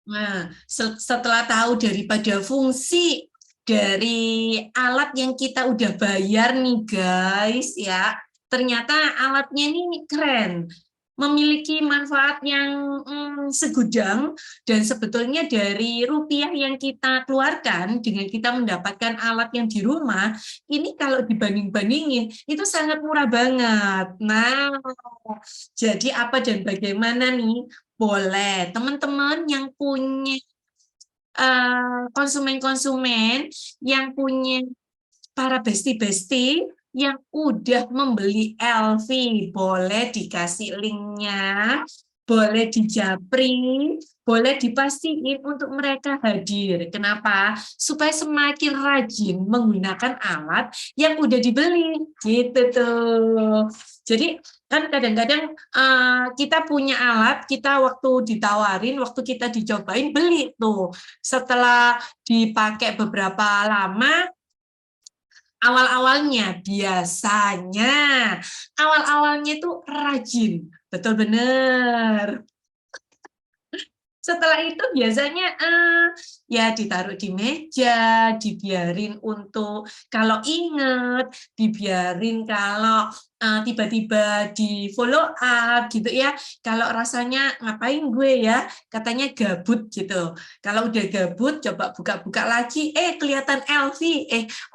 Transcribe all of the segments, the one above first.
Nah, setelah tahu daripada fungsi dari alat yang kita udah bayar nih guys ya, ternyata alatnya ini keren, memiliki manfaat yang segudang, dan sebetulnya dari rupiah yang kita keluarkan dengan kita mendapatkan alat yang di rumah, ini kalau dibanding-bandingin itu sangat murah banget. Nah, jadi apa dan bagaimana nih? Boleh, teman-teman yang punya konsumen-konsumen yang punya para besti-besti yang udah membeli LV, boleh dikasih linknya, boleh dijapri, boleh dipastiin untuk mereka hadir. Kenapa? Supaya semakin rajin menggunakan alat yang udah dibeli, gitu tuh. Jadi kan kadang-kadang kita punya alat, kita waktu ditawarin, waktu kita dicobain, beli tuh. Setelah dipakai beberapa lama, awal-awalnya biasanya awal-awalnya itu rajin, betul bener. Setelah itu biasanya ya ditaruh di meja, dibiarin untuk kalau inget, dibiarin kalau tiba-tiba di follow up gitu ya. Kalau rasanya ngapain gue ya, katanya gabut gitu. Kalau udah gabut, coba buka-buka lagi, kelihatan LV,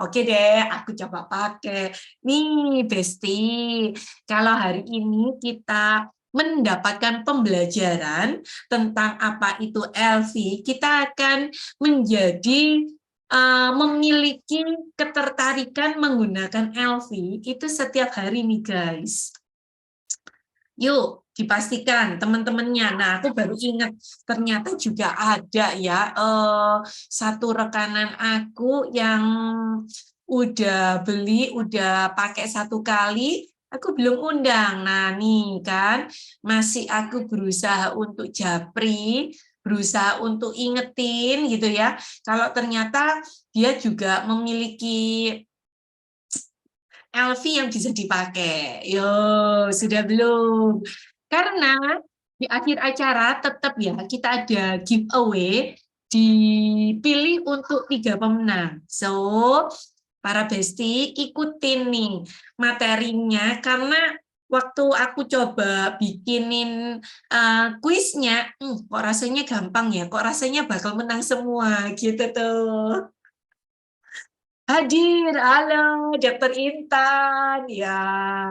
oke deh, aku coba pakai. Nih, Besti, kalau hari ini kita mendapatkan pembelajaran tentang apa itu LV, kita akan menjadi memiliki ketertarikan menggunakan LV itu setiap hari nih guys. Yuk, dipastikan teman-temannya. Nah, aku baru ingat ternyata juga ada ya satu rekanan aku yang udah beli, udah pakai satu kali, aku belum undang. Nah, nih kan, masih aku berusaha untuk japri, berusaha untuk ingetin gitu ya. Kalau ternyata dia juga memiliki LV yang bisa dipakai. Yo, sudah belum? Karena di akhir acara tetap ya kita ada giveaway, dipilih untuk 3 pemenang. So, para besti ikutin nih materinya, karena waktu aku coba bikinin kuisnya, kok rasanya gampang ya, kok rasanya bakal menang semua gitu tuh. Hadir, halo Dokter Intan. Ya.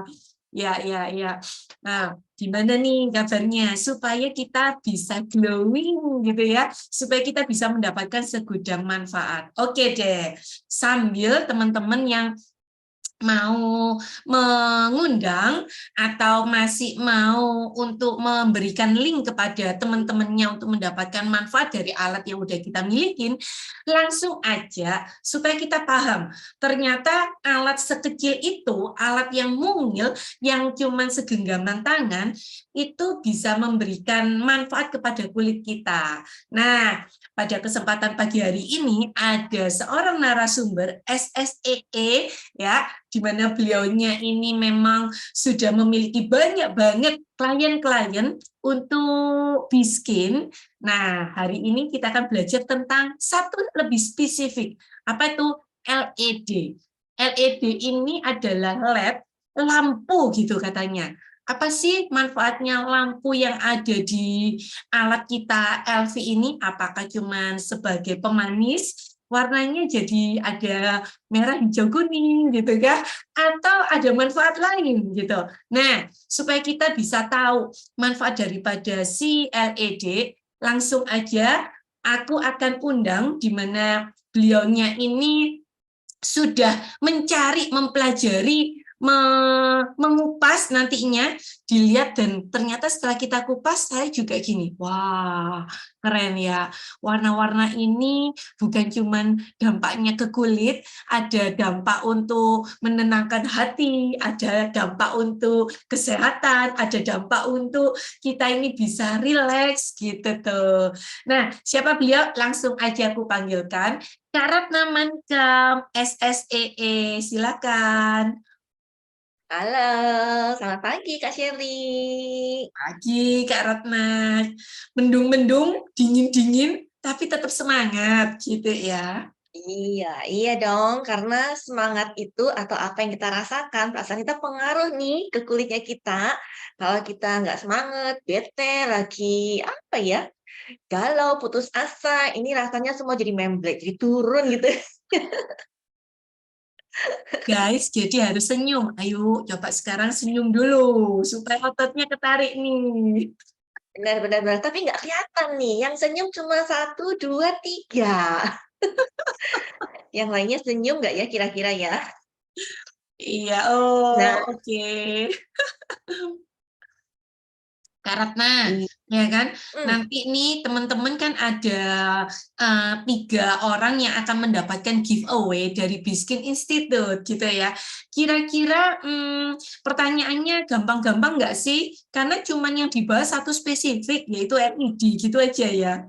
Nah, gimana nih kabarnya? Supaya kita bisa glowing gitu ya, supaya kita bisa mendapatkan segudang manfaat. Oke deh, sambil teman-teman yang mau mengundang atau masih mau untuk memberikan link kepada teman-temannya untuk mendapatkan manfaat dari alat yang udah kita milikin, langsung aja supaya kita paham. Ternyata alat sekecil itu, alat yang mungil, yang cuman segenggaman tangan, itu bisa memberikan manfaat kepada kulit kita. Nah, pada kesempatan pagi hari ini ada seorang narasumber SSEE ya, di mana beliaunya ini memang sudah memiliki banyak banget klien-klien untuk Biskin. Nah, hari ini kita akan belajar tentang satu lebih spesifik. Apa itu? LED. LED ini adalah LED, lampu gitu katanya. Apa sih manfaatnya lampu yang ada di alat kita LV ini? Apakah cuma sebagai pemanis, warnanya jadi ada merah, hijau, kuning gitu kan? Atau ada manfaat lain gitu. Nah, supaya kita bisa tahu manfaat daripada si LED, langsung aja aku akan undang di mana beliaunya ini sudah mencari, mempelajari, mengupas nantinya, dilihat, dan ternyata setelah kita kupas, saya juga gini, wah keren ya, warna-warna ini bukan cuman dampaknya ke kulit, ada dampak untuk menenangkan hati, ada dampak untuk kesehatan, ada dampak untuk kita ini bisa rileks gitu tuh. Nah, siapa beliau? Langsung aja aku panggilkan. Kak Ratna Mancam, SSEE, silakan. Halo, selamat pagi Kak Sherly. Pagi, Kak Ratna. Mendung-mendung, dingin-dingin, tapi tetap semangat gitu ya. Iya, iya dong, karena semangat itu atau apa yang kita rasakan, perasaan kita pengaruh nih ke kulitnya kita. Kalau kita nggak semangat, bete, lagi apa ya, galau, putus asa, ini rasanya semua jadi memblek, jadi turun gitu. Guys, jadi harus senyum. Ayo, coba sekarang senyum dulu, supaya ototnya ketarik nih. Benar-benar, tapi nggak kelihatan nih. Yang senyum cuma satu, dua, tiga. Yang lainnya senyum nggak ya kira-kira ya? Iya, oh Nah, oke. Kak Ratna, iya. ya kan? Hmm. Nanti nih teman-teman kan ada 3 orang yang akan mendapatkan giveaway dari Biskin Institute gitu ya. Kira-kira pertanyaannya gampang-gampang nggak sih? Karena cuman yang dibahas satu spesifik yaitu LED gitu aja ya.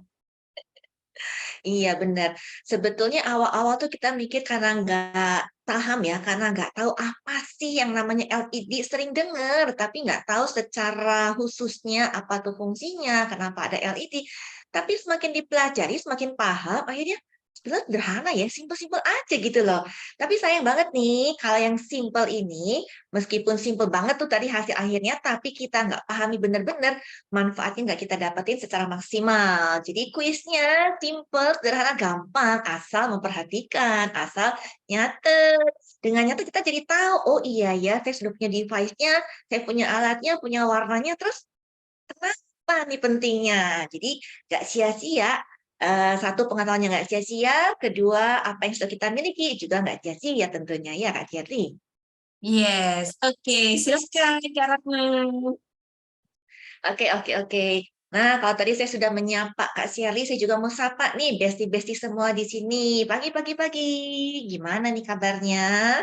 Iya benar. Sebetulnya awal-awal tuh kita mikir karena nggak paham ya, karena nggak tahu apa sih yang namanya LED. Sering dengar, tapi nggak tahu secara khususnya apa tuh fungsinya, kenapa ada LED. Tapi semakin dipelajari, semakin paham, akhirnya sebenarnya sederhana ya, simpel-simpel aja gitu loh. Tapi sayang banget nih, kalau yang simpel ini, meskipun simpel banget tuh tadi hasil akhirnya, tapi kita nggak pahami benar-benar, manfaatnya nggak kita dapetin secara maksimal. Jadi kuisnya simple, sederhana, gampang, asal memperhatikan, asal nyatet. Dengan nyata kita jadi tahu, oh iya ya, saya sudah punya device-nya, saya punya alatnya, punya warnanya, terus kenapa nih pentingnya? Jadi nggak sia-sia. Satu, pengetahuannya nggak sia-sia. Kedua, apa yang sudah kita miliki juga nggak sia-sia tentunya ya Kak Jerry. Yes, oke, silakan Kak Ratna. Oke, oke, oke. Nah, kalau tadi saya sudah menyapa Kak Sherly, saya juga mau sapa nih besti-besti semua di sini. Pagi, pagi. Gimana nih kabarnya?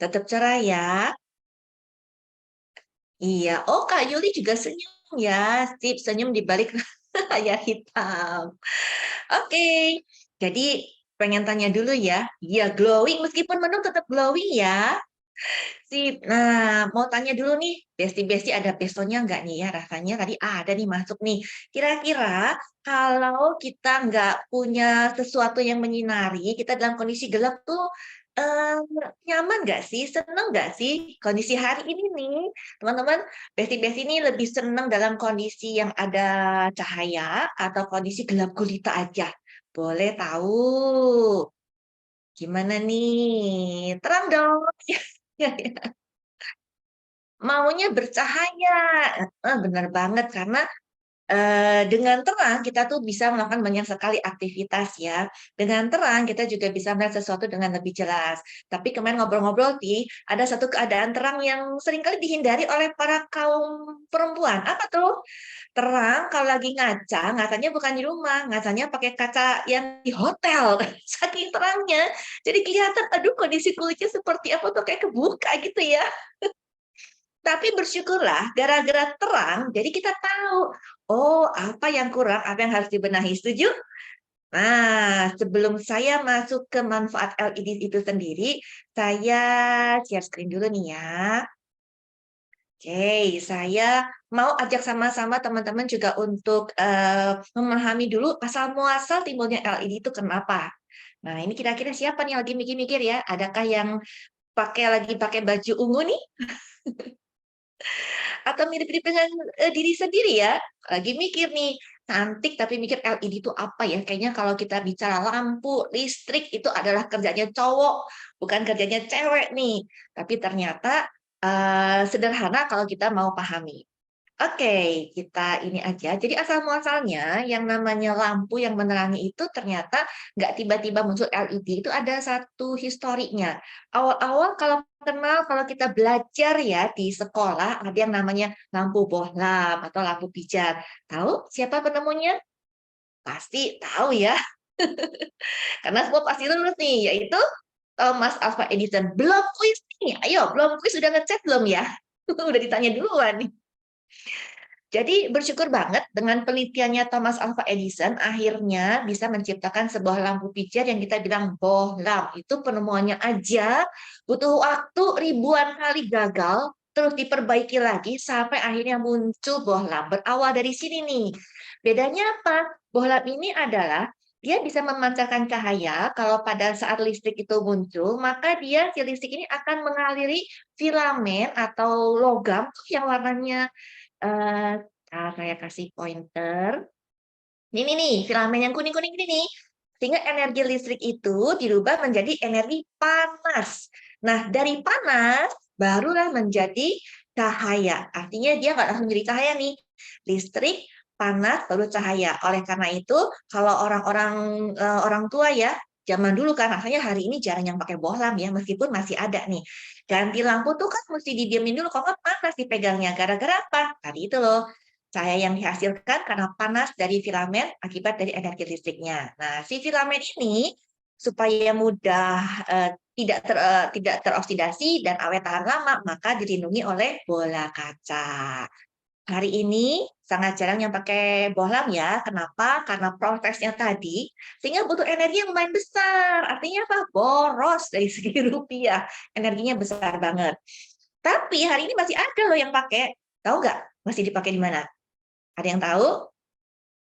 Tetap cerah ya? Iya. Oh, Kak Yuli juga senyum ya. Sip, senyum di balik layar hitam. Oke. Jadi, pengen tanya dulu ya. Iya, glowing. Meskipun menu tetap glowing ya. Sip. Nah, mau tanya dulu nih, Besti-Besti ada pesonya nggak nih ya? Rasanya tadi ada nih masuk nih. Kira-kira kalau kita nggak punya sesuatu yang menyinari, kita dalam kondisi gelap tuh eh, nyaman nggak sih? Seneng nggak sih? Kondisi hari ini nih, teman-teman, Besti-Besti ini lebih seneng dalam kondisi yang ada cahaya atau kondisi gelap gulita aja. Boleh tahu? Gimana nih? Terang dong. Maunya bercahaya. Benar banget karena dengan terang kita tuh bisa melakukan banyak sekali aktivitas ya. Dengan terang kita juga bisa melihat sesuatu dengan lebih jelas. Tapi kemarin ngobrol-ngobrol nih, ada satu keadaan terang yang seringkali dihindari oleh para kaum perempuan. Apa tuh? Terang kalau lagi ngaca, ngacanya bukan di rumah, ngacanya pakai kaca yang di hotel. Saking terangnya. Jadi kelihatan, aduh kondisi kulitnya seperti apa tuh kayak kebuka gitu ya. Tapi bersyukurlah, gara-gara terang, jadi kita tahu, oh apa yang kurang, apa yang harus dibenahi. Setuju? Nah, sebelum saya masuk ke manfaat LED itu sendiri, saya share screen dulu nih ya. Oke, saya mau ajak sama-sama teman-teman juga untuk memahami dulu asal muasal timbulnya LED itu kenapa. Nah, ini kira-kira siapa nih yang lagi mikir-mikir ya? Adakah yang lagi pakai baju ungu nih? Atau mirip-mirip dengan diri sendiri ya. Lagi mikir nih, cantik tapi mikir LED itu apa ya? Kayaknya kalau kita bicara lampu, listrik itu adalah kerjanya cowok, bukan kerjanya cewek nih. Tapi ternyata sederhana kalau kita mau pahami. Oke, kita ini aja. Jadi asal muasalnya yang namanya lampu yang menerangi itu ternyata nggak tiba-tiba muncul LED, itu ada satu historinya. Awal-awal kalau kita belajar ya di sekolah ada yang namanya lampu bohlam atau lampu pijar. Tahu siapa penemunya? Pasti tahu ya, karena semua pasti lulus nih, yaitu Thomas Alva Edison. Belum kuis nih, ayo belum kuis udah ngecek belum ya? Udah ditanya duluan nih. Jadi bersyukur banget dengan penelitiannya Thomas Alva Edison akhirnya bisa menciptakan sebuah lampu pijar yang kita bilang bohlam. Itu penemuannya aja butuh waktu ribuan kali gagal, terus diperbaiki lagi sampai akhirnya muncul bohlam. Berawal dari sini nih. Bedanya apa? Bohlam ini adalah dia bisa memancarkan cahaya. Kalau pada saat listrik itu muncul, maka si listrik ini akan mengaliri filamen atau logam tuh yang warnanya saya kasih pointer. Ini nih, filamen yang kuning-kuning ini nih. Sehingga energi listrik itu dirubah menjadi energi panas. Nah, dari panas barulah menjadi cahaya. Artinya dia nggak langsung jadi cahaya nih. Listrik, panas, baru cahaya. Oleh karena itu, kalau orang-orang orang tua ya, zaman dulu kan, rasanya hari ini jarang yang pakai bohlam ya, meskipun masih ada nih. Ganti lampu tuh kan mesti didiemin dulu, kok nggak panas dipegangnya. Gara-gara apa? Tadi itu loh, cahaya yang dihasilkan karena panas dari filamen akibat dari energi listriknya. Nah, si filamen ini supaya mudah tidak teroksidasi dan awet tahan lama, maka dilindungi oleh bola kaca. Hari ini sangat jarang yang pakai bohlam ya. Kenapa? Karena prosesnya tadi sehingga butuh energi yang lumayan besar. Artinya apa? Boros dari segi rupiah. Energinya besar banget. Tapi hari ini masih ada loh yang pakai. Tahu nggak? Masih dipakai di mana? Ada yang tahu?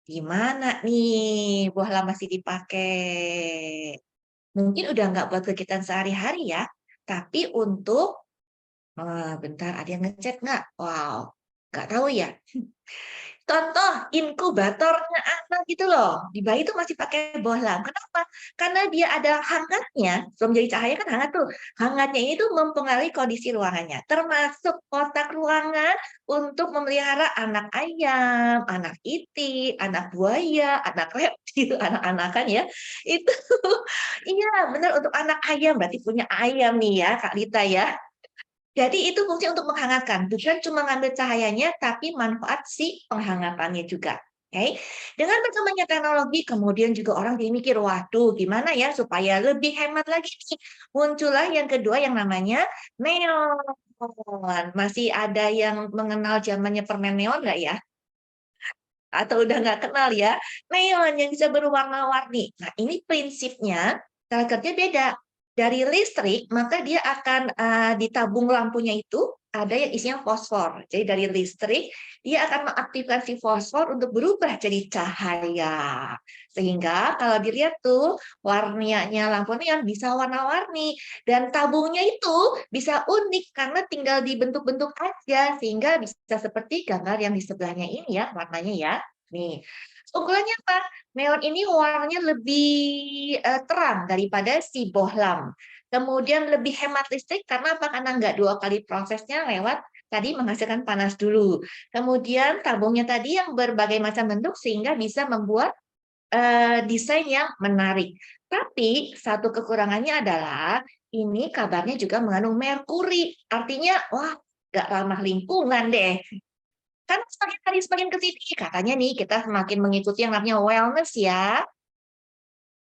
Di mana nih bohlam masih dipakai? Mungkin udah nggak buat kegiatan sehari-hari ya. Tapi untuk, bentar ada yang ngechat nggak? Wow, nggak tahu ya. Contoh inkubatornya anak gitu loh, di bayi itu masih pakai bohlam. Kenapa? Karena dia ada hangatnya, sebelum jadi cahaya kan hangat tuh. Hangatnya ini tuh mempengaruhi kondisi ruangannya, termasuk kotak ruangan untuk memelihara anak ayam, anak itik, anak buaya, anak reptil, anak-anakan ya. Itu iya benar untuk anak ayam, berarti punya ayam nih ya Kak Lita ya. Jadi itu fungsi untuk menghangatkan, bukan cuma ngambil cahayanya, tapi manfaat si penghangatannya juga. Oke, dengan berkembangnya teknologi, kemudian juga orang jadi mikir, waduh, gimana ya supaya lebih hemat lagi nih. Muncullah yang kedua yang namanya neon. Masih ada yang mengenal zamannya permen neon nggak ya? Atau udah nggak kenal ya? Neon yang bisa berwarna-warni. Nah, ini prinsipnya cara kerja beda. Dari listrik, maka dia akan ditabung lampunya itu ada yang isinya fosfor. Jadi dari listrik, dia akan mengaktifkan si fosfor untuk berubah jadi cahaya. Sehingga kalau dilihat tuh, warnanya lampu neon bisa warna-warni. Dan tabungnya itu bisa unik karena tinggal dibentuk-bentuk aja. Sehingga bisa seperti gambar yang di sebelahnya ini ya, warnanya ya. Nih, unggulannya apa? Neon ini warnanya lebih terang daripada si bohlam. Kemudian lebih hemat listrik karena apa? Karena nggak dua kali prosesnya lewat tadi menghasilkan panas dulu. Kemudian tabungnya tadi yang berbagai macam bentuk sehingga bisa membuat desain yang menarik. Tapi satu kekurangannya adalah ini kabarnya juga mengandung merkuri. Artinya, wah, nggak ramah lingkungan deh. Kan semakin hari semakin ke sini, katanya nih kita semakin mengikuti yang namanya wellness ya.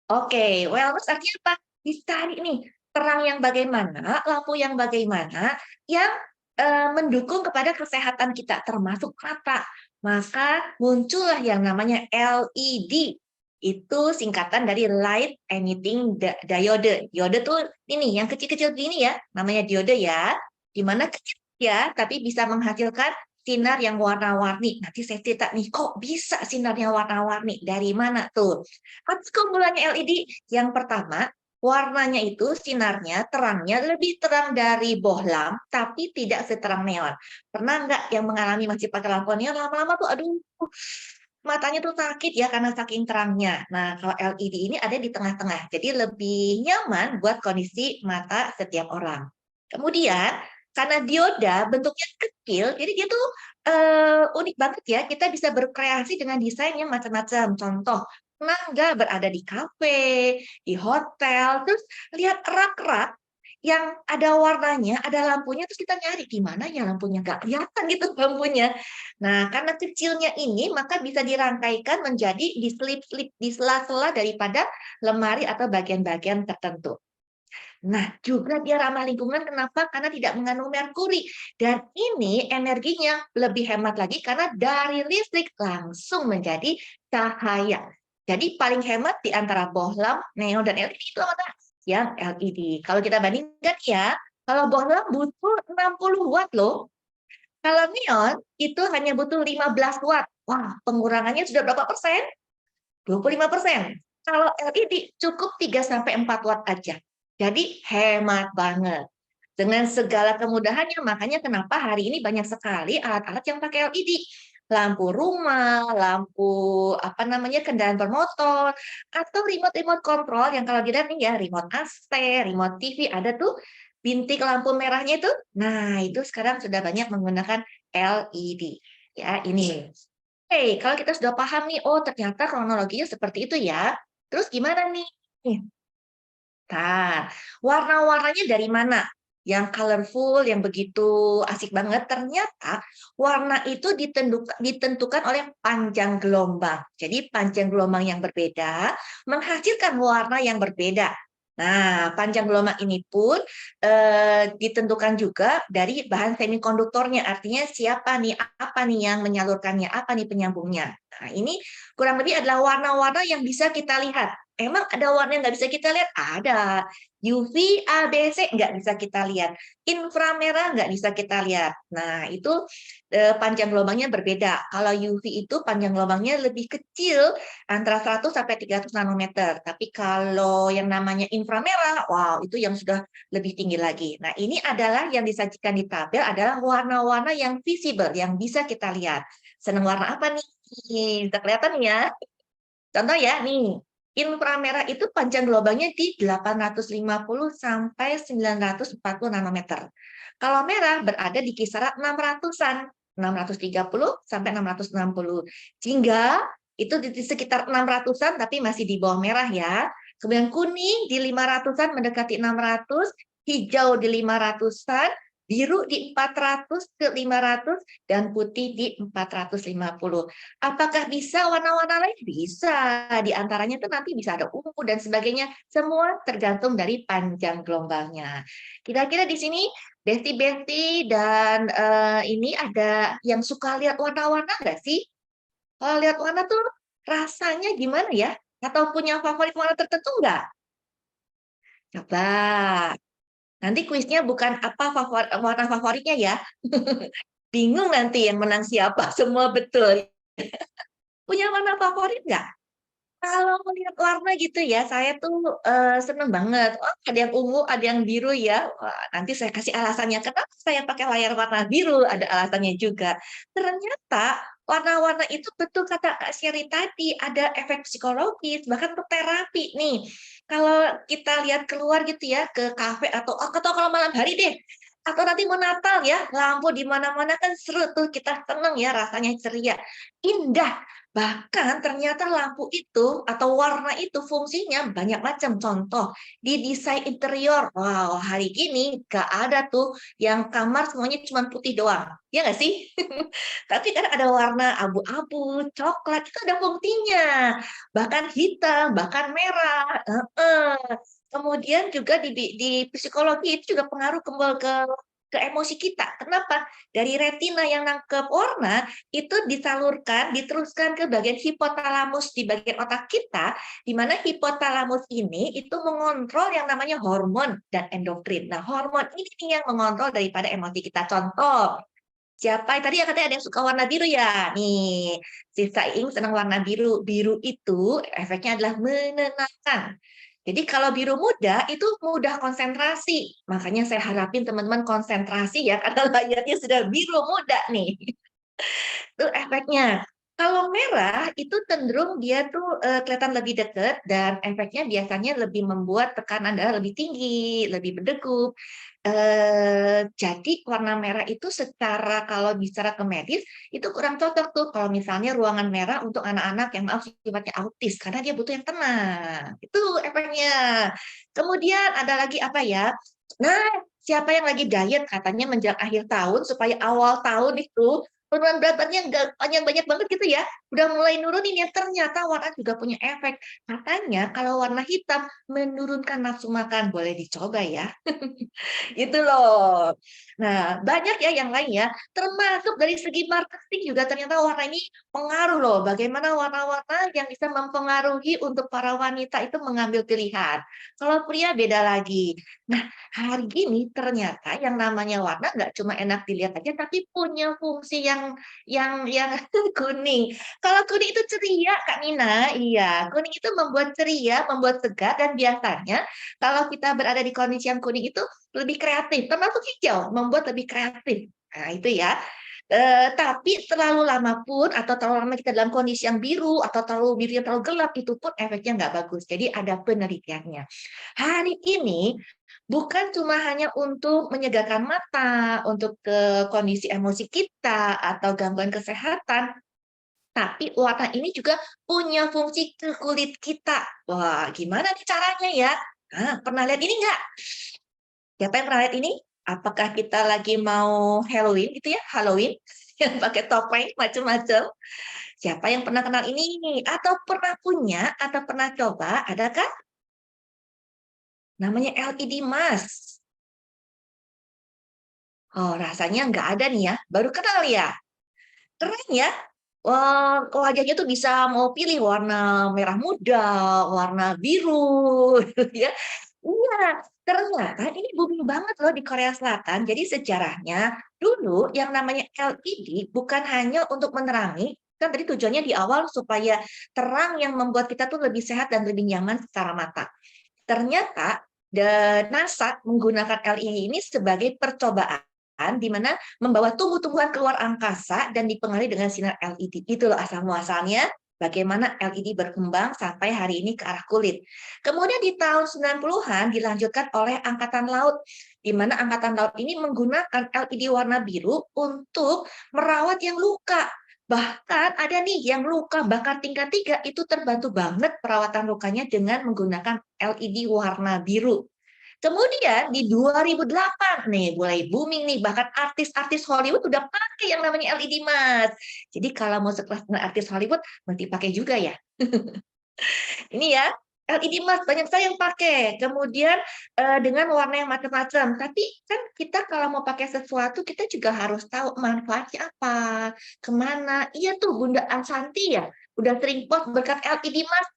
Oke, wellness artinya apa? Dicari nih, terang yang bagaimana, lampu yang bagaimana, yang mendukung kepada kesehatan kita, termasuk mata. Maka muncullah yang namanya LED. Itu singkatan dari Light Emitting Diode. Diode tuh ini, yang kecil-kecil gini ya, namanya diode ya. Di mana kecil ya, tapi bisa menghasilkan sinar yang warna-warni. Nanti saya cerita nih, kok bisa sinarnya warna-warni? Dari mana tuh? Apa keunggulannya LED? Yang pertama, warnanya itu sinarnya, terangnya lebih terang dari bohlam, tapi tidak seterang neon. Pernah nggak yang mengalami masih pakai lampu neon, lama-lama tuh, aduh, matanya tuh sakit ya karena saking terangnya. Nah, kalau LED ini ada di tengah-tengah, jadi lebih nyaman buat kondisi mata setiap orang. Kemudian, karena dioda bentuknya kecil, jadi dia tuh unik banget ya. Kita bisa berkreasi dengan desain yang macam-macam. Contoh, pernah nggak berada di kafe, di hotel, terus lihat rak-rak yang ada warnanya, ada lampunya, terus kita nyari di mana ya lampunya, nggak kelihatan gitu lampunya. Nah, karena kecilnya ini, maka bisa dirangkaikan menjadi di sela-sela daripada lemari atau bagian-bagian tertentu. Nah, juga dia ramah lingkungan, kenapa? Karena tidak mengandung merkuri. Dan ini energinya lebih hemat lagi karena dari listrik langsung menjadi cahaya. Jadi paling hemat di antara bohlam, neon, dan LED itu mana? Yang LED. Kalau kita bandingkan ya, kalau bohlam butuh 60 watt loh. Kalau neon itu hanya butuh 15 watt. Wah, pengurangannya sudah berapa persen? 25%. Kalau LED cukup 3-4 watt aja. Jadi hemat banget. Dengan segala kemudahannya, makanya kenapa hari ini banyak sekali alat-alat yang pakai LED. Lampu rumah, lampu apa namanya kendaraan bermotor, atau remote control yang kalau dilihat nih ya, remote AC, remote TV, ada tuh bintik lampu merahnya itu. Nah, itu sekarang sudah banyak menggunakan LED. Ya, ini. Oke, kalau kita sudah paham nih, oh ternyata kronologinya seperti itu ya. Terus gimana nih? Nah, warna-warnanya dari mana? Yang colorful, yang begitu asik banget. Ternyata warna itu ditentukan oleh panjang gelombang. Jadi panjang gelombang yang berbeda menghasilkan warna yang berbeda. Nah, panjang gelombang ini pun ditentukan juga dari bahan semikonduktornya. Artinya siapa nih, apa nih yang menyalurkannya, apa nih penyambungnya. Nah, ini kurang lebih adalah warna-warna yang bisa kita lihat. Emang ada warna yang nggak bisa kita lihat? Ada. UV, A, B, C nggak bisa kita lihat. Inframerah nggak bisa kita lihat. Nah, itu panjang gelombangnya berbeda. Kalau UV itu panjang gelombangnya lebih kecil, antara 100 sampai 300 nanometer. Tapi kalau yang namanya inframerah, wow, itu yang sudah lebih tinggi lagi. Nah, ini adalah yang disajikan di tabel adalah warna-warna yang visible, yang bisa kita lihat. Senang warna apa nih? Bisa kelihatan ya? Contoh ya, nih, inframerah itu panjang gelombangnya di 850 sampai 940 nanometer. Kalau merah berada di kisaran 600-an, 630 sampai 660. Sehingga itu di sekitar 600-an tapi masih di bawah merah ya. Kemudian kuning di 500-an mendekati 600, hijau di 500-an, biru di 400 ke 500, dan putih di 450. Apakah bisa warna-warna lain? Bisa. Di antaranya tuh nanti bisa ada ungu dan sebagainya. Semua tergantung dari panjang gelombangnya. Kira-kira di sini Besti-Besti dan ini ada yang suka lihat warna-warna nggak sih? Kalau lihat warna tuh rasanya gimana ya? Atau punya favorit warna tertentu nggak? Coba. Nanti kuisnya bukan apa warna favoritnya ya. Bingung nanti yang menang siapa. Semua betul. Punya warna favorit nggak? Kalau melihat warna gitu ya, saya tuh seneng banget. Oh, ada yang ungu, ada yang biru ya. Wah, nanti saya kasih alasannya kenapa saya pakai layar warna biru, ada alasannya juga. Ternyata warna-warna itu betul kata Kak Sherry tadi, ada efek psikologis, bahkan untuk terapi nih. Kalau kita lihat keluar gitu ya, ke kafe atau kalau malam hari deh, atau nanti mau Natal ya, lampu di mana-mana kan seru tuh, kita seneng ya, rasanya ceria, indah. Bahkan ternyata lampu itu atau warna itu fungsinya banyak macam. Contoh, di desain interior. Wow, hari ini nggak ada tuh yang kamar semuanya cuma putih doang. Ya nggak sih? Tapi kan ada warna abu-abu, coklat, itu ada fungsinya. Bahkan hitam, bahkan merah. Kemudian juga di psikologi itu juga pengaruh ke emosi kita. Kenapa? Dari retina yang nangkep warna, itu disalurkan, diteruskan ke bagian hipotalamus di bagian otak kita, di mana hipotalamus ini itu mengontrol yang namanya hormon dan endorfin. Nah, hormon ini nih yang mengontrol daripada emosi kita. Contoh, siapa tadi ya katanya ada yang suka warna biru ya? Nih, si Saing senang warna biru. Biru itu efeknya adalah menenangkan. Jadi kalau biru muda itu mudah konsentrasi. Makanya saya harapin teman-teman konsentrasi ya karena layarnya sudah biru muda nih. Itu efeknya. Kalau merah itu cenderung dia tuh kelihatan lebih dekat dan efeknya biasanya lebih membuat tekanan darah lebih tinggi, lebih berdegup. Jadi warna merah itu secara kalau bicara ke medis itu kurang cocok tuh kalau misalnya ruangan merah untuk anak-anak yang maaf sifatnya autis karena dia butuh yang tenang. Itu efeknya. Kemudian ada lagi apa ya? Nah, siapa yang lagi diet katanya menjelang akhir tahun supaya awal tahun itu penurunan berat badannya nggak banyak banget gitu ya, udah mulai nurunin ya, ternyata warna juga punya efek. Katanya kalau warna hitam menurunkan nafsu makan, boleh dicoba ya. Itu loh. Nah, banyak ya yang lain ya, termasuk dari segi marketing juga ternyata warna ini pengaruh loh, bagaimana warna-warna yang bisa mempengaruhi untuk para wanita itu mengambil pilihan. Kalau pria beda lagi. Nah, hari ini ternyata yang namanya warna nggak cuma enak dilihat aja, tapi punya fungsi yang kuning. Kalau kuning itu ceria, Kak Nina. Iya, kuning itu membuat ceria, membuat segar, dan biasanya kalau kita berada di kondisi yang kuning itu lebih kreatif, termasuk hijau, membuat lebih kreatif. Nah, itu ya. Tapi terlalu lama pun atau terlalu lama kita dalam kondisi yang biru atau terlalu biru yang terlalu gelap itu pun efeknya nggak bagus. Jadi ada penelitiannya. Hari ini bukan cuma hanya untuk menyegarkan mata, untuk ke kondisi emosi kita atau gangguan kesehatan, tapi warna ini juga punya fungsi ke kulit kita. Wah, gimana nih caranya ya? Nah, pernah lihat ini nggak? Siapa yang pernah lihat ini? Apakah kita lagi mau Halloween gitu ya? Halloween yang pakai topeng macam-macam. Siapa yang pernah kenal ini? Atau pernah punya atau pernah coba? Adakah? Namanya LED mask. Oh, rasanya nggak ada nih ya. Baru kenal ya. Keren ya. Wah, wajahnya tuh bisa mau pilih warna merah muda, warna biru, gitu ya. Iya, ternyata ini booming banget loh di Korea Selatan. Jadi sejarahnya dulu yang namanya LED bukan hanya untuk menerangi, kan tadi tujuannya di awal supaya terang yang membuat kita tuh lebih sehat dan lebih nyaman secara mata. Ternyata NASA menggunakan LED ini sebagai percobaan di mana membawa tumbuh-tumbuhan keluar angkasa dan dipengaruhi dengan sinar LED. Itu loh asal muasalnya bagaimana LED berkembang sampai hari ini ke arah kulit. Kemudian di tahun 90-an dilanjutkan oleh Angkatan Laut, di mana Angkatan Laut ini menggunakan LED warna biru untuk merawat yang luka. Bahkan ada nih yang luka bakar tingkat 3 itu terbantu banget perawatan lukanya dengan menggunakan LED warna biru. Kemudian di 2008 nih mulai booming nih, bahkan artis-artis Hollywood udah pakai yang namanya LED Mas. Jadi kalau mau sekelas dengan artis Hollywood mesti pakai juga ya. Ini ya, LED Mas banyak saya yang pakai. Kemudian dengan warna yang macam-macam. Tapi kan kita kalau mau pakai sesuatu kita juga harus tahu manfaatnya apa, kemana. Iya tuh Bunda Ansanti ya, udah sering post berkat LED Mas.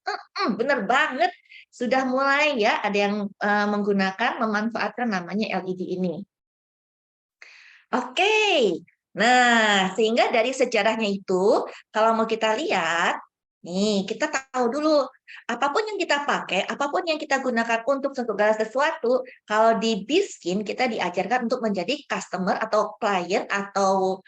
Bener banget. Sudah mulai ya ada yang menggunakan, memanfaatkan namanya LED ini. Oke. Nah, sehingga dari sejarahnya itu, kalau mau kita lihat, nih, kita tahu dulu, apapun yang kita pakai, apapun yang kita gunakan untuk segala sesuatu, kalau di Biskin kita diajarkan untuk menjadi customer atau klien atau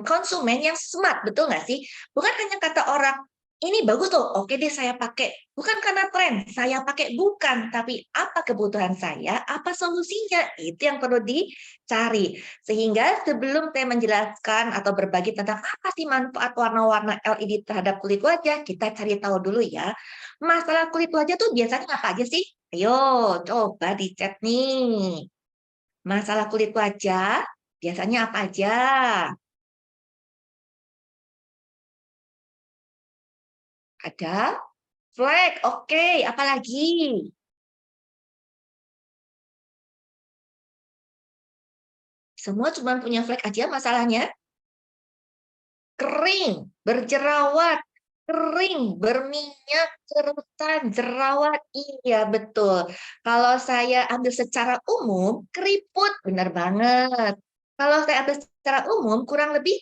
konsumen yang smart, betul nggak sih? Bukan hanya kata orang, ini bagus tuh, oke deh saya pakai. Bukan karena tren, saya pakai, bukan. Tapi apa kebutuhan saya, apa solusinya, itu yang perlu dicari. Sehingga sebelum saya menjelaskan atau berbagi tentang apa sih manfaat warna-warna LED terhadap kulit wajah, kita cari tahu dulu ya. Masalah kulit wajah tuh biasanya apa aja sih? Ayo, coba dicek nih. Masalah kulit wajah biasanya apa aja? Ada flek, oke. Apalagi? Semua cuma punya flek aja masalahnya? Kering, berjerawat, kering, berminyak, kerutan, jerawat. Iya, betul. Kalau saya ambil secara umum, keriput, benar banget. Kalau saya ambil secara umum, kurang lebih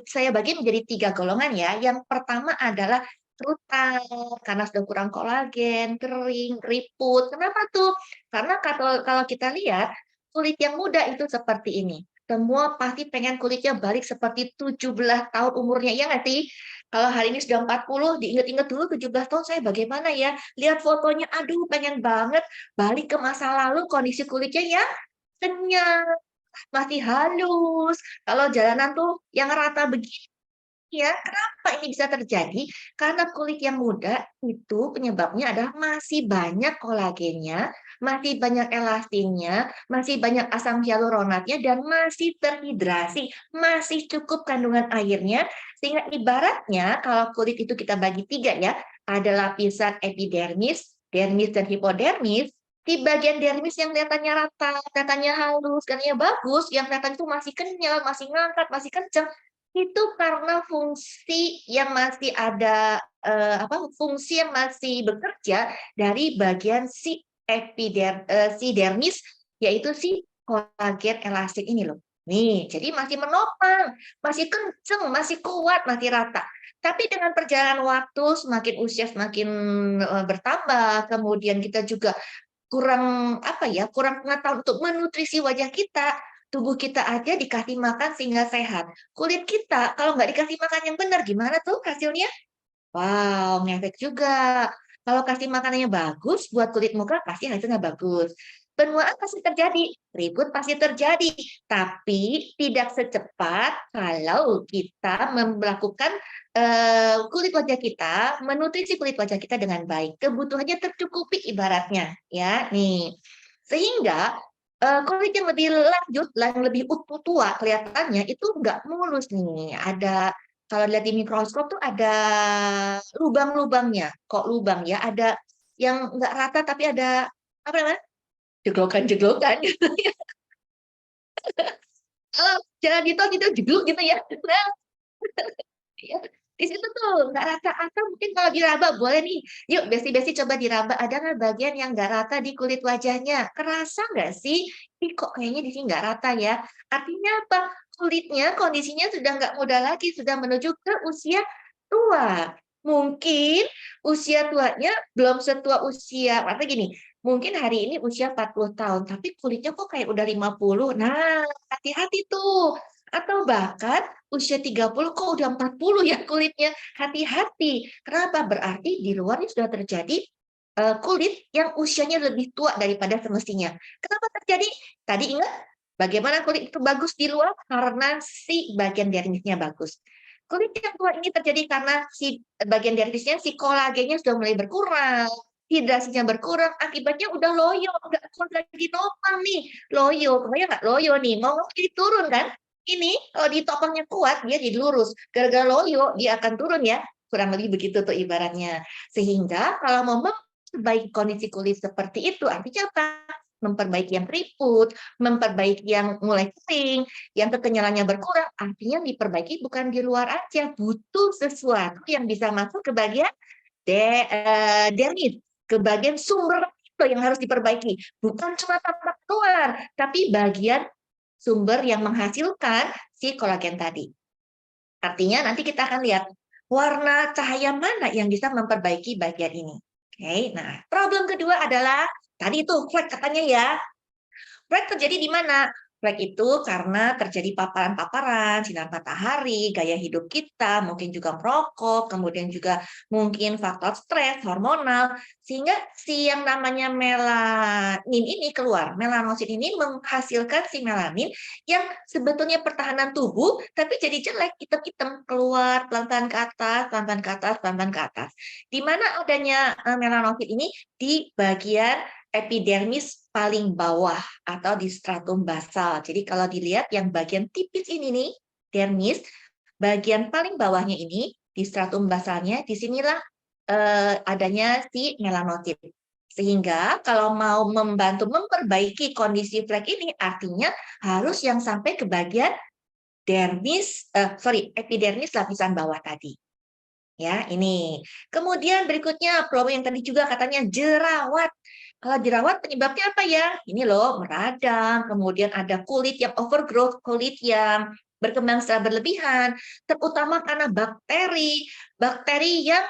saya bagi menjadi 3 golongan ya. Yang pertama adalah kerutan, karena sudah kurang kolagen, kering, keriput. Kenapa tuh? Karena kalau kita lihat, kulit yang muda itu seperti ini. Semua pasti pengen kulitnya balik seperti 17 tahun umurnya, ya nggak sih? Kalau hari ini sudah 40, diingat-ingat dulu 17 tahun saya bagaimana ya? Lihat fotonya, aduh pengen banget balik ke masa lalu kondisi kulitnya yang kenyal, masih halus. Kalau jalanan tuh yang rata begini, Ya, kenapa ini bisa terjadi? Karena kulit yang muda itu penyebabnya adalah masih banyak kolagennya, masih banyak elastinnya, masih banyak asam hyaluronatnya, dan masih terhidrasi, masih cukup kandungan airnya, sehingga ibaratnya kalau kulit itu kita bagi tiga ya, ada lapisan epidermis, dermis, dan hipodermis. Di bagian dermis yang kelihatannya rata, kelihatannya halus, kelihatannya bagus, yang kelihatan itu masih kenyal, masih ngangkat, masih kencang, itu karena fungsi yang masih ada, fungsi yang masih bekerja dari bagian si dermis, yaitu si kolagen elastin ini loh. Nih, jadi masih menopang, masih kenceng, masih kuat, masih rata. Tapi dengan perjalanan waktu, semakin usia semakin, bertambah, kemudian kita juga kurang, kurang pengetahuan untuk menutrisi wajah kita. Tubuh kita aja dikasih makan sehingga sehat. Kulit kita kalau nggak dikasih makan yang benar, gimana tuh hasilnya? Wow, ngefek juga. Kalau kasih makanannya bagus buat kulit muka, pasti hasilnya bagus. Penuaan pasti terjadi, ribut pasti terjadi, tapi tidak secepat kalau kita melakukan kulit wajah kita, menutrisi kulit wajah kita dengan baik. Kebutuhannya tercukupi ibaratnya, ya. Nih, sehingga kulit yang lebih lanjut, yang lebih tua kelihatannya itu nggak mulus nih. Kalau lihat di mikroskop tuh ada lubang-lubangnya. Kok lubang ya? Ada yang nggak rata tapi ada apa namanya? Jeglokan-jeglokan gitu ya. Kalau jalan di tol gitu jegluk gitu ya. Nah, ya, di situ tuh nggak rata, atau mungkin kalau diraba boleh nih. Yuk, besi-besi coba diraba. Ada nggak bagian yang nggak rata di kulit wajahnya? Kerasa nggak sih? Ih, kok kayaknya di sini nggak rata ya? Artinya apa? Kulitnya kondisinya sudah nggak muda lagi, sudah menuju ke usia tua. Mungkin usia tuanya belum setua usia, atau gini, mungkin hari ini usia 40 tahun, tapi kulitnya kok kayak udah 50. Nah, hati-hati tuh. Atau bahkan usia 30 kok udah 40 ya kulitnya, hati-hati. Kenapa? Berarti di luarnya sudah terjadi kulit yang usianya lebih tua daripada semestinya. Kenapa terjadi? Tadi ingat bagaimana kulit itu bagus di luar? Karena si bagian dermisnya bagus. Kulit yang tua ini terjadi karena si bagian dermisnya, si kolagennya sudah mulai berkurang, hidrasinya berkurang, akibatnya udah loyo, udah kuat lagi nopang nih, loyo, kebayang nggak loyo nih, mau jadi turun kan? Ini kalau ditopangnya kuat, dia jadi lurus. Gara-gara loyo, dia akan turun ya. Kurang lebih begitu tuh ibaratnya. Sehingga kalau mau memperbaiki kondisi kulit seperti itu, artinya apa? Memperbaiki yang keriput, memperbaiki yang mulai kering, yang kekenyalannya berkurang, artinya diperbaiki bukan di luar aja, butuh sesuatu yang bisa masuk ke bagian dermis, ke bagian sumber itu yang harus diperbaiki. Bukan cuma tampak luar, tapi bagian sumber yang menghasilkan si kolagen tadi. Artinya nanti kita akan lihat warna cahaya mana yang bisa memperbaiki bagian ini. Oke, nah problem kedua adalah tadi itu flek katanya ya. Flek terjadi di mana? Flek itu karena terjadi paparan-paparan, sinar matahari, gaya hidup kita, mungkin juga merokok, kemudian juga mungkin faktor stres, hormonal, sehingga si yang namanya melanin ini keluar. Melanosit ini menghasilkan si melanin yang sebetulnya pertahanan tubuh, tapi jadi jelek, hitam-hitam, keluar pelan-pelan ke atas, pelan-pelan ke atas, pelan-pelan ke atas. Di mana adanya melanosit ini? Di bagian epidermis paling bawah atau di stratum basal. Jadi kalau dilihat yang bagian tipis ini nih, dermis, bagian paling bawahnya ini di stratum basalnya, disinilah adanya si melanosit. Sehingga kalau mau membantu memperbaiki kondisi flek ini, artinya harus yang sampai ke bagian epidermis lapisan bawah tadi. Ya, ini. Kemudian berikutnya problem yang tadi juga katanya jerawat. Kalau jerawat penyebabnya apa ya? Ini loh, meradang, kemudian ada kulit yang overgrowth, kulit yang berkembang secara berlebihan, terutama karena bakteri. Bakteri yang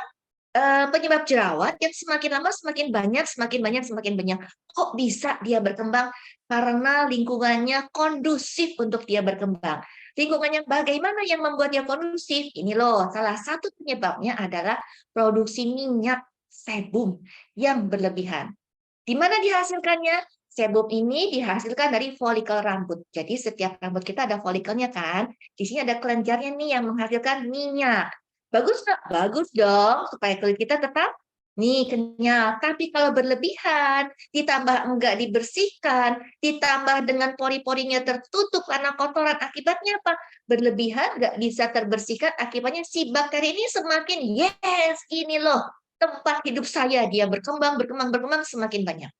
penyebab jerawat yang semakin lama semakin banyak, semakin banyak, semakin banyak. Kok bisa dia berkembang? Karena lingkungannya kondusif untuk dia berkembang. Lingkungan yang bagaimana yang membuat dia kondusif? Ini loh, salah satu penyebabnya adalah produksi minyak sebum yang berlebihan. Di mana dihasilkannya? Sebum ini dihasilkan dari folikel rambut. Jadi setiap rambut kita ada folikelnya kan. Di sini ada kelenjarnya nih yang menghasilkan minyak. Bagus nggak? Bagus dong, supaya kulit kita tetap nih kenyal. Tapi kalau berlebihan, ditambah enggak dibersihkan, ditambah dengan pori-porinya tertutup karena kotoran, akibatnya apa? Berlebihan nggak bisa terbersihkan, akibatnya si bakteri ini semakin, yes, ini loh tempat hidup saya, dia berkembang, berkembang, berkembang semakin banyak.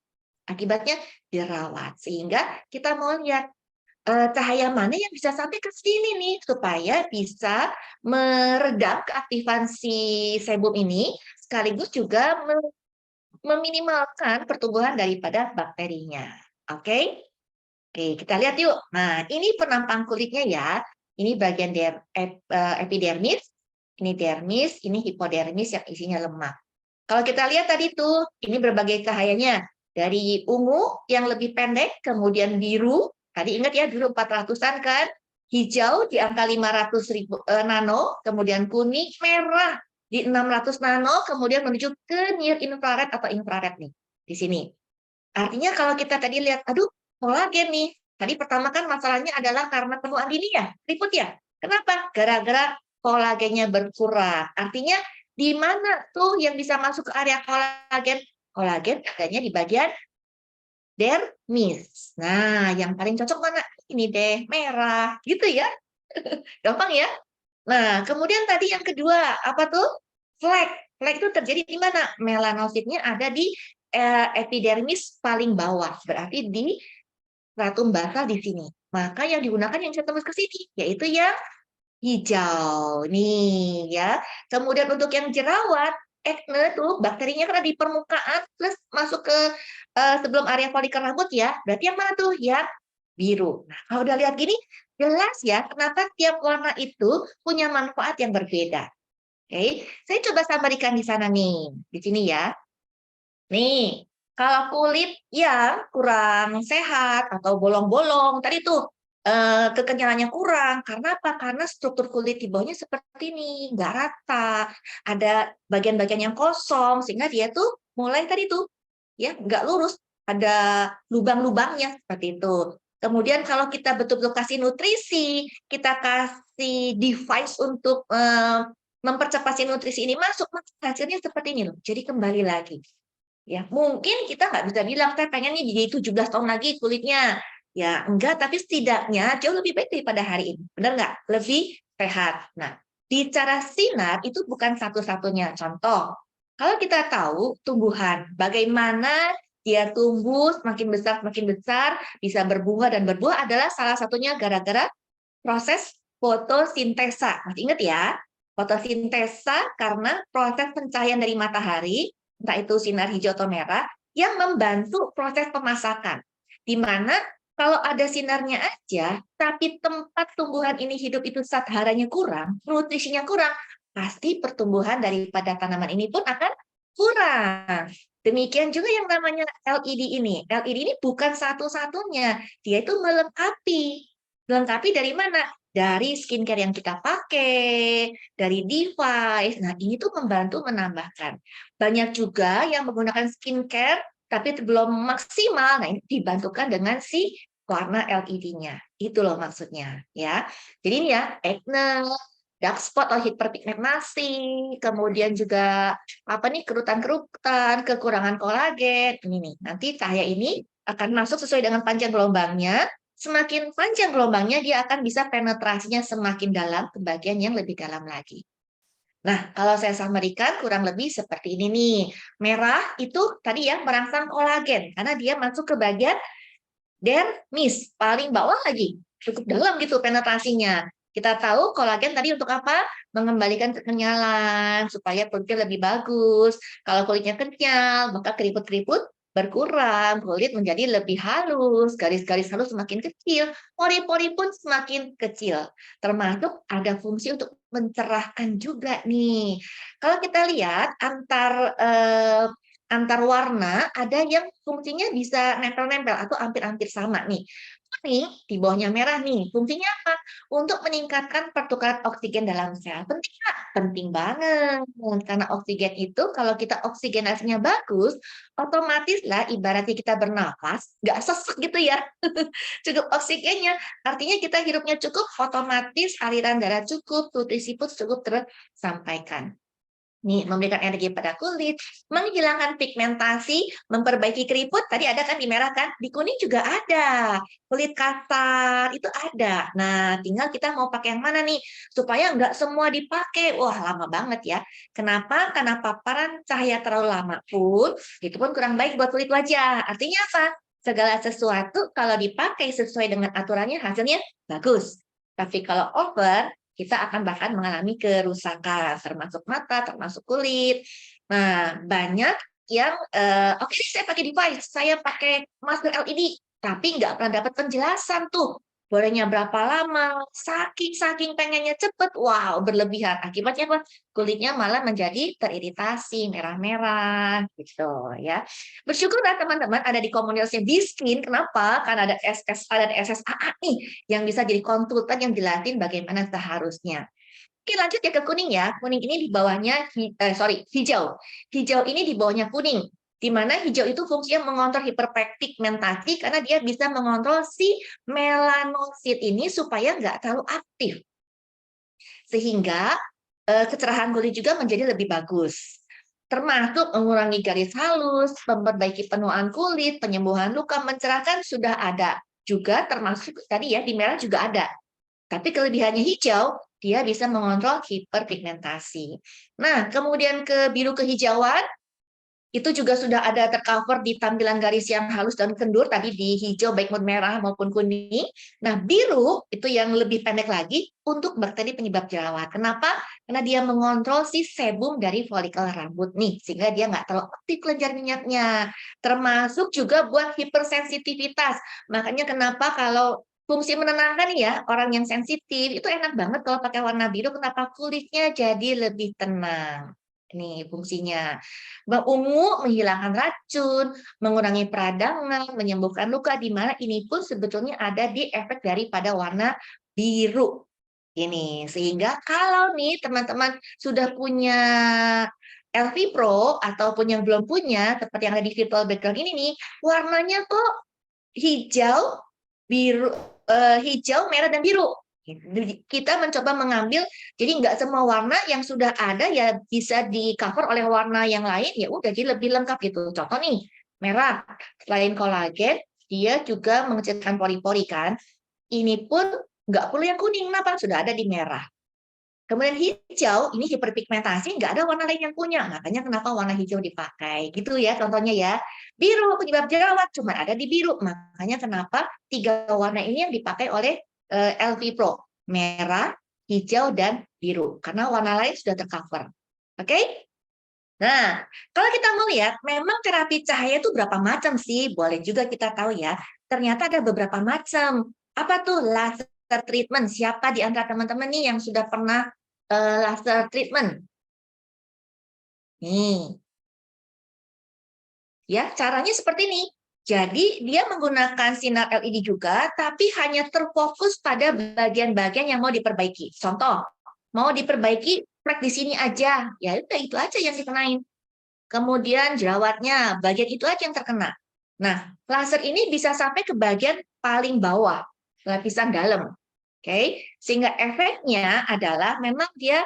Akibatnya dirawat, sehingga kita mau lihat cahaya mana yang bisa sampai ke sini nih, supaya bisa meredam keaktifan si sebum ini, sekaligus juga meminimalkan pertumbuhan daripada bakterinya. Oke? Oke, kita lihat yuk. Nah, ini penampang kulitnya ya. Ini bagian epidermis, ini dermis, ini hipodermis yang isinya lemak. Kalau kita lihat tadi tuh, ini berbagai cahayanya. Dari ungu yang lebih pendek, kemudian biru. Tadi ingat ya, dulu 400-an kan. Hijau di angka 500.000 nano, kemudian kuning, merah di 600 nano, kemudian menuju ke near infrared atau infrared nih, di sini. Artinya kalau kita tadi lihat, aduh, kolagen nih. Tadi pertama kan masalahnya adalah karena penuaan dini ya, ribut ya. Kenapa? Gara-gara kolagennya berkurang. Artinya di mana tuh yang bisa masuk ke area kolagen? Kolagen adanya di bagian dermis. Nah, yang paling cocok mana? Ini deh, merah. Gitu ya. Gampang ya? Nah, kemudian tadi yang kedua, apa tuh? Flek. Flek itu terjadi di mana? Melanositnya ada di epidermis paling bawah. Berarti di stratum basal di sini. Maka yang digunakan yang bisa tembus ke sini, yaitu yang hijau. Nih ya. Kemudian untuk yang jerawat, acne tuh bakterinya kan ada di permukaan plus masuk ke sebelum area folikel rambut ya. Berarti yang mana tuh? Yang biru. Nah, kalau udah lihat gini, jelas ya kenapa tiap warna itu punya manfaat yang berbeda. Oke, saya coba sampaikan di sana nih, di sini ya. Nih, kalau kulit yang kurang sehat atau bolong-bolong, tadi tuh kekenyalannya kurang. Karena apa? Karena struktur kulit di bawahnya seperti ini, nggak rata. Ada bagian-bagian yang kosong, sehingga dia tuh mulai tadi tuh, ya nggak lurus. Ada lubang-lubangnya seperti itu. Kemudian kalau kita betul-betul kasih nutrisi, kita kasih device untuk mempercepat si nutrisi ini masuk, hasilnya seperti ini loh. Jadi kembali lagi. Ya, mungkin kita nggak bisa bilang, saya pengen nih jadi 17 tahun lagi kulitnya. Ya, enggak, tapi setidaknya jauh lebih baik daripada hari ini. Benar nggak? Lebih sehat. Nah, bicara sinar itu bukan satu-satunya contoh. Kalau kita tahu tumbuhan, bagaimana dia tumbuh semakin besar, bisa berbunga dan berbuah adalah salah satunya gara-gara proses fotosintesa. Masih ingat ya? Fotosintesa karena proses pencahayaan dari matahari, entah itu sinar hijau atau merah, yang membantu proses pemasakan. Di mana kalau ada sinarnya aja, tapi tempat tumbuhan ini hidup itu saharanya kurang, nutrisinya kurang, pasti pertumbuhan daripada tanaman ini pun akan kurang. Demikian juga yang namanya LED ini. LED ini bukan satu-satunya, dia itu melengkapi. Melengkapi dari mana? Dari skincare yang kita pakai, dari device. Nah, ini tuh membantu menambahkan. Banyak juga yang menggunakan skincare, tapi belum maksimal. Nah, ini dibantukan dengan si warna LED-nya. Itu loh maksudnya. Ya. Jadi ini ya, acne, dark spot atau hiperpigmentasi, kemudian juga apa nih kerutan-kerutan, kekurangan kolagen. Ini nih, nanti cahaya ini akan masuk sesuai dengan panjang gelombangnya. Semakin panjang gelombangnya, dia akan bisa penetrasinya semakin dalam ke bagian yang lebih dalam lagi. Nah, kalau saya sampaikan kurang lebih seperti ini nih. Merah itu tadi ya merangsang kolagen, karena dia masuk ke bagian dermis, paling bawah lagi. Cukup dalam gitu penetrasinya. Kita tahu kolagen tadi untuk apa? Mengembalikan kekenyalan, supaya kulitnya lebih bagus. Kalau kulitnya kenyal, maka keriput-keriput berkurang, kulit menjadi lebih halus, garis-garis halus semakin kecil, pori-pori pun semakin kecil. Termasuk ada fungsi untuk mencerahkan juga nih. Kalau kita lihat antar warna ada yang fungsinya bisa nempel-nempel atau hampir-hampir sama nih. kuning, di bawahnya merah nih. Fungsinya apa? Untuk meningkatkan pertukaran oksigen dalam sel. Penting nggak? Penting banget. Karena oksigen itu kalau kita oksigenasinya bagus, otomatis lah ibaratnya kita bernafas, nggak sesek gitu ya. Cukup oksigennya. Artinya kita hidupnya cukup, otomatis aliran darah cukup, nutrisi pun cukup tersampaikan. Nih, memberikan energi pada kulit, menghilangkan pigmentasi, memperbaiki keriput, tadi ada kan di merah kan? Di kuning juga ada. Kulit kasar, itu ada. Nah, tinggal kita mau pakai yang mana nih? Supaya nggak semua dipakai. Wah, lama banget ya. Kenapa? Karena paparan cahaya terlalu lama pun, itu pun kurang baik buat kulit wajah. Artinya apa? Segala sesuatu kalau dipakai sesuai dengan aturannya, hasilnya bagus. Tapi kalau over, kita akan bahkan mengalami kerusakan, termasuk mata, termasuk kulit. Nah, banyak yang, oke saya pakai device, saya pakai masker LED, tapi nggak pernah dapat penjelasan tuh, bolehnya berapa lama, saking pengennya cepet, wow, berlebihan. Akibatnya apa? Kulitnya malah menjadi teriritasi, merah-merah, gitu ya. Bersyukurlah teman-teman ada di komunitasnya Biskin, kenapa? Karena ada SSAA nih, yang bisa jadi konsultan yang jelasin bagaimana seharusnya. Oke, lanjut ya ke kuning ya. Kuning ini di bawahnya, hijau. Hijau ini di bawahnya kuning. Di mana hijau itu fungsinya mengontrol hiperpigmentasi karena dia bisa mengontrol si melanosit ini supaya nggak terlalu aktif. Sehingga kecerahan kulit juga menjadi lebih bagus. Termasuk mengurangi garis halus, memperbaiki penuaan kulit, penyembuhan luka, mencerahkan sudah ada. Juga termasuk tadi ya di merah juga ada. Tapi kelebihannya hijau, dia bisa mengontrol hiperpigmentasi. Nah, kemudian ke biru kehijauan, itu juga sudah ada tercover di tampilan garis yang halus dan kendur, tadi di hijau baik merah maupun kuning. Nah, biru itu yang lebih pendek lagi untuk bakteri penyebab jerawat. Kenapa? Karena dia mengontrol si sebum dari folikel rambut nih, sehingga dia nggak terlalu aktif kelenjar minyaknya. Termasuk juga buat hipersensitivitas. Makanya kenapa kalau fungsi menenangkan ya, orang yang sensitif itu enak banget kalau pakai warna biru, kenapa kulitnya jadi lebih tenang. Nih fungsinya. Ungu menghilangkan racun, mengurangi peradangan, menyembuhkan luka, di mana ini pun sebetulnya ada di efek daripada warna biru. Ini, sehingga kalau nih teman-teman sudah punya LV Pro ataupun yang belum punya, seperti yang ada di virtual background ini nih, warnanya tuh hijau, biru, hijau, merah, dan biru. Kita mencoba mengambil, jadi nggak semua warna yang sudah ada ya bisa di cover oleh warna yang lain, ya udah jadi lebih lengkap gitu. Contoh nih, merah, selain kolagen, dia juga mengecilkan pori-pori kan. Ini pun nggak perlu yang kuning, kenapa? Sudah ada di merah. Kemudian hijau, ini hiperpigmentasi, nggak ada warna lain yang punya. Makanya kenapa warna hijau dipakai. Gitu ya contohnya ya. Biru, penyebab jerawat, cuma ada di biru. Makanya kenapa 3 warna ini yang dipakai oleh LV Pro. Merah, hijau, dan biru. Karena warna lain sudah tercover. Oke? Nah, kalau kita melihat, memang terapi cahaya itu berapa macam sih? Boleh juga kita tahu ya. Ternyata ada beberapa macam. Apa tuh laser treatment? Siapa di antara teman-teman nih yang sudah pernah laser treatment? Nih, ya caranya seperti ini. Jadi dia menggunakan sinar LED juga, tapi hanya terfokus pada bagian-bagian yang mau diperbaiki. Contoh, mau diperbaiki flek di sini aja, ya udah itu aja yang dikenain. Kemudian jerawatnya, bagian itu aja yang terkena. Nah, laser ini bisa sampai ke bagian paling bawah, lapisan dalam. Oke, sehingga efeknya adalah memang dia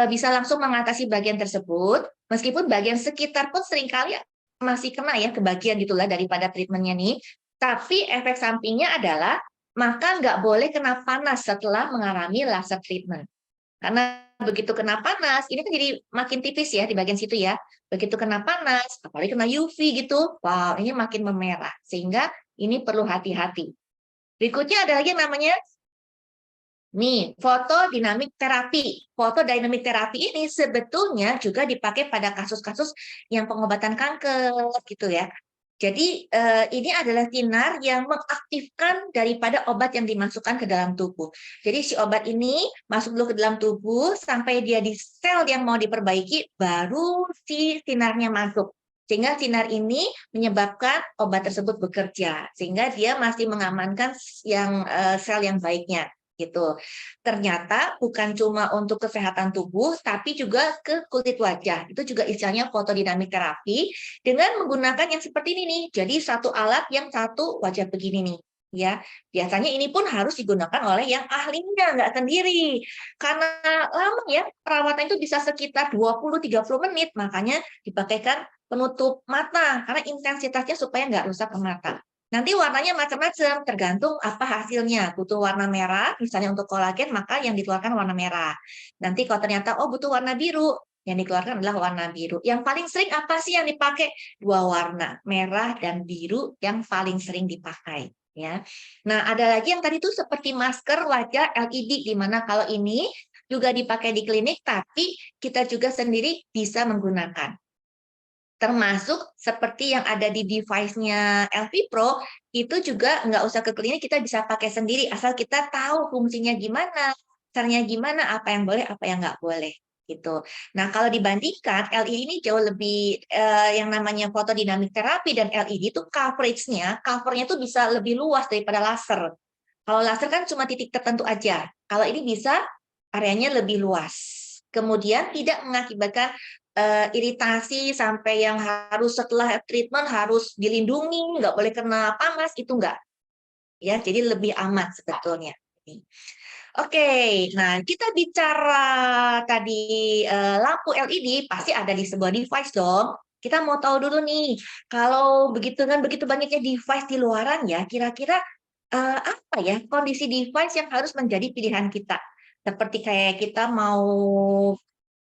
bisa langsung mengatasi bagian tersebut, meskipun bagian sekitar pun seringkali masih kena ya ke bagian gitulah daripada treatmentnya nih. Tapi efek sampingnya adalah maka nggak boleh kena panas setelah mengalami laser treatment. Karena begitu kena panas, ini kan jadi makin tipis ya di bagian situ ya. Begitu kena panas, apalagi kena UV gitu, wow ini makin memerah. Sehingga ini perlu hati-hati. Berikutnya ada lagi yang namanya nih, fotodinamik terapi. Fotodinamik terapi ini sebetulnya juga dipakai pada kasus-kasus yang pengobatan kanker gitu ya. Jadi ini adalah sinar yang mengaktifkan daripada obat yang dimasukkan ke dalam tubuh. Jadi si obat ini masuk dulu ke dalam tubuh sampai dia di sel yang mau diperbaiki, baru si sinarnya masuk. Sehingga sinar ini menyebabkan obat tersebut bekerja, sehingga dia masih mengamankan sel yang baiknya gitu. Ternyata bukan cuma untuk kesehatan tubuh, tapi juga ke kulit wajah. Itu juga istilahnya fotodinamik terapi dengan menggunakan yang seperti ini nih. Jadi satu alat yang satu wajah begini nih. Ya, biasanya ini pun harus digunakan oleh yang ahlinya, nggak sendiri. Karena lama ya, perawatan itu bisa sekitar 20-30 menit, makanya dipakaikan penutup mata, karena intensitasnya supaya nggak rusak ke mata. Nanti warnanya macam-macam, tergantung apa hasilnya. Butuh warna merah, misalnya untuk kolagen, maka yang dikeluarkan warna merah. Nanti kalau ternyata, oh butuh warna biru, yang dikeluarkan adalah warna biru. Yang paling sering apa sih yang dipakai? Dua warna, merah dan biru yang paling sering dipakai. Ya. Nah, ada lagi yang tadi tuh seperti masker wajah LED, di mana kalau ini juga dipakai di klinik, tapi kita juga sendiri bisa menggunakan. Termasuk seperti yang ada di device-nya LV Pro, itu juga nggak usah ke klinik, kita bisa pakai sendiri, asal kita tahu fungsinya gimana, caranya gimana, apa yang boleh, apa yang nggak boleh. Gitu. Nah, kalau dibandingkan, LED ini jauh lebih, yang namanya fotodinamik terapi dan LED itu covernya tuh bisa lebih luas daripada laser. Kalau laser kan cuma titik tertentu aja, kalau ini bisa areanya lebih luas. Kemudian tidak mengakibatkan iritasi sampai yang harus setelah treatment harus dilindungi, nggak boleh kena panas, itu enggak. Ya, jadi lebih aman sebetulnya. Oke, nah kita bicara tadi lampu LED pasti ada di sebuah device dong. Kita mau tahu dulu nih, kalau begitu banyaknya device di luaran ya, kira-kira apa ya kondisi device yang harus menjadi pilihan kita? Seperti kayak kita mau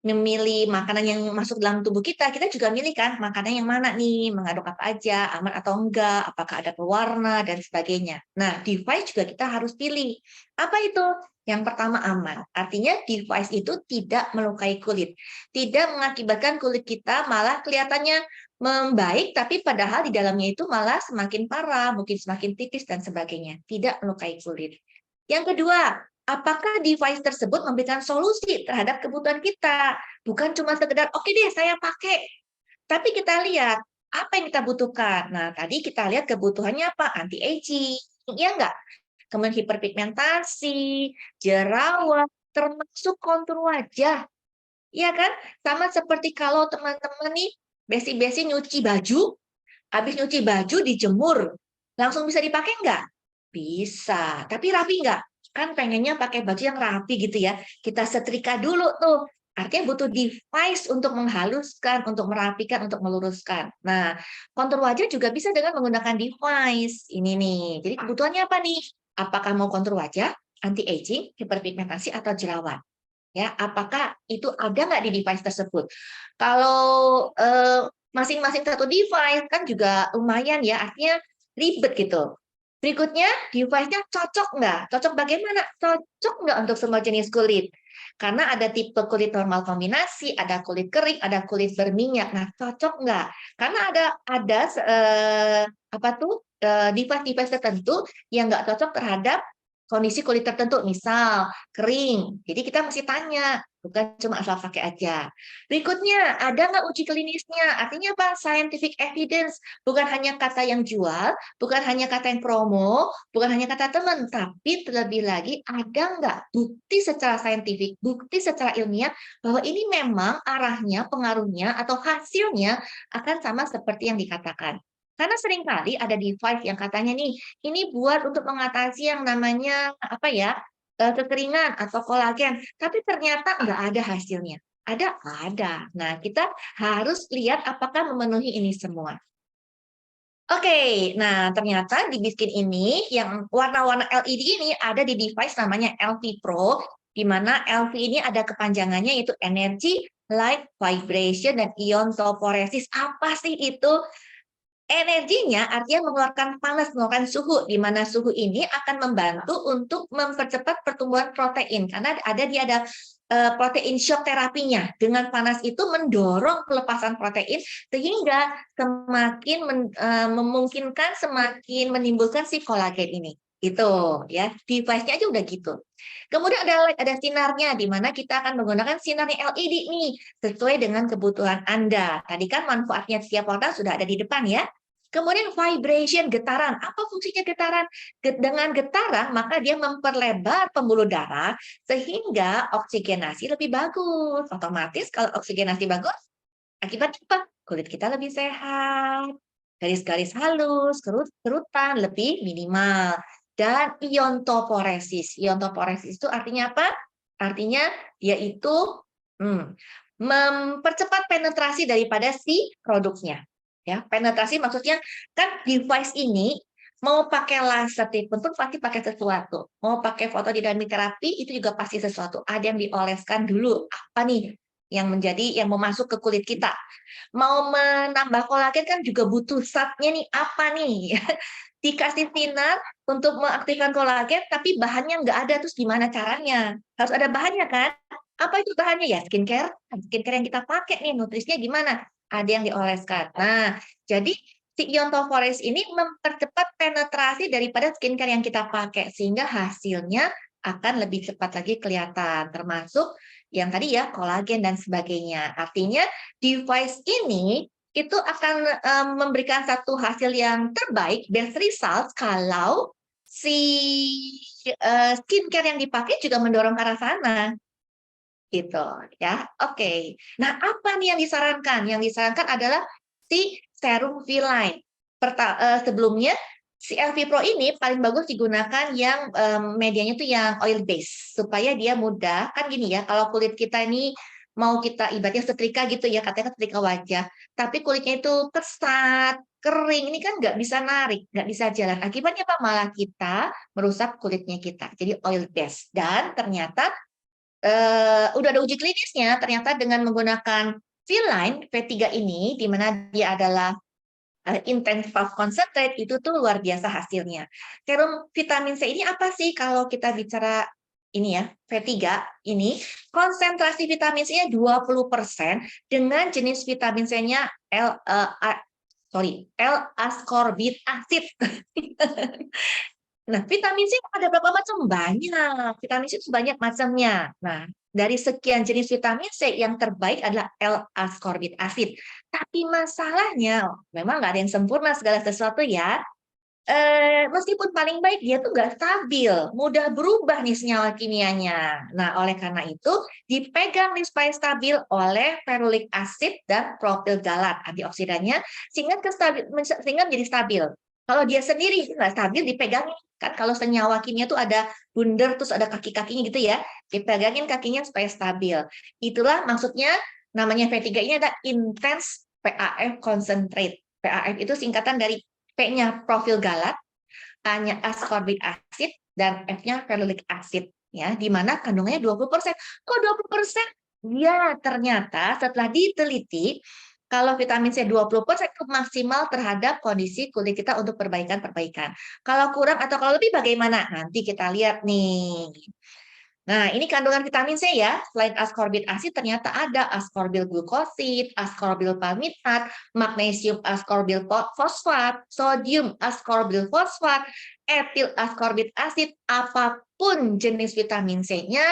memilih makanan yang masuk dalam tubuh kita, kita juga milih kan makanan yang mana nih, mengandung apa aja, aman atau enggak, apakah ada pewarna, dan sebagainya. Nah, device juga kita harus pilih. Apa itu? Yang pertama aman, artinya device itu tidak melukai kulit, tidak mengakibatkan kulit kita malah kelihatannya membaik, tapi padahal di dalamnya itu malah semakin parah, mungkin semakin tipis, dan sebagainya. Tidak melukai kulit. Yang kedua, apakah device tersebut memberikan solusi terhadap kebutuhan kita? Bukan cuma sekedar, oke deh saya pakai. Tapi kita lihat, apa yang kita butuhkan? Nah, tadi kita lihat kebutuhannya apa? Anti-aging, ya enggak? Kemudian hiperpigmentasi, jerawat, termasuk kontur wajah. Iya kan? Sama seperti kalau teman-teman nih, besi-besi nyuci baju, habis nyuci baju dijemur, langsung bisa dipakai enggak? Bisa, tapi rapi enggak? Kan pengennya pakai baju yang rapi gitu ya. Kita setrika dulu tuh. Artinya butuh device untuk menghaluskan, untuk merapikan, untuk meluruskan. Nah, kontur wajah juga bisa dengan menggunakan device. Ini nih. Jadi kebutuhannya apa nih? Apakah mau kontur wajah, anti-aging, hiperpigmentasi, atau jerawat? Ya, apakah itu ada nggak di device tersebut? Kalau masing-masing satu device kan juga lumayan ya, artinya ribet gitu. Berikutnya, device-nya cocok nggak? Cocok bagaimana? Cocok nggak untuk semua jenis kulit? Karena ada tipe kulit normal kombinasi, ada kulit kering, ada kulit berminyak. Nah, cocok nggak? Karena ada apa tuh device-device tertentu yang nggak cocok terhadap kondisi kulit tertentu, misal kering. Jadi kita mesti tanya, bukan cuma asal pakai aja. Berikutnya, ada nggak uji klinisnya? Artinya apa? Scientific evidence. Bukan hanya kata yang jual, bukan hanya kata yang promo, bukan hanya kata teman, tapi terlebih lagi ada nggak bukti secara saintifik, bukti secara ilmiah bahwa ini memang arahnya, pengaruhnya, atau hasilnya akan sama seperti yang dikatakan. Karena seringkali ada device yang katanya nih, ini buat untuk mengatasi yang namanya apa ya, kekeringan atau kolagen, tapi ternyata nggak ada hasilnya. Ada? Ada. Nah, kita harus lihat apakah memenuhi ini semua. Oke, nah ternyata di biskin ini yang warna-warna LED ini ada di device namanya LV Pro, di mana LV ini ada kepanjangannya yaitu Energy, Light, Vibration, dan Ion Toporesis. Apa sih itu? Energinya artinya mengeluarkan panas, mengeluarkan suhu, di mana suhu ini akan membantu untuk mempercepat pertumbuhan protein, karena dia ada protein shock terapinya. Dengan panas itu mendorong pelepasan protein, sehingga semakin memungkinkan, semakin menimbulkan si kolagen ini. Itu ya, device-nya aja udah gitu. Kemudian ada sinarnya, di mana kita akan menggunakan sinarnya LED nih, sesuai dengan kebutuhan Anda. Tadi kan manfaatnya setiap orang sudah ada di depan ya. Kemudian vibration, getaran. Apa fungsinya getaran? Dengan getaran, maka dia memperlebar pembuluh darah, sehingga oksigenasi lebih bagus. Otomatis kalau oksigenasi bagus, akibatnya apa? Kulit kita lebih sehat, garis-garis halus, kerutan lebih minimal. Dan iontoporesis. Iontoporesis itu artinya apa? Artinya dia itu mempercepat penetrasi daripada si produknya. Ya, penetrasi maksudnya kan device ini mau pakai laser treatment pun pasti pakai sesuatu. Mau pakai fotodinamik terapi itu juga pasti sesuatu. Ada yang dioleskan dulu. Apa nih yang mau masuk ke kulit kita? Mau menambah kolagen kan juga butuh zatnya nih, apa nih? Dikasih sinar untuk mengaktifkan kolagen, tapi bahannya nggak ada, terus gimana caranya? Harus ada bahannya kan? Apa itu bahannya? Ya skincare yang kita pakai nih, nutrisinya gimana? Ada yang dioleskan. Nah, jadi si iontoforest ini mempercepat penetrasi daripada skincare yang kita pakai, sehingga hasilnya akan lebih cepat lagi kelihatan, termasuk yang tadi ya, kolagen dan sebagainya. Artinya device ini itu akan memberikan satu hasil yang terbaik, best result, kalau si skincare yang dipakai juga mendorong ke arah sana. Gitu ya. Oke. Nah, apa nih yang disarankan? Yang disarankan adalah si serum V-Line. Sebelumnya si LV Pro ini paling bagus digunakan yang medianya itu yang oil base, supaya dia mudah. Kan gini ya, kalau kulit kita ini mau kita ibaratnya setrika gitu ya, katanya setrika wajah, tapi kulitnya itu kesat, kering, ini kan nggak bisa narik, nggak bisa jalan. Akibatnya apa? Malah kita merusak kulitnya kita. Jadi oil base. Dan ternyata udah ada uji klinisnya, ternyata dengan menggunakan V-Line V3 ini, di mana dia adalah intense puff concentrate, itu tuh luar biasa hasilnya. Serum vitamin C ini apa sih kalau kita bicara ini ya, V3 ini, konsentrasi vitamin C-nya 20% dengan jenis vitamin C-nya L-ascorbate acid. Nah, vitamin C ada berapa macam? Banyak. Vitamin C itu banyak macamnya. Nah, dari sekian jenis vitamin C, yang terbaik adalah L-ascorbate acid. Tapi masalahnya, memang nggak ada yang sempurna segala sesuatu ya. Meskipun paling baik, dia tuh nggak stabil. Mudah berubah nih senyawa kimianya. Nah, oleh karena itu, dipegang nih supaya stabil oleh ferulic acid dan propil galat antioksidannya, sehingga menjadi stabil. Kalau dia sendiri nggak stabil, dipegangin. Kan kalau senyawa kimia tuh ada bundar, terus ada kaki-kakinya gitu ya. Dipegangin kakinya supaya stabil. Itulah maksudnya, namanya V3 ini ada intense PAF concentrate. PAF itu singkatan dari P-nya profil galat, A-nya ascorbic acid, dan F-nya ferulic acid. Ya, di mana kandungannya 20%. Kok 20%? Ya, ternyata setelah diteliti, kalau vitamin C 20% itu maksimal terhadap kondisi kulit kita untuk perbaikan-perbaikan. Kalau kurang atau kalau lebih bagaimana? Nanti kita lihat nih. Nah, ini kandungan vitamin C ya. Selain ascorbic acid, ternyata ada ascorbyl glukosid, ascorbyl palmitat, magnesium ascorbyl fosfat, sodium ascorbyl fosfat, etil ascorbic acid, apapun jenis vitamin C-nya,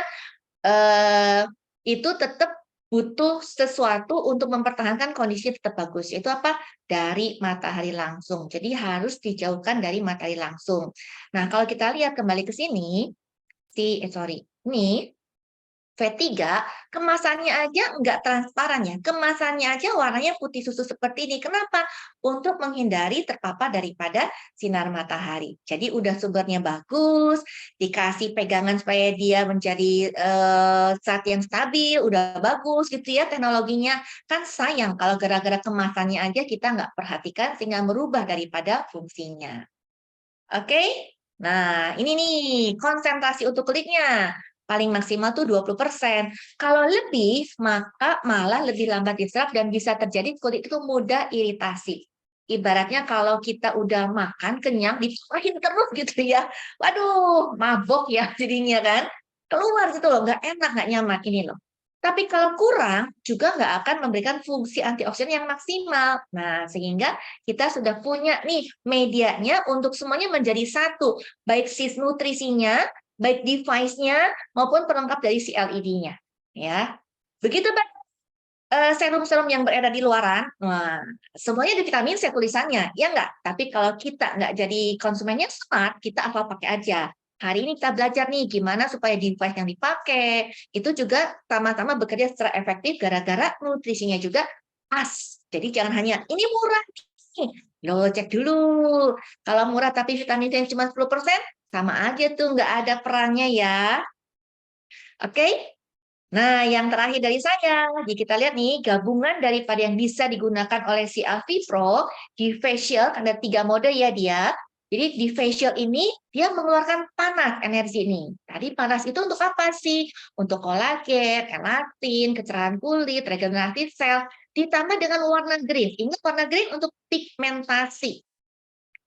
itu tetap butuh sesuatu untuk mempertahankan kondisi tetap bagus. Itu apa? Dari matahari langsung. Jadi harus dijauhkan dari matahari langsung. Nah, kalau kita lihat kembali ke sini, ini V3, kemasannya aja nggak transparan ya. Kemasannya aja warnanya putih susu seperti ini. Kenapa? Untuk menghindari terpapar daripada sinar matahari. Jadi udah sumbernya bagus, dikasih pegangan supaya dia menjadi zat yang stabil, udah bagus gitu ya teknologinya. Kan sayang kalau gara-gara kemasannya aja kita nggak perhatikan sehingga merubah daripada fungsinya. Oke? Nah, ini nih konsentrasi untuk kulitnya. Paling maksimal tuh 20%. Kalau lebih, maka malah lebih lambat diserap dan bisa terjadi kulit itu mudah iritasi. Ibaratnya kalau kita udah makan kenyang, dituahin terus gitu ya. Waduh, mabok ya jadinya kan. Keluar gitu loh, nggak enak, nggak nyaman. Ini loh. Tapi kalau kurang, juga nggak akan memberikan fungsi antioksidan yang maksimal. Nah, sehingga kita sudah punya nih medianya untuk semuanya menjadi satu, baik sis nutrisinya, baik device-nya, maupun pelengkap dari si LED-nya. Ya, begitu Pak. Serum-serum yang beredar di luaran, wah, semuanya ada vitamin C tulisannya, ya nggak? Tapi kalau kita nggak jadi konsumennya smart, kita asal pakai aja. Hari ini kita belajar nih gimana supaya device yang dipakai itu juga sama-sama bekerja secara efektif gara-gara nutrisinya juga pas. Jadi jangan hanya ini murah nih. Lo cek dulu. Kalau murah tapi vitamin C cuma 10%, sama aja tuh nggak ada perannya ya. Oke? Nah, yang terakhir dari saya, jadi kita lihat nih, gabungan daripada yang bisa digunakan oleh si Alfie Pro di facial, ada 3 mode ya dia. Jadi di facial ini, dia mengeluarkan panas energi ini. Tadi panas itu untuk apa sih? Untuk kolagen, elatin, kecerahan kulit, regenerasi sel, ditambah dengan warna green. Ingat warna green untuk pigmentasi.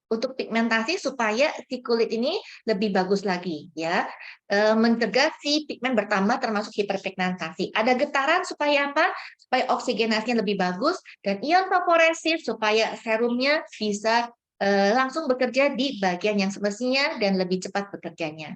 Untuk pigmentasi supaya si kulit ini lebih bagus lagi ya, mencegah si pigmen bertambah termasuk hiperpigmentasi. Ada getaran supaya apa? Supaya oksigenasinya lebih bagus, dan ion vaporesif supaya serumnya bisa langsung bekerja di bagian yang semestinya dan lebih cepat bekerjanya.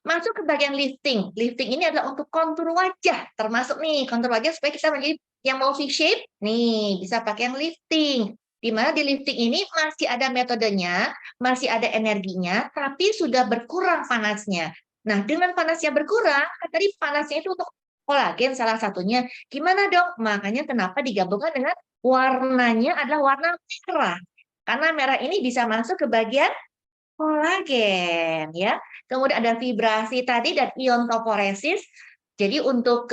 Masuk ke bagian lifting. Lifting ini adalah untuk kontur wajah, termasuk nih kontur wajah supaya kita menjadi yang mau V-shape, nih bisa pakai yang lifting. Di mana di lifting ini masih ada metodenya, masih ada energinya, tapi sudah berkurang panasnya. Nah, dengan panasnya berkurang, kan tadi panasnya itu untuk kolagen salah satunya. Gimana dong? Makanya kenapa digabungkan dengan warnanya adalah warna merah. Karena merah ini bisa masuk ke bagian kolagen ya. Kemudian ada vibrasi tadi dan ion toporesis. Jadi untuk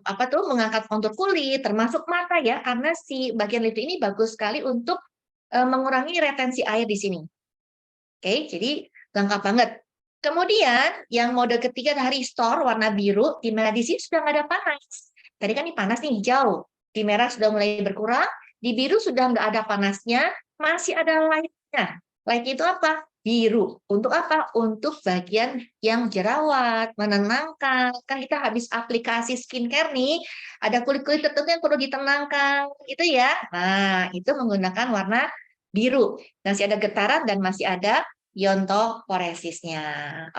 apa tuh mengangkat kontur kulit termasuk mata ya, karena si bagian lifting ini bagus sekali untuk mengurangi retensi air di sini. Oke, jadi lengkap banget. Kemudian yang mode ketiga adalah restore warna biru, di mana di sini sudah nggak ada panas. Tadi kan ini panas nih hijau, di merah sudah mulai berkurang, di biru sudah nggak ada panasnya, masih ada light-nya. Light itu apa? Biru. Untuk apa? Untuk bagian yang jerawat, menenangkan. Kan kita habis aplikasi skincare nih, ada kulit-kulit tertentu yang perlu ditenangkan, gitu ya. Nah, itu menggunakan warna biru. Masih ada getaran dan masih ada iontoforesisnya.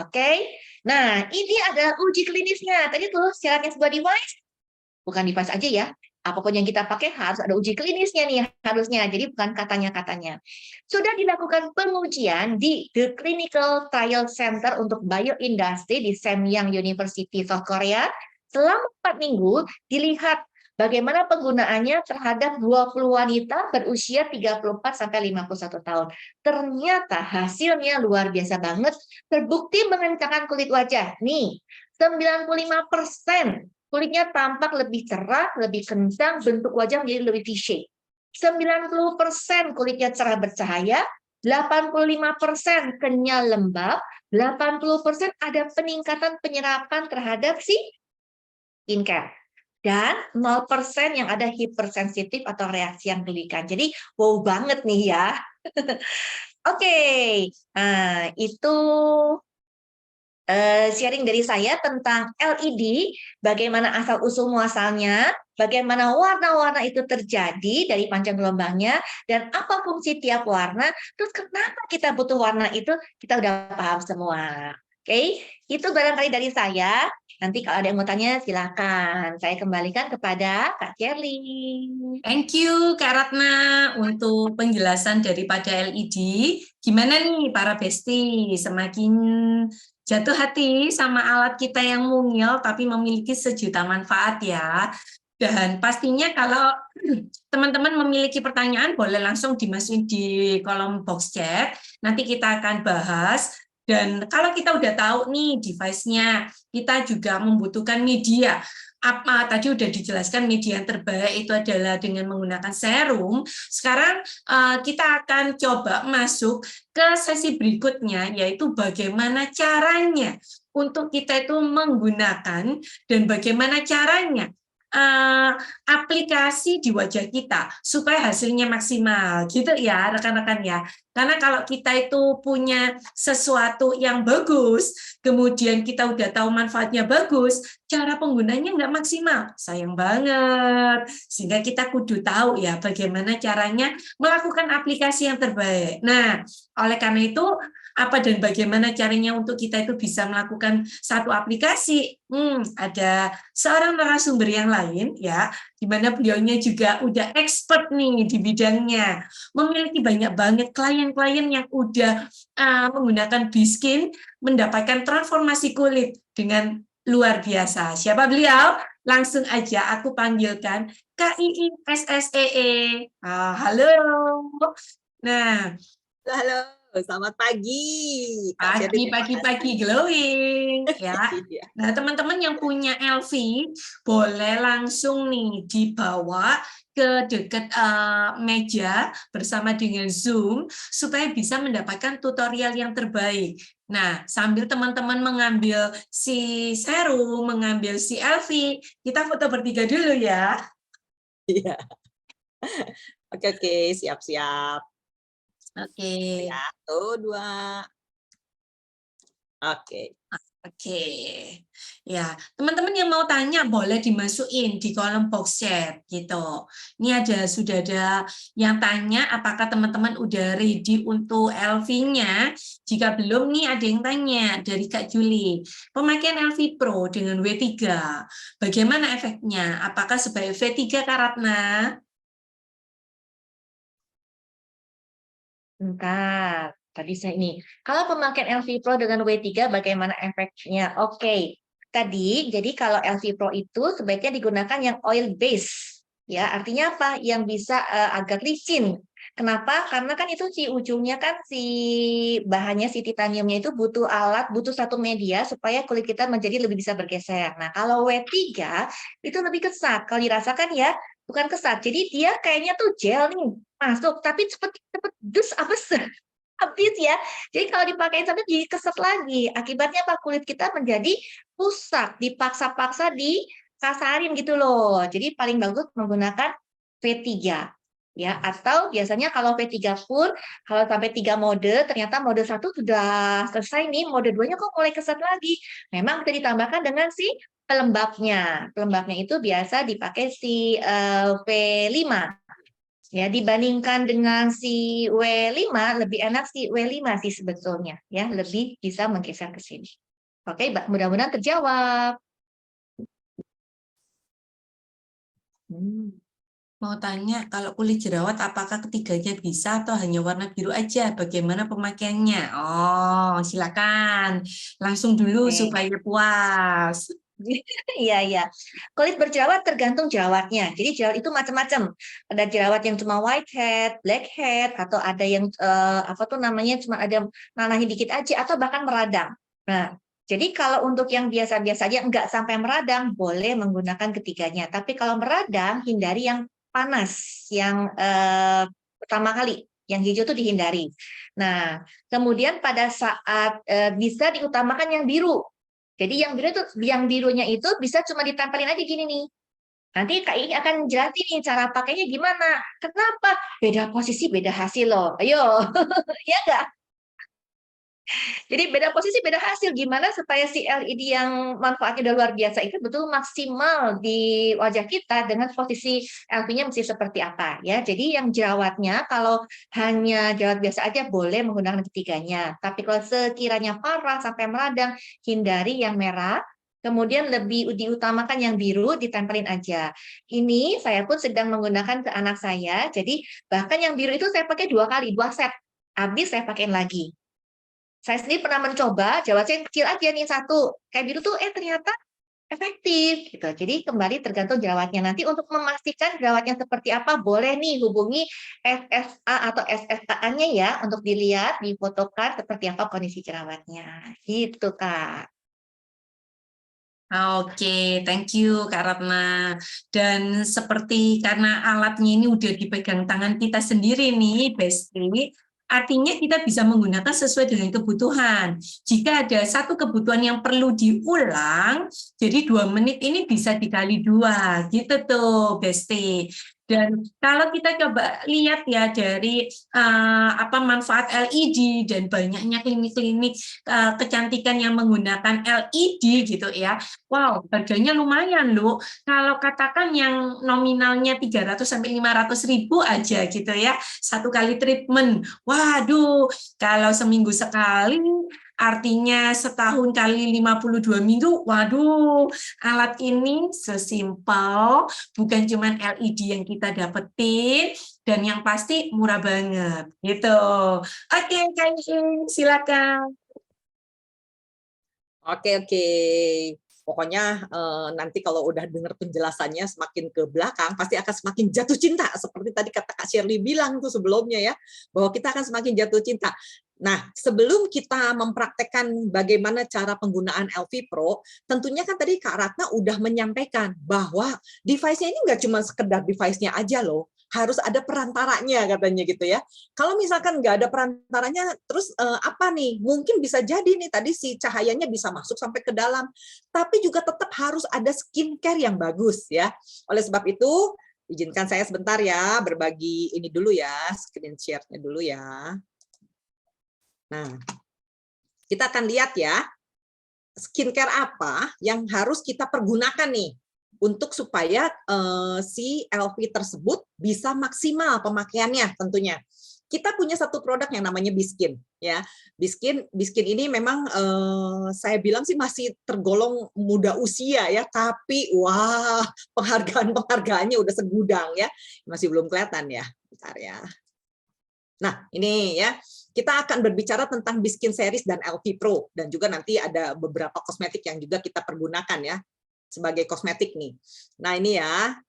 Oke? Nah, ini adalah uji klinisnya. Tadi tuh syaratnya sebuah device, bukan device aja ya. Apapun yang kita pakai harus ada uji klinisnya nih harusnya. Jadi bukan katanya-katanya. Sudah dilakukan pengujian di The Clinical Trial Center untuk Bioindustry di Samyang University South Korea. Selama 4 minggu dilihat bagaimana penggunaannya terhadap 20 wanita berusia 34-51 tahun. Ternyata hasilnya luar biasa banget. Terbukti mengencangkan kulit wajah. Nih, 95% kulitnya tampak lebih cerah, lebih kencang, bentuk wajah menjadi lebih V-shape. 90% kulitnya cerah bercahaya, 85% kenyal lembab, 80% ada peningkatan penyerapan terhadap si skincare. Dan 0% yang ada hipersensitif atau reaksi yang berlebihan. Jadi wow banget nih ya. Oke, nah itu sharing dari saya tentang LED, bagaimana asal-usul muasalnya, bagaimana warna-warna itu terjadi dari panjang gelombangnya, dan apa fungsi tiap warna, terus kenapa kita butuh warna itu, kita udah paham semua. Oke, itu barangkali dari saya. Nanti kalau ada yang mau tanya, silakan. Saya kembalikan kepada Kak Cherly. Thank you Kak Ratna untuk penjelasan daripada LED. Gimana nih para besti, semakin jatuh hati sama alat kita yang mungil tapi memiliki sejuta manfaat ya. Dan pastinya kalau teman-teman memiliki pertanyaan boleh langsung dimasukin di kolom box chat. Nanti kita akan bahas. Dan kalau kita udah tahu nih device-nya, kita juga membutuhkan media. Apa tadi udah dijelaskan media yang terbaik itu adalah dengan menggunakan serum. Sekarang kita akan coba masuk ke sesi berikutnya, yaitu bagaimana caranya untuk kita itu menggunakan dan bagaimana caranya aplikasi di wajah kita supaya hasilnya maksimal, gitu ya rekan-rekan ya. Karena kalau kita itu punya sesuatu yang bagus, kemudian kita udah tahu manfaatnya bagus, cara penggunanya nggak maksimal, sayang banget. Sehingga kita kudu tahu ya bagaimana caranya melakukan aplikasi yang terbaik. Nah, oleh karena itu, apa dan bagaimana caranya untuk kita itu bisa melakukan satu aplikasi? Ada seorang narasumber yang lain ya, di mana beliaunya juga udah expert nih di bidangnya, memiliki banyak banget klien-klien yang udah menggunakan Biskin mendapatkan transformasi kulit dengan luar biasa. Siapa beliau? Langsung aja aku panggilkan Kak Iin SSEE. Halo. Nah, Halo, selamat pagi. Kak Sherly, terima pagi kasih. glowing ya. Iya. Nah, teman-teman yang punya LV boleh langsung nih dibawa ke dekat meja bersama dengan Zoom supaya bisa mendapatkan tutorial yang terbaik. Nah, sambil teman-teman mengambil si serum, mengambil si LV, kita foto bertiga dulu ya. Iya. Oke, siap-siap. Oke. Ya, 1, 2. Oke. Oke, ya teman-teman yang mau tanya boleh dimasukin di kolom box chat gitu. Ini sudah ada yang tanya apakah teman-teman udah ready untuk LV-nya. Jika belum nih ada yang tanya dari Kak Juli. Pemakaian LV Pro dengan W3, bagaimana efeknya? Apakah sebaik V3 Kak Ratna? Bentar, tadi saya ini. Kalau pemakaian LV Pro dengan W3 bagaimana efeknya? Oke. Tadi, jadi kalau LV Pro itu sebaiknya digunakan yang oil base. Ya, artinya apa? Yang bisa agak licin. Kenapa? Karena kan itu si ujungnya kan si bahannya si titaniumnya itu butuh alat, butuh satu media supaya kulit kita menjadi lebih bisa bergeser. Nah, kalau W3 itu lebih kesat. Kalau dirasakan ya, bukan kesat. Jadi dia kayaknya tuh gel nih masuk, tapi cepet dus apa habis ya. Jadi kalau dipakai sampai jadi keset lagi. Akibatnya apa? Kulit kita menjadi rusak, dipaksa-paksa dikasarin gitu loh. Jadi paling bagus menggunakan V3 ya, atau biasanya kalau V3 pun kalau sampai 3 mode, ternyata mode 1 sudah selesai nih, mode 2-nya kok mulai keset lagi. Memang bisa ditambahkan dengan si pelembabnya. Pelembabnya itu biasa dipakai si V5. Ya, dibandingkan dengan si W5, lebih enak si W5 sih sebetulnya. Ya, lebih bisa menggeser ke sini. Oke, mudah-mudahan terjawab. Mau tanya, kalau kulit jerawat apakah ketiganya bisa atau hanya warna biru aja? Bagaimana pemakaiannya? Oh, silakan. Langsung dulu Oke. supaya puas. Iya, iya. Kulit berjerawat tergantung jerawatnya. Jadi jerawat itu macam-macam. Ada jerawat yang cuma whitehead, blackhead, atau ada yang apa tuh namanya cuma ada nanahnya dikit aja, atau bahkan meradang. Nah, jadi kalau untuk yang biasa-biasa aja nggak sampai meradang, boleh menggunakan ketiganya. Tapi kalau meradang, hindari yang panas, yang pertama kali. Yang hijau itu dihindari. Nah, kemudian pada saat bisa diutamakan yang biru. Jadi yang birunya itu bisa cuma ditempelin aja gini nih. Nanti Kak Iing akan jelasin nih cara pakainya gimana. Kenapa? Beda posisi, beda hasil loh. Ayo, ya nggak? Jadi beda posisi, beda hasil. Gimana supaya si LED yang manfaatnya udah luar biasa itu betul maksimal di wajah kita dengan posisi LV-nya mesti seperti apa ya. Jadi yang jerawatnya kalau hanya jerawat biasa aja boleh menggunakan ketiganya. Tapi kalau sekiranya parah sampai meradang, hindari yang merah. Kemudian lebih diutamakan yang biru, ditempelin aja. Ini saya pun sedang menggunakan ke anak saya. Jadi bahkan yang biru itu saya pakai 2 kali, 2 set. Habis saya pakai lagi. Saya sendiri pernah mencoba, jerawatnya yang kecil aja nih satu. Kayak biru tuh ternyata efektif gitu. Jadi kembali tergantung jerawatnya. Nanti untuk memastikan jerawatnya seperti apa, boleh nih hubungi SSA atau SSA-nya ya untuk dilihat, difotokan seperti apa kondisi jerawatnya. Gitu, Kak. Oke, thank you Kak Ratna. Dan seperti karena alatnya ini udah dipegang tangan kita sendiri nih, Besti, Artinya kita bisa menggunakan sesuai dengan kebutuhan. Jika ada satu kebutuhan yang perlu diulang, jadi 2 menit ini bisa dikali 2, gitu tuh, Besti. Dan kalau kita coba lihat ya dari manfaat LED dan banyaknya klinik-klinik kecantikan yang menggunakan LED gitu ya, wow, harganya lumayan loh. Kalau katakan yang nominalnya 300 sampai 500 ribu aja gitu ya, satu kali treatment. Waduh, kalau seminggu sekali, artinya setahun kali 52 minggu, waduh, alat ini sesimpel, bukan cuma LED yang kita dapetin, dan yang pasti murah banget, gitu. Oke, Kak Iing, silakan. Oke. Pokoknya nanti kalau udah dengar penjelasannya semakin ke belakang, pasti akan semakin jatuh cinta. Seperti tadi kata Kak Shirley bilang tuh sebelumnya ya, bahwa kita akan semakin jatuh cinta. Nah, sebelum kita mempraktekkan bagaimana cara penggunaan LV Pro, tentunya kan tadi Kak Ratna udah menyampaikan bahwa device-nya ini nggak cuma sekedar device-nya aja loh, harus ada perantaranya katanya gitu ya. Kalau misalkan nggak ada perantaranya, terus apa nih? Mungkin bisa jadi nih tadi si cahayanya bisa masuk sampai ke dalam, tapi juga tetap harus ada skincare yang bagus ya. Oleh sebab itu, izinkan saya sebentar ya berbagi ini dulu ya, screen share-nya dulu ya. Nah, kita akan lihat ya, skincare apa yang harus kita pergunakan nih untuk supaya si LV tersebut bisa maksimal pemakaiannya tentunya. Kita punya satu produk yang namanya Biskin ya. Biskin ini memang saya bilang sih masih tergolong muda usia ya, tapi wah, penghargaannya udah segudang ya. Masih belum kelihatan ya. Bentar ya. Nah, ini ya. Kita akan berbicara tentang Biskin series dan LV Pro, dan juga nanti ada beberapa kosmetik yang juga kita pergunakan ya sebagai kosmetik nih. Nah, ini ya.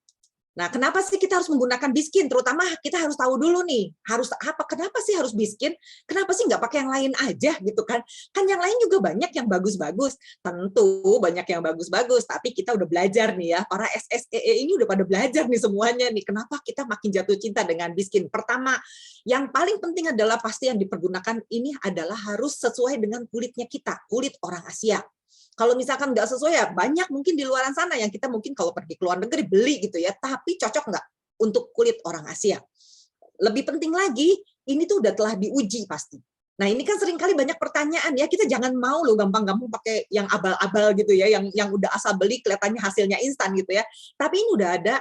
Nah, kenapa sih kita harus menggunakan Biskin? Terutama kita harus tahu dulu nih, harus apa? Kenapa sih harus Biskin? Kenapa sih nggak pakai yang lain aja gitu kan? Kan yang lain juga banyak yang bagus-bagus. Tentu banyak yang bagus-bagus, tapi kita udah belajar nih ya, para SSEE ini udah pada belajar nih semuanya nih. Kenapa kita makin jatuh cinta dengan Biskin? Pertama, yang paling penting adalah pasti yang dipergunakan ini adalah harus sesuai dengan kulitnya kita, kulit orang Asia. Kalau misalkan nggak sesuai ya banyak mungkin di luar sana yang kita mungkin kalau pergi ke luar negeri beli gitu ya, tapi cocok nggak untuk kulit orang Asia. Lebih penting lagi, ini tuh udah telah diuji pasti. Nah ini kan seringkali banyak pertanyaan ya, kita jangan mau loh gampang-gampang pakai yang abal-abal gitu ya, yang udah asal beli kelihatannya hasilnya instan gitu ya. Tapi ini udah ada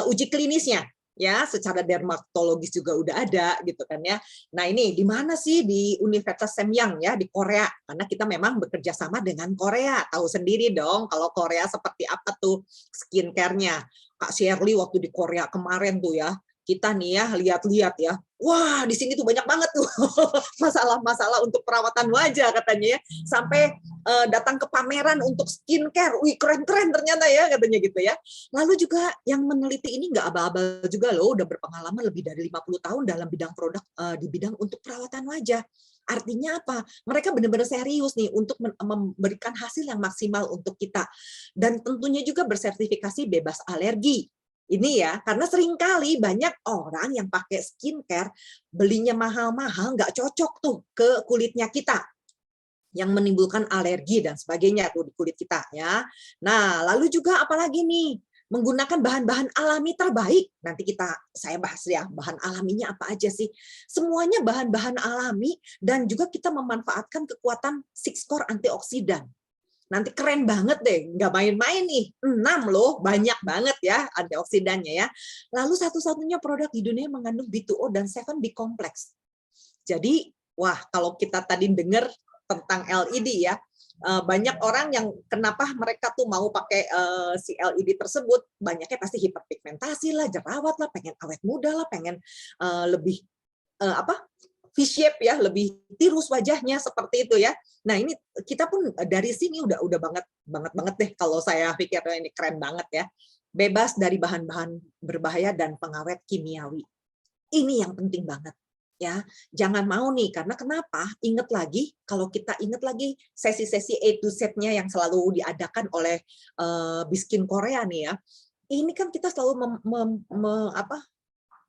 uji klinisnya. Ya, secara dermatologis juga udah ada gitu kan ya. Nah ini di mana sih? Di Universitas Semyang ya di Korea, karena kita memang bekerja sama dengan Korea. Tahu sendiri dong kalau Korea seperti apa tuh skincare-nya. Kak Shirley waktu di Korea kemarin tuh ya, kita nih ya lihat-lihat ya, wah di sini tuh banyak banget tuh masalah-masalah untuk perawatan wajah katanya ya, sampai datang ke pameran untuk skincare, wih keren-keren ternyata ya katanya gitu ya. Lalu juga yang meneliti ini nggak abal-abal juga loh, udah berpengalaman lebih dari 50 tahun dalam bidang produk di bidang untuk perawatan wajah. Artinya apa? Mereka benar-benar serius nih untuk memberikan hasil yang maksimal untuk kita. Dan tentunya juga bersertifikasi bebas alergi. Ini ya, karena seringkali banyak orang yang pakai skincare, belinya mahal-mahal, nggak cocok tuh ke kulitnya kita, yang menimbulkan alergi dan sebagainya tuh di kulit kita ya. Nah, lalu juga apalagi nih, menggunakan bahan-bahan alami terbaik. Nanti saya bahas ya, bahan alaminya apa aja sih. Semuanya bahan-bahan alami dan juga kita memanfaatkan kekuatan 6 core antioksidan. Nanti keren banget deh, nggak main-main nih, 6 loh, banyak banget ya antioksidannya ya. Lalu satu-satunya produk di dunia yang mengandung B2O dan 7B kompleks. Jadi, wah kalau kita tadi dengar tentang LED ya, banyak orang yang kenapa mereka tuh mau pakai si LED tersebut, banyaknya pasti hiperpigmentasi lah, jerawat lah, pengen awet muda lah, pengen lebih V-shape ya, lebih tirus wajahnya seperti itu ya. Nah ini kita pun dari sini udah banget deh kalau saya pikir ini keren banget ya. Bebas dari bahan-bahan berbahaya dan pengawet kimiawi. Ini yang penting banget ya. Jangan mau nih, karena kenapa? Ingat lagi, kalau kita ingat lagi sesi-sesi A to Z-nya yang selalu diadakan oleh Biskin Korea nih ya. Ini kan kita selalu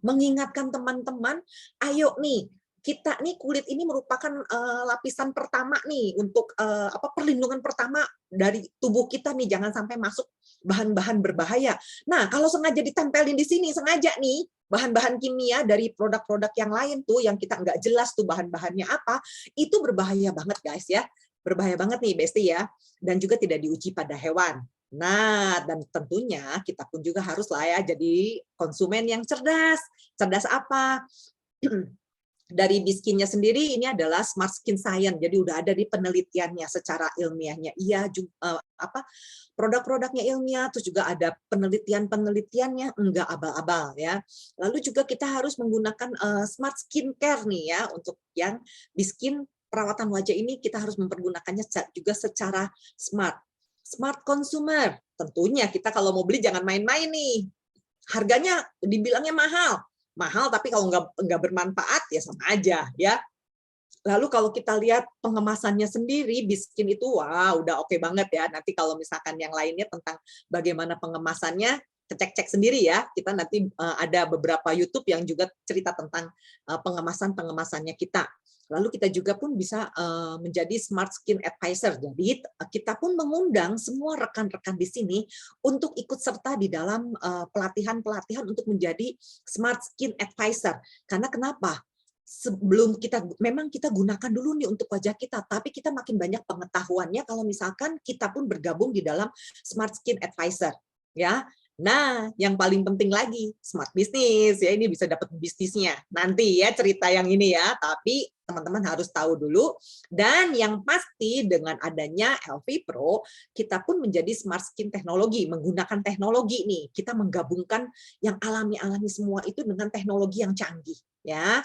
mengingatkan teman-teman, ayo nih kita nih kulit ini merupakan lapisan pertama nih untuk perlindungan pertama dari tubuh kita nih, jangan sampai masuk bahan-bahan berbahaya. Nah, kalau sengaja ditempelin di sini, sengaja nih bahan-bahan kimia dari produk-produk yang lain tuh yang kita nggak jelas tuh bahan-bahannya apa, itu berbahaya banget guys ya. Berbahaya banget nih Besti ya. Dan juga tidak diuji pada hewan. Nah, dan tentunya kita pun juga harus lah ya jadi konsumen yang cerdas. Cerdas apa? Dari Biskinnya sendiri ini adalah Smart Skin Science, jadi udah ada di penelitiannya secara ilmiahnya. Iya, produk-produknya ilmiah, terus juga ada penelitian-penelitiannya enggak abal-abal ya. Lalu juga kita harus menggunakan Smart Skincare nih ya untuk yang Biskin perawatan wajah ini kita harus mempergunakannya juga secara smart. Smart consumer, tentunya kita kalau mau beli jangan main-main nih. Harganya dibilangnya mahal tapi kalau nggak bermanfaat ya sama aja ya. Lalu kalau kita lihat pengemasannya sendiri, Biskin itu wah udah oke banget ya. Nanti kalau misalkan yang lainnya tentang bagaimana pengemasannya, cek sendiri ya. Kita nanti ada beberapa YouTube yang juga cerita tentang pengemasannya kita. Lalu kita juga pun bisa menjadi Smart Skin Advisor. Jadi kita pun mengundang semua rekan-rekan di sini untuk ikut serta di dalam pelatihan-pelatihan untuk menjadi Smart Skin Advisor. Karena kenapa? Sebelum memang kita gunakan dulu nih untuk wajah kita, tapi kita makin banyak pengetahuannya kalau misalkan kita pun bergabung di dalam Smart Skin Advisor. Ya, nah, yang paling penting lagi, smart business, ya ini bisa dapat bisnisnya. Nanti ya cerita yang ini ya, tapi teman-teman harus tahu dulu. Dan yang pasti dengan adanya LV Pro, kita pun menjadi smart skin teknologi, menggunakan teknologi nih. Kita menggabungkan yang alami-alami semua itu dengan teknologi yang canggih. Ya,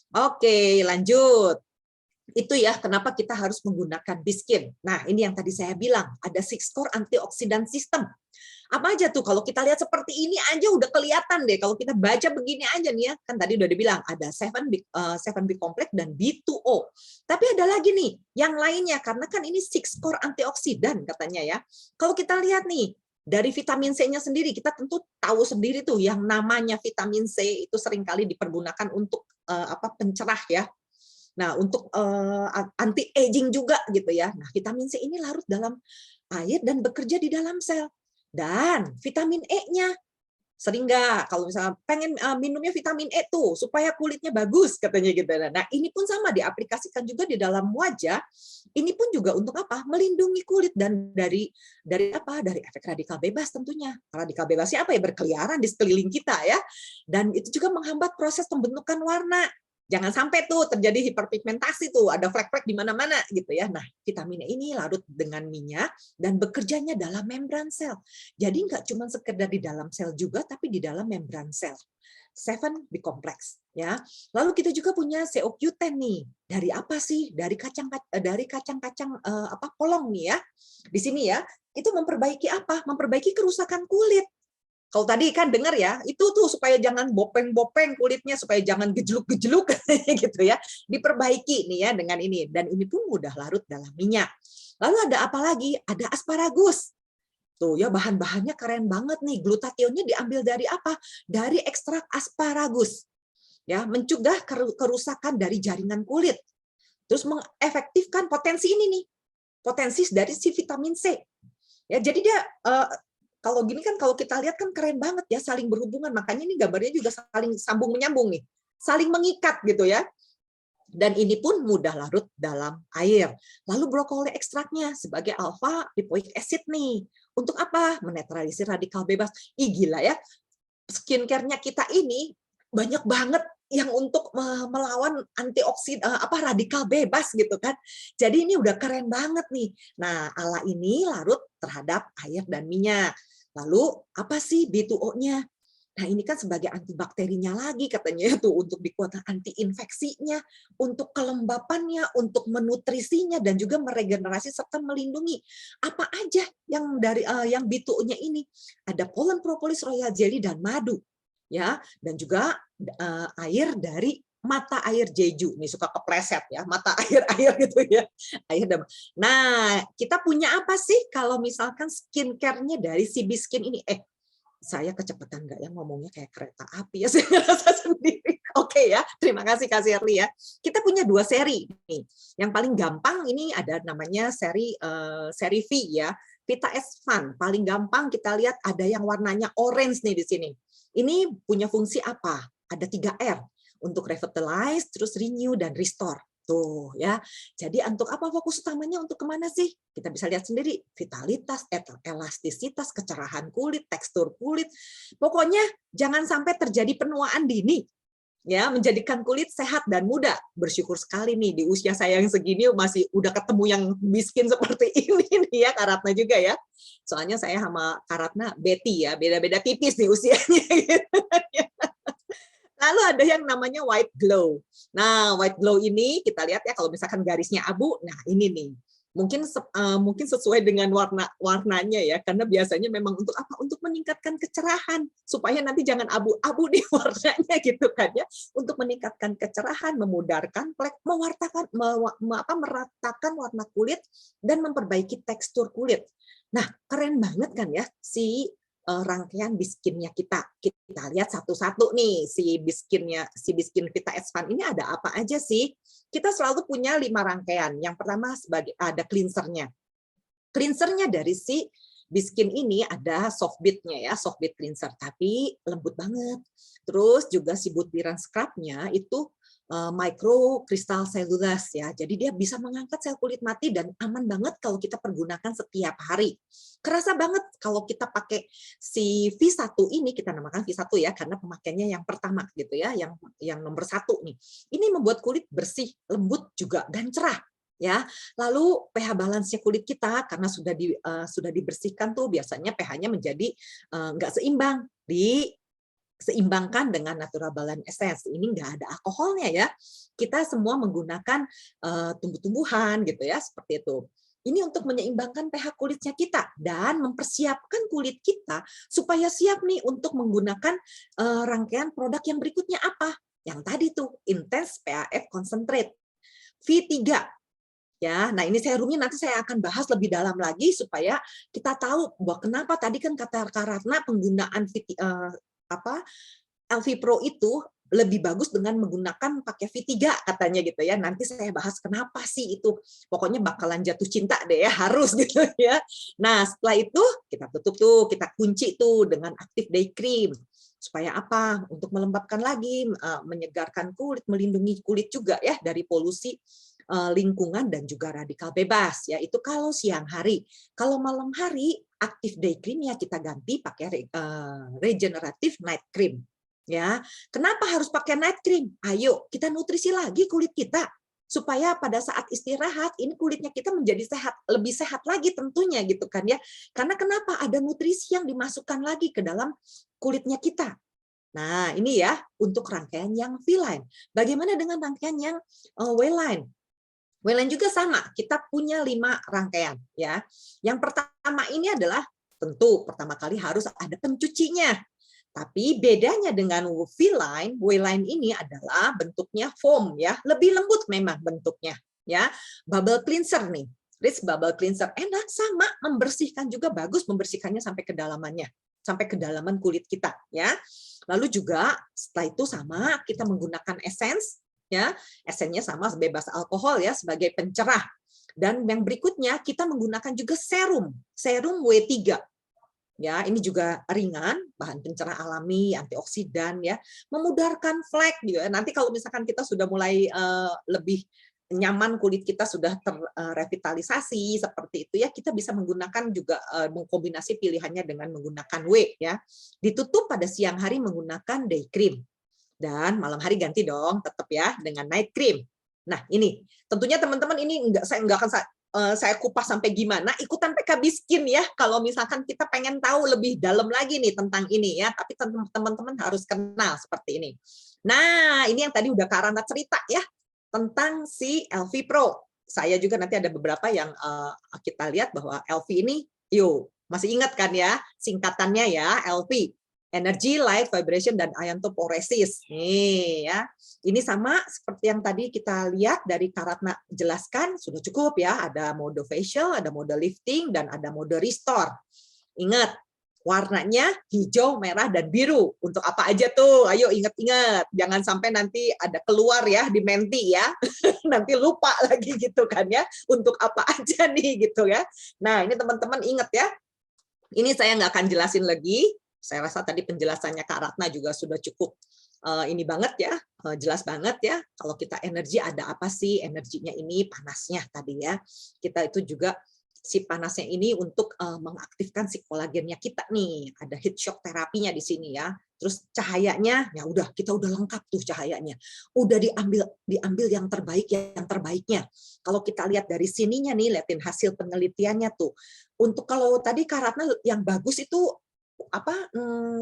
oke lanjut. Itu ya kenapa kita harus menggunakan Biskin. Nah, ini yang tadi saya bilang, ada 6-core antioksidan system. Apa aja tuh kalau kita lihat seperti ini aja udah kelihatan deh kalau kita baca begini aja nih ya, kan tadi udah dibilang ada 7B complex dan B2O. Tapi ada lagi nih yang lainnya karena kan ini 6-core antioksidan katanya ya. Kalau kita lihat nih dari vitamin C-nya sendiri, kita tentu tahu sendiri tuh yang namanya vitamin C itu seringkali dipergunakan untuk pencerah ya. Nah, untuk anti aging juga gitu ya. Nah, vitamin C ini larut dalam air dan bekerja di dalam sel. Dan vitamin E-nya sering nggak kalau misalnya pengen minumnya vitamin E tuh supaya kulitnya bagus katanya gitu. Nah, ini pun sama diaplikasikan juga di dalam wajah. Ini pun juga untuk apa? Melindungi kulit dan dari apa? Dari efek radikal bebas tentunya. Radikal bebasnya apa ya? Berkeliaran di sekeliling kita ya. Dan itu juga menghambat proses pembentukan warna. Jangan sampai tuh terjadi hiperpigmentasi tuh, ada flek-flek di mana-mana gitu ya. Nah, vitamin E ini larut dengan minyak dan bekerjanya dalam membran sel. Jadi nggak cuma sekedar di dalam sel juga, tapi di dalam membran sel. 7B complex ya. Lalu kita juga punya CoQ10 nih. Dari apa sih? Dari kacang-kacang polong nih ya. Di sini ya, itu memperbaiki apa? Memperbaiki kerusakan kulit. Kalau tadi kan dengar ya, itu tuh supaya jangan bopeng-bopeng kulitnya, supaya jangan gejeluk-gejeluk gitu ya. Diperbaiki nih ya dengan ini. Dan ini pun mudah larut dalam minyak. Lalu ada apa lagi? Ada asparagus. Tuh ya bahan-bahannya keren banget nih. Glutationnya diambil dari apa? Dari ekstrak asparagus. Ya, mencegah kerusakan dari jaringan kulit. Terus mengefektifkan potensi ini nih. Potensi dari si vitamin C. Ya, jadi dia kalau gini kan kalau kita lihat kan keren banget ya saling berhubungan, makanya ini gambarnya juga saling sambung menyambung nih, saling mengikat gitu ya. Dan ini pun mudah larut dalam air. Lalu brokoli ekstraknya sebagai alpha lipoic acid nih. Untuk apa? Menetralisir radikal bebas. Ih gila ya. Skincare-nya kita ini banyak banget yang untuk melawan antioksidan radikal bebas gitu kan. Jadi ini udah keren banget nih. Nah, ala ini larut terhadap air dan minyak. Lalu apa sih B2O-nya? Nah, ini kan sebagai antibakterinya lagi katanya tuh untuk dikuatkan anti-infeksinya, untuk kelembapannya, untuk menutrisinya dan juga meregenerasi serta melindungi. Apa aja yang dari yang B2O-nya ini? Ada pollen propolis, royal jelly dan madu. Ya, dan juga air dari mata air jeju. Nih suka kepleset ya, mata air gitu ya. Nah, kita punya apa sih kalau misalkan skincare-nya dari si Biskin ini? Saya kecepatan nggak ya ngomongnya kayak kereta api ya, saya ngerasa sendiri. Oke ya, terima kasih Kak Shirley ya. Kita punya 2 seri nih. Yang paling gampang ini ada namanya seri V ya. Vita S Fun. Paling gampang kita lihat ada yang warnanya orange nih di sini. Ini punya fungsi apa? Ada 3R. Untuk revitalize, terus renew, dan restore. Tuh ya. Jadi untuk apa fokus utamanya, untuk kemana sih? Kita bisa lihat sendiri, vitalitas, elastisitas, kecerahan kulit, tekstur kulit. Pokoknya jangan sampai terjadi penuaan dini. Ya, menjadikan kulit sehat dan muda. Bersyukur sekali nih di usia saya yang segini masih udah ketemu yang miskin seperti ini nih ya, Kak Ratna juga ya. Soalnya saya sama Kak Ratna Betty ya, beda-beda tipis nih usianya gitu. Lalu ada yang namanya white glow. Nah, white glow ini kita lihat ya, kalau misalkan garisnya abu, nah ini nih. Mungkin sesuai dengan warnanya ya, karena biasanya memang untuk apa? Untuk meningkatkan kecerahan, supaya nanti jangan abu-abu di warnanya gitu kan ya. Untuk meningkatkan kecerahan, memudarkan plek, meratakan warna kulit dan memperbaiki tekstur kulit. Nah, keren banget kan ya si rangkaian biskinnya kita. Kita lihat satu-satu nih si biskin Vita S Fun ini ada apa aja sih? Kita selalu punya 5 rangkaian. Yang pertama ada cleansernya. Cleansernya dari si biskin ini ada soft bead-nya ya, soft bead cleanser, tapi lembut banget. Terus juga si butiran scrub-nya itu micro crystal cellulose ya. Jadi dia bisa mengangkat sel kulit mati dan aman banget kalau kita pergunakan setiap hari. Kerasa banget kalau kita pakai si V1 ini, kita namakan V1 ya karena pemakaiannya yang pertama gitu ya, yang nomor 1 nih. Ini membuat kulit bersih, lembut juga dan cerah. Ya, lalu pH balance-nya kulit kita karena sudah dibersihkan tuh biasanya pH-nya menjadi nggak seimbang, diseimbangkan dengan natural balance essence. Ini nggak ada alkoholnya ya. Kita semua menggunakan tumbuh-tumbuhan gitu ya, seperti itu. Ini untuk menyeimbangkan pH kulitnya kita dan mempersiapkan kulit kita supaya siap nih untuk menggunakan rangkaian produk yang berikutnya apa? Yang tadi tuh Intense PAF Concentrate V3. Ya, nah ini serumnya nanti saya akan bahas lebih dalam lagi supaya kita tahu bahwa kenapa tadi kan kata Kak Ratna penggunaan LV Pro itu lebih bagus dengan menggunakan pakai V3 katanya gitu ya. Nanti saya bahas kenapa sih itu. Pokoknya bakalan jatuh cinta deh ya, harus gitu ya. Nah, setelah itu kita tutup tuh, kita kunci tuh dengan Active Day Cream. Supaya apa? Untuk melembabkan lagi, menyegarkan kulit, melindungi kulit juga ya dari polusi lingkungan dan juga radikal bebas ya. Itu kalau siang hari. Kalau malam hari Active Day Cream ya kita ganti pakai Regenerative Night Cream ya. Kenapa harus pakai night cream? Ayo kita nutrisi lagi kulit kita supaya pada saat istirahat ini kulitnya kita menjadi sehat, lebih sehat lagi tentunya gitu kan ya. Karena kenapa? Ada nutrisi yang dimasukkan lagi ke dalam kulitnya kita. Nah, ini ya untuk rangkaian yang V-line. Bagaimana dengan rangkaian yang W-line? W-line juga sama, kita punya 5 rangkaian ya. Yang pertama ini adalah tentu pertama kali harus ada pencucinya. Tapi bedanya dengan V-line, W-line ini adalah bentuknya foam ya, lebih lembut memang bentuknya ya. Bubble cleanser nih. Rich Bubble Cleanser enak, sama, membersihkan juga bagus, membersihkannya sampai kedalamannya, sampai kedalaman kulit kita ya. Lalu juga setelah itu sama kita menggunakan essence ya, esennya sama bebas alkohol ya sebagai pencerah. Dan yang berikutnya kita menggunakan juga serum W3. Ya, ini juga ringan, bahan pencerah alami, antioksidan ya, memudarkan flek juga. Nanti kalau misalkan kita sudah mulai lebih nyaman, kulit kita sudah terrevitalisasi seperti itu ya, kita bisa menggunakan juga mengkombinasi pilihannya dengan menggunakan W ya. Ditutup pada siang hari menggunakan day cream. Dan malam hari ganti dong, tetap ya dengan night cream. Nah ini, tentunya teman-teman ini saya akan saya kupas sampai gimana, ikutan PK Biskin ya, kalau misalkan kita pengen tahu lebih dalam lagi nih tentang ini ya, tapi teman-teman harus kenal seperti ini. Nah ini yang tadi udah Kak Rana cerita ya, tentang si LV Pro. Saya juga nanti ada beberapa yang kita lihat bahwa LV ini, yuk, masih ingat kan ya, singkatannya ya, LV. Energy, Light, Vibration, dan Iontophoresis. Nih ya, ini sama seperti yang tadi kita lihat dari Kak Ratna jelaskan, sudah cukup ya. Ada mode facial, ada mode lifting, dan ada mode restore. Ingat, Warnanya hijau, merah, dan biru. Untuk apa aja tuh? Ayo ingat-ingat. Jangan sampai nanti ada keluar ya di Menti ya. Nanti lupa lagi gitu kan ya. Untuk apa aja nih gitu ya. Nah ini teman-teman ingat ya. Ini saya nggak akan jelasin lagi. Saya rasa tadi penjelasannya Kak Ratna juga sudah cukup ini banget ya, jelas banget ya. Kalau kita energi ada apa sih? Energinya ini panasnya tadi ya. Kita itu juga si panasnya ini untuk mengaktifkan si kolagennya kita nih. Ada heat shock terapinya di sini ya. Terus cahayanya, ya udah kita udah lengkap tuh cahayanya. Udah diambil yang terbaik yang terbaiknya. Kalau kita lihat dari sininya nih, liatin hasil penelitiannya tuh. Untuk kalau tadi Kak Ratna yang bagus itu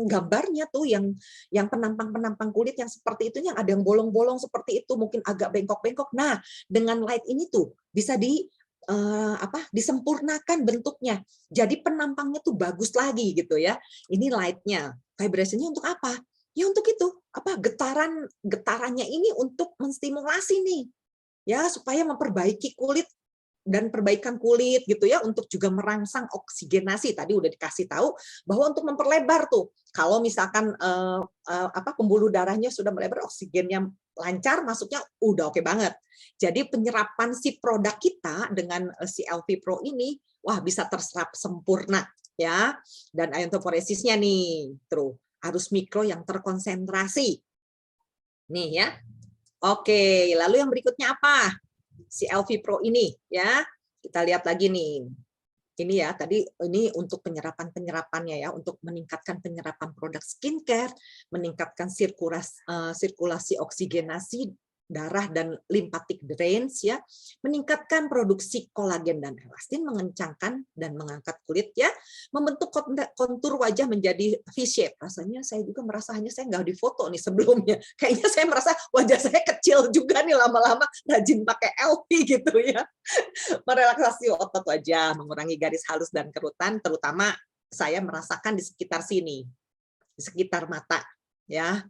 gambarnya tuh yang penampang kulit yang seperti itu, yang ada yang bolong-bolong seperti itu, mungkin agak bengkok-bengkok. Nah, dengan light ini tuh bisa disempurnakan bentuknya. Jadi penampangnya tuh bagus lagi gitu ya. Ini light-nya. Vibrasinya untuk apa? Ya untuk itu, getarannya ini untuk menstimulasi nih. Ya, supaya memperbaiki kulit dan perbaikan kulit gitu ya, untuk juga merangsang oksigenasi. Tadi udah dikasih tahu bahwa untuk memperlebar tuh, kalau misalkan pembuluh darahnya sudah melebar, oksigennya lancar masuknya, udah oke banget. Jadi penyerapan si produk kita dengan si LV Pro ini, wah bisa terserap sempurna ya. Dan ionoforesisnya nih, terus arus mikro yang terkonsentrasi. Nih ya. Oke, lalu yang berikutnya apa? Si LV Pro ini ya, kita lihat lagi nih. Ini ya, tadi ini untuk penyerapannya ya, untuk meningkatkan penyerapan produk skincare, meningkatkan sirkulasi oksigenasi darah dan lymphatic drains ya, meningkatkan produksi kolagen dan elastin, mengencangkan dan mengangkat kulit ya, membentuk kontur wajah menjadi V-shape. Rasanya saya juga merasa, hanya saya nggak difoto nih sebelumnya. Kayaknya saya merasa wajah saya kecil juga nih lama-lama rajin pakai LV gitu ya. Merelaksasi otot wajah, mengurangi garis halus dan kerutan, terutama saya merasakan di sekitar sini, di sekitar mata ya.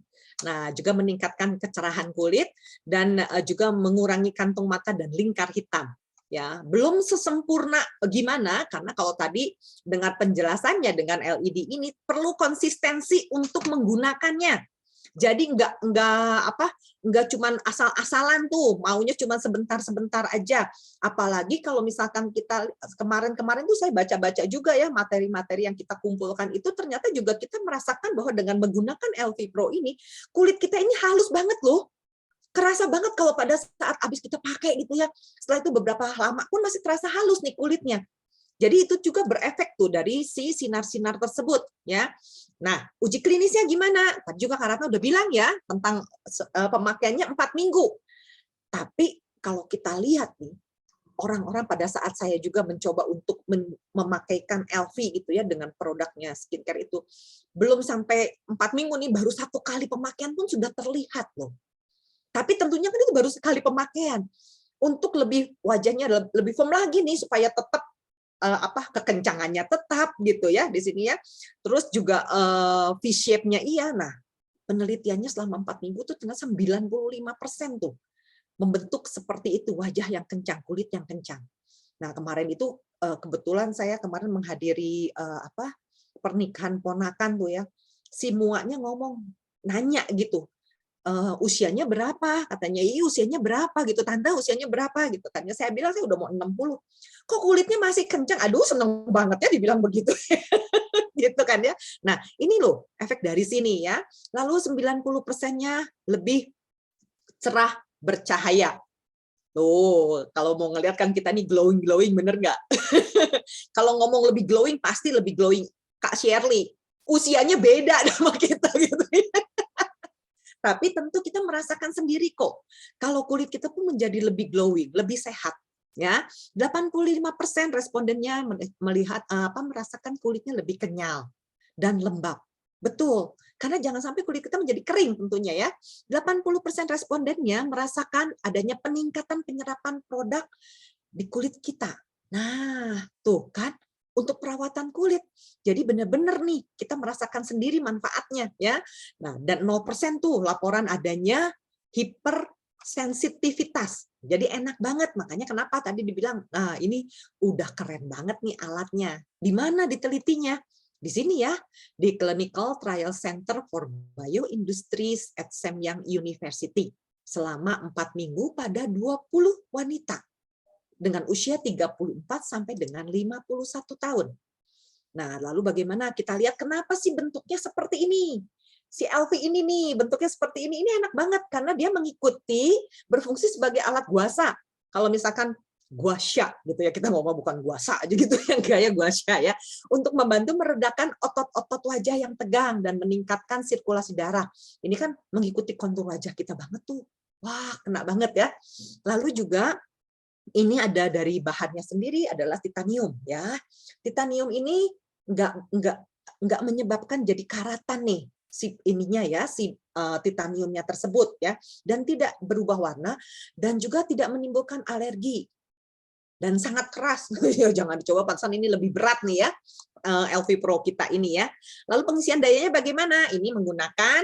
Nah, juga meningkatkan kecerahan kulit dan juga mengurangi kantung mata dan lingkar hitam. Ya, belum sesempurna gimana, karena kalau tadi dengar penjelasannya dengan LED ini perlu konsistensi untuk menggunakannya. Jadi nggak cuman asal-asalan tuh, maunya cuman sebentar-sebentar aja. Apalagi kalau misalkan kita kemarin tuh saya baca-baca juga ya materi-materi yang kita kumpulkan itu, ternyata juga kita merasakan bahwa dengan menggunakan LV Pro ini kulit kita ini halus banget loh. Kerasa banget kalau pada saat habis kita pakai gitu ya. Setelah itu beberapa lama pun masih terasa halus nih kulitnya. Jadi itu juga berefek tuh dari si sinar-sinar tersebut ya. Nah, uji klinisnya gimana? Tadi juga Kak Ratna udah bilang ya tentang pemakaiannya 4 minggu. Tapi kalau kita lihat nih, orang-orang pada saat saya juga mencoba untuk memakaikan LV gitu ya dengan produknya skincare itu, belum sampai 4 minggu nih, baru 1 kali pemakaian pun sudah terlihat loh. Tapi tentunya kan itu baru sekali pemakaian. Untuk lebih wajahnya lebih firm lagi nih supaya tetap kekencangannya tetap gitu ya di sini ya. Terus juga V-shape-nya iya. Nah, penelitiannya selama 4 minggu tuh ternyata 95% tuh membentuk seperti itu, wajah yang kencang, kulit yang kencang. Nah, kemarin itu kebetulan saya kemarin menghadiri pernikahan ponakan tuh ya. Si muanya nanya gitu. Usianya berapa? Katanya, iya usianya berapa gitu. Tante usianya berapa gitu. Tanya, saya bilang saya udah mau 60. Kok kulitnya masih kencang? Aduh, seneng banget ya dibilang begitu. Gitu kan ya. Nah, ini loh efek dari sini ya. Lalu 90%-nya lebih cerah bercahaya. Tuh, kalau mau ngeliat kan kita nih glowing, bener nggak? Kalau ngomong lebih glowing, pasti lebih glowing Kak Shirley. Usianya beda sama kita gitu ya. Tapi tentu kita merasakan sendiri kok. Kalau kulit kita pun menjadi lebih glowing, lebih sehat. Ya, 85% respondennya merasakan kulitnya lebih kenyal dan lembab. Betul, karena jangan sampai kulit kita menjadi kering tentunya ya. 80% respondennya merasakan adanya peningkatan penyerapan produk di kulit kita. Nah, tuh kan, untuk perawatan kulit. Jadi benar-benar nih kita merasakan sendiri manfaatnya ya. Nah, dan 0% tuh laporan adanya hipersensitivitas. Jadi enak banget, makanya kenapa tadi dibilang, nah ini udah keren banget nih alatnya. Di mana ditelitinya? Di sini ya, di Clinical Trial Center for Bioindustries at Samyang University selama 4 minggu pada 20 wanita dengan usia 34 sampai dengan 51 tahun. Nah, lalu bagaimana kita lihat kenapa sih bentuknya seperti ini? Si LV ini nih, bentuknya seperti ini enak banget karena dia mengikuti berfungsi sebagai alat guasa. Kalau misalkan guasha gitu ya, kita ngomong bukan guasa aja gitu yang gaya guasha ya, untuk membantu meredakan otot-otot wajah yang tegang dan meningkatkan sirkulasi darah. Ini kan mengikuti kontur wajah kita banget tuh. Wah, kena banget ya. Lalu juga ini ada dari bahannya sendiri adalah titanium ya. Titanium ini nggak menyebabkan jadi karatan nih si ininya ya, si titaniumnya tersebut ya, dan tidak berubah warna dan juga tidak menimbulkan alergi dan sangat keras. Ya, jangan dicoba, pantesan ini lebih berat nih ya, LV Pro kita ini ya. Lalu pengisian dayanya bagaimana? Ini menggunakan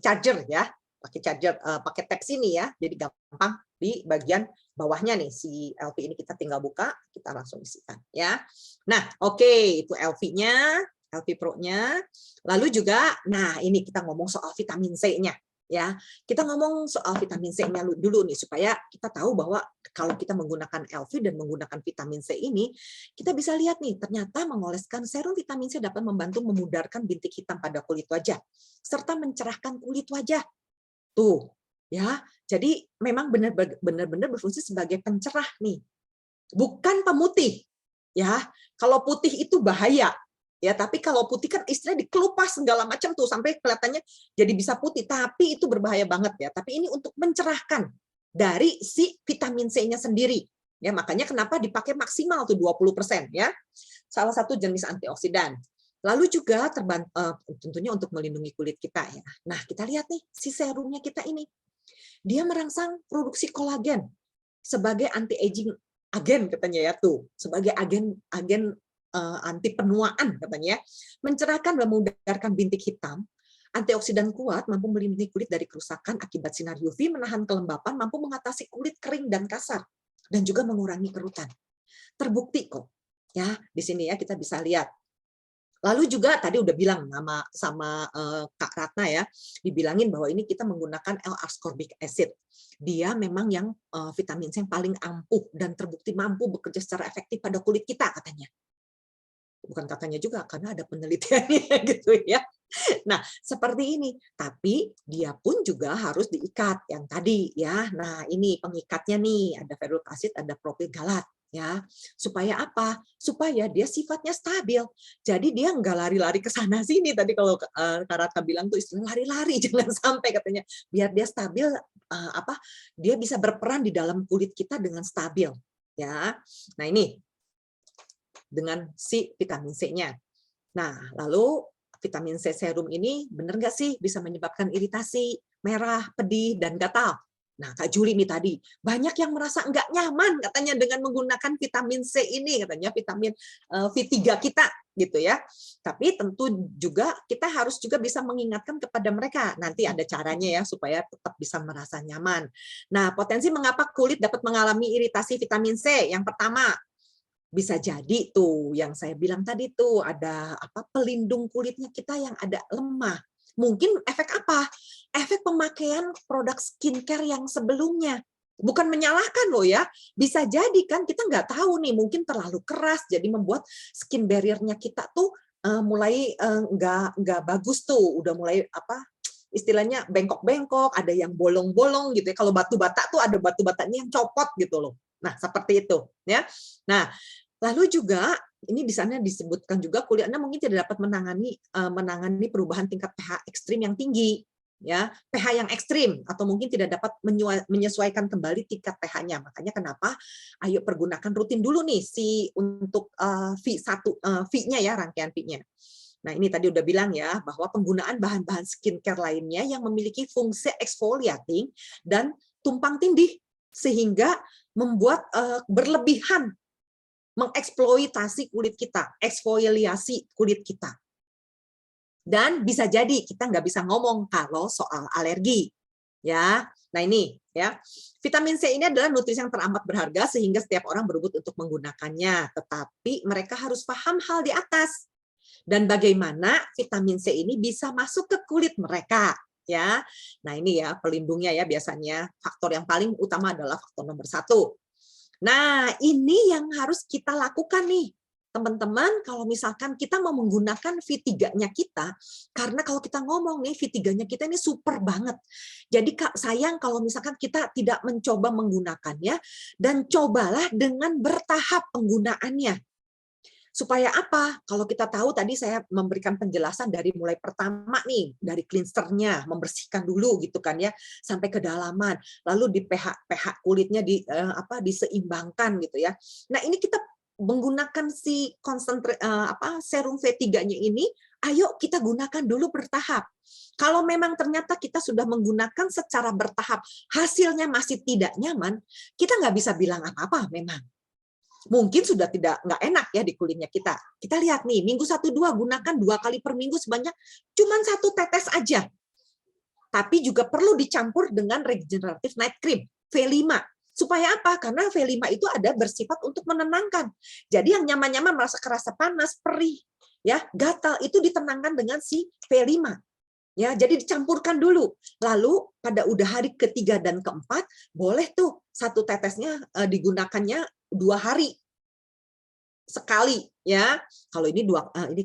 charger ya, pakai charger, pakai tab sini ya, jadi gampang di bagian bawahnya nih si LV ini kita tinggal buka, kita langsung isikan ya. Nah, oke, itu LV-nya, LV Pro-nya. Lalu juga, nah ini kita ngomong soal vitamin C-nya. Ya, kita ngomong soal vitamin C-nya dulu nih supaya kita tahu bahwa kalau kita menggunakan LV dan menggunakan vitamin C ini, kita bisa lihat nih ternyata mengoleskan serum vitamin C dapat membantu memudarkan bintik hitam pada kulit wajah serta mencerahkan kulit wajah. Tuh, ya. Jadi memang benar-benar berfungsi sebagai pencerah nih. Bukan pemutih. Ya, kalau putih itu bahaya. Ya, tapi kalau putih kan istilahnya dikelupas segala macam tuh sampai kelihatannya jadi bisa putih, tapi itu berbahaya banget ya. Tapi ini untuk mencerahkan dari si vitamin C-nya sendiri. Ya, makanya kenapa dipakai maksimal tuh 20% ya. Salah satu jenis antioksidan. Lalu juga tentunya untuk melindungi kulit kita ya. Nah, kita lihat nih si serumnya kita ini. Dia merangsang produksi kolagen sebagai anti-aging agen katanya ya tuh, sebagai agen anti penuaan katanya, mencerahkan dan memudarkan bintik hitam, antioksidan kuat mampu melindungi kulit dari kerusakan akibat sinar UV, menahan kelembapan, mampu mengatasi kulit kering dan kasar, dan juga mengurangi kerutan. Terbukti kok, ya di sini ya kita bisa lihat. Lalu juga tadi udah bilang sama Kak Ratna ya, dibilangin bahwa ini kita menggunakan L-ascorbic acid. Dia memang yang vitamin C yang paling ampuh dan terbukti mampu bekerja secara efektif pada kulit kita katanya. Bukan katanya juga, karena ada penelitiannya gitu ya. Nah, seperti ini. Tapi dia pun juga harus diikat yang tadi ya. Nah, ini pengikatnya nih, ada ferulic acid, ada propil galat ya. Supaya apa? Supaya dia sifatnya stabil. Jadi dia nggak lari-lari ke sana sini. Tadi kalau Kak Rata bilang tuh istilah lari-lari, jangan sampai katanya. Biar dia stabil, dia bisa berperan di dalam kulit kita dengan stabil ya. Nah, ini dengan si vitamin C-nya. Nah, lalu vitamin C serum ini benar nggak sih bisa menyebabkan iritasi, merah, pedih, dan gatal? Nah, Kak Juli nih tadi, banyak yang merasa nggak nyaman katanya dengan menggunakan vitamin C ini, katanya vitamin V3 kita gitu ya. Tapi tentu juga kita harus juga bisa mengingatkan kepada mereka. Nanti ada caranya ya supaya tetap bisa merasa nyaman. Nah, potensi mengapa kulit dapat mengalami iritasi vitamin C? Yang pertama, bisa jadi tuh yang saya bilang tadi tuh ada pelindung kulitnya kita yang ada lemah. Mungkin efek apa? Efek pemakaian produk skincare yang sebelumnya. Bukan menyalahkan loh ya. Bisa jadi kan kita nggak tahu nih, mungkin terlalu keras jadi membuat skin barrier-nya kita tuh mulai nggak bagus tuh, udah mulai istilahnya bengkok-bengkok, ada yang bolong-bolong gitu ya. Kalau batu bata tuh ada batu batanya yang copot gitu loh. Nah, seperti itu ya. Nah, lalu juga ini di sana disebutkan juga kulit Anda mungkin tidak dapat menangani perubahan tingkat pH ekstrim yang tinggi ya, pH yang ekstrim atau mungkin tidak dapat menyesuaikan kembali tingkat pH-nya. Makanya kenapa ayo pergunakan rutin dulu nih si untuk V1 V-nya ya, rangkaian V-nya. Nah, ini tadi udah bilang ya bahwa penggunaan bahan-bahan skincare lainnya yang memiliki fungsi exfoliating dan tumpang tindih sehingga membuat berlebihan mengeksploitasi kulit kita, eksfoliasi kulit kita. Dan bisa jadi kita nggak bisa ngomong kalau soal alergi. Ya, nah ini ya, vitamin C ini adalah nutrisi yang teramat berharga sehingga setiap orang berebut untuk menggunakannya. Tetapi mereka harus paham hal di atas. dan bagaimana vitamin C ini bisa masuk ke kulit mereka, ya. Nah, ini ya pelindungnya ya, biasanya faktor yang paling utama adalah faktor nomor 1. Nah, ini yang harus kita lakukan nih, teman-teman, kalau misalkan kita mau menggunakan V3-nya kita, karena kalau kita ngomong nih, V3-nya kita ini super banget. Jadi sayang kalau misalkan kita tidak mencoba menggunakannya, dan cobalah dengan bertahap penggunaannya. Supaya apa? Kalau kita tahu tadi saya memberikan penjelasan dari mulai pertama nih, dari cleansernya, membersihkan dulu gitu kan ya, sampai kedalaman, lalu di pH kulitnya diseimbangkan gitu ya. Nah, ini kita menggunakan si serum V3-nya ini, ayo kita gunakan dulu bertahap. Kalau memang ternyata kita sudah menggunakan secara bertahap, hasilnya masih tidak nyaman, kita nggak bisa bilang apa-apa memang. Mungkin sudah nggak enak ya di kulitnya kita. Kita lihat nih, minggu 1-2 gunakan 2 kali per minggu sebanyak cuma 1 tetes aja. Tapi juga perlu dicampur dengan regenerative night cream V5. Supaya apa? Karena V5 itu ada bersifat untuk menenangkan. Jadi yang nyaman-nyaman kerasa panas, perih, ya, gatal itu ditenangkan dengan si V5. Ya, jadi dicampurkan dulu. Lalu pada udah hari ketiga dan keempat, boleh tuh 1 tetesnya digunakannya 2 hari sekali ya. Kalau ini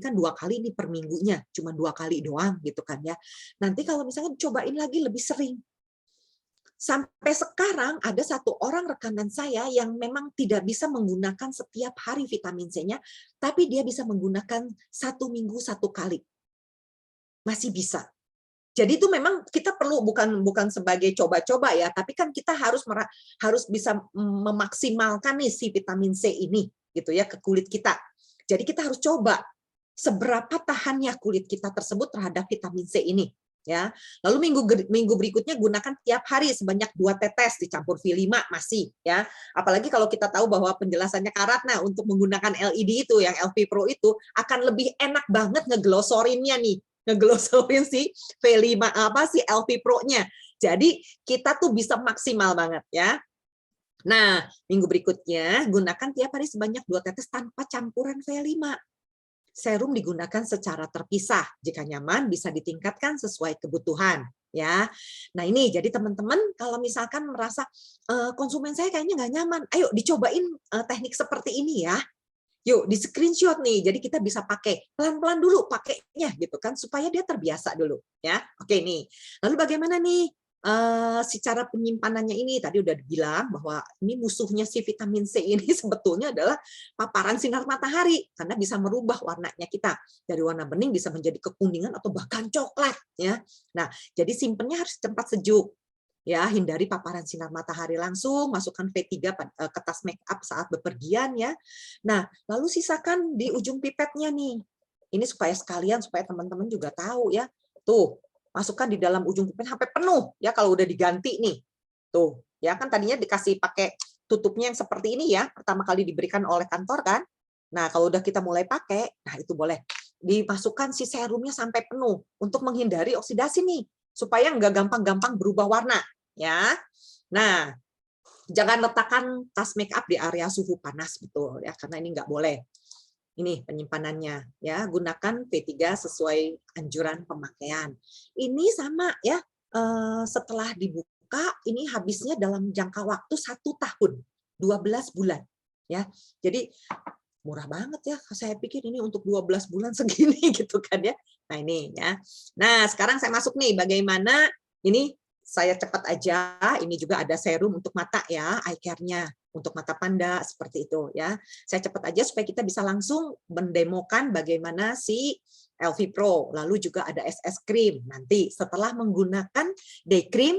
kan 2 kali ini per minggunya, cuma 2 kali doang gitu kan ya. Nanti kalau misalnya cobain lagi lebih sering. Sampai sekarang ada 1 orang rekanan saya yang memang tidak bisa menggunakan setiap hari vitamin C-nya, tapi dia bisa menggunakan 1 minggu 1 kali. Masih bisa. Jadi itu memang kita perlu bukan sebagai coba-coba ya, tapi kan kita harus bisa memaksimalkan nih si vitamin C ini gitu ya ke kulit kita. Jadi kita harus coba seberapa tahannya kulit kita tersebut terhadap vitamin C ini ya. Lalu minggu berikutnya gunakan tiap hari sebanyak 2 tetes dicampur V5 masih ya. Apalagi kalau kita tahu bahwa penjelasannya Kak Ratna untuk menggunakan LED itu yang LV Pro itu akan lebih enak banget ngeglosorinnya nih. Ngeglosorin si V5 si LV Pro-nya. Jadi kita tuh bisa maksimal banget ya. Nah, minggu berikutnya gunakan tiap hari sebanyak 2 tetes tanpa campuran V5. Serum digunakan secara terpisah. Jika nyaman bisa ditingkatkan sesuai kebutuhan ya. Nah, ini jadi teman-teman kalau misalkan merasa konsumen saya kayaknya nggak nyaman, ayo dicobain teknik seperti ini ya. Yuk di screenshot nih, jadi kita bisa pakai pelan-pelan dulu pakainya gitu kan supaya dia terbiasa dulu ya. Oke nih, lalu bagaimana nih secara penyimpanannya ini? Tadi udah dibilang bahwa ini musuhnya si vitamin C ini sebetulnya adalah paparan sinar matahari karena bisa merubah warnanya kita dari warna bening bisa menjadi kekuningan atau bahkan coklat ya. Nah, jadi simpennya harus tempat sejuk. Ya, hindari paparan sinar matahari langsung, masukkan V3 ke tas make up saat bepergian ya. Nah, lalu sisakan di ujung pipetnya nih. Ini supaya teman-teman juga tahu ya. Tuh, masukkan di dalam ujung pipet sampai penuh ya kalau udah diganti nih. Tuh, ya kan tadinya dikasih pakai tutupnya yang seperti ini ya, pertama kali diberikan oleh kantor kan. Nah, kalau udah kita mulai pakai, nah itu boleh dimasukkan si serumnya sampai penuh untuk menghindari oksidasi nih, supaya nggak gampang-gampang berubah warna. Ya, nah jangan letakkan tas make up di area suhu panas betul ya karena ini nggak boleh. Ini penyimpanannya ya, gunakan V3 sesuai anjuran pemakaian. Ini sama ya, setelah dibuka ini habisnya dalam jangka waktu 1 tahun, 12 bulan ya. Jadi murah banget ya, saya pikir ini untuk 12 bulan segini gitu kan ya. Nah ini ya. Nah sekarang saya masuk nih bagaimana ini. Saya cepat aja, ini juga ada serum untuk mata ya, eye care-nya untuk mata panda seperti itu ya. Saya cepat aja supaya kita bisa langsung mendemokan bagaimana si LV Pro, lalu juga ada SS cream. Nanti setelah menggunakan day cream,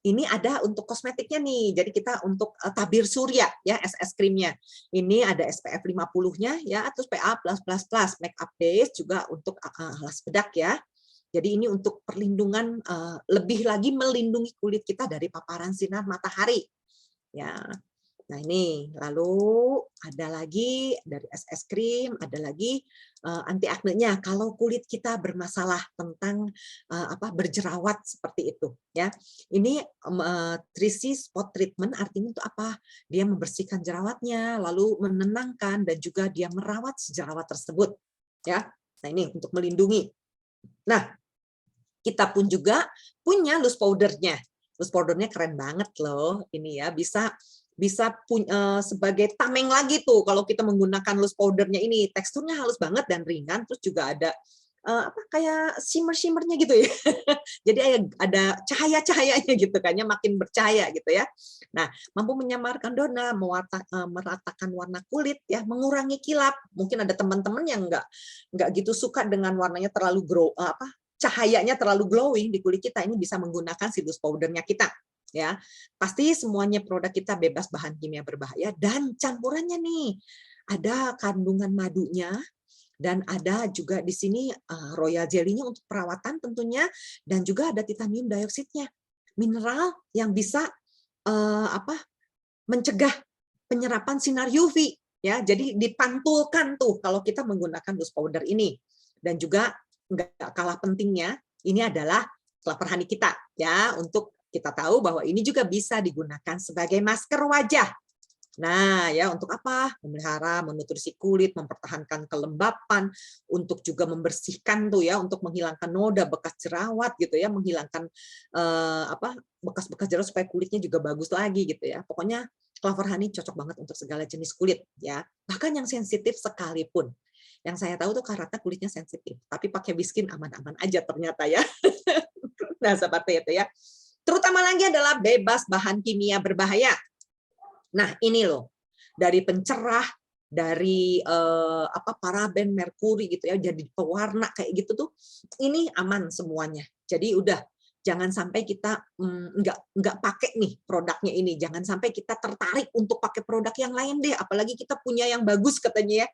ini ada untuk kosmetiknya nih. Jadi kita untuk tabir surya ya SS creamnya. Ini ada SPF 50-nya ya, atau PA+++, make up base juga untuk alas bedak ya. Jadi ini untuk perlindungan, lebih lagi melindungi kulit kita dari paparan sinar matahari. Ya, nah ini lalu ada lagi dari SS cream, ada lagi anti aknenya. Kalau kulit kita bermasalah tentang berjerawat seperti itu, ya. Ini 3C spot treatment artinya itu apa? Dia membersihkan jerawatnya, lalu menenangkan dan juga dia merawat si jerawat tersebut, ya. Nah, ini untuk melindungi. Nah, kita pun juga punya loose powdernya. Loose powdernya keren banget loh. Ini ya, bisa sebagai tameng lagi tuh kalau kita menggunakan loose powdernya ini. Teksturnya halus banget dan ringan, terus juga ada kayak shimmer-shimmernya gitu ya. Jadi ada cahaya-cahayanya gitu kan ya, makin bercahaya gitu ya. Nah, mampu menyamarkan zona, meratakan warna kulit ya, mengurangi kilap. Mungkin ada teman-teman yang nggak gitu suka dengan warnanya terlalu cahayanya terlalu glowing di kulit kita. Ini bisa menggunakan si loose powdernya kita ya. Pasti semuanya produk kita bebas bahan kimia berbahaya dan campurannya nih ada kandungan madunya. Dan ada juga di sini royal jelly-nya untuk perawatan tentunya, dan juga ada titanium dioksida, mineral yang bisa mencegah penyerapan sinar UV ya. Jadi dipantulkan tuh kalau kita menggunakan loose powder ini. Dan juga nggak kalah pentingnya, ini adalah kelapa honey kita ya, untuk kita tahu bahwa ini juga bisa digunakan sebagai masker wajah. Nah, ya untuk apa? Memelihara, menutrisi kulit, mempertahankan kelembapan, untuk juga membersihkan tuh ya, untuk menghilangkan noda, bekas jerawat gitu ya, menghilangkan bekas-bekas jerawat supaya kulitnya juga bagus lagi gitu ya. Pokoknya Clover Honey cocok banget untuk segala jenis kulit ya. Bahkan yang sensitif sekalipun. Yang saya tahu tuh Karata kulitnya sensitif, tapi pakai Biskin aman-aman aja ternyata ya. Nah, seperti itu ya. Terutama lagi adalah bebas bahan kimia berbahaya. Nah, ini loh, dari pencerah, dari paraben, merkuri gitu ya, jadi pewarna kayak gitu tuh, ini aman semuanya. Jadi udah jangan sampai kita nggak pakai nih produknya ini, jangan sampai kita tertarik untuk pakai produk yang lain deh, apalagi kita punya yang bagus katanya ya,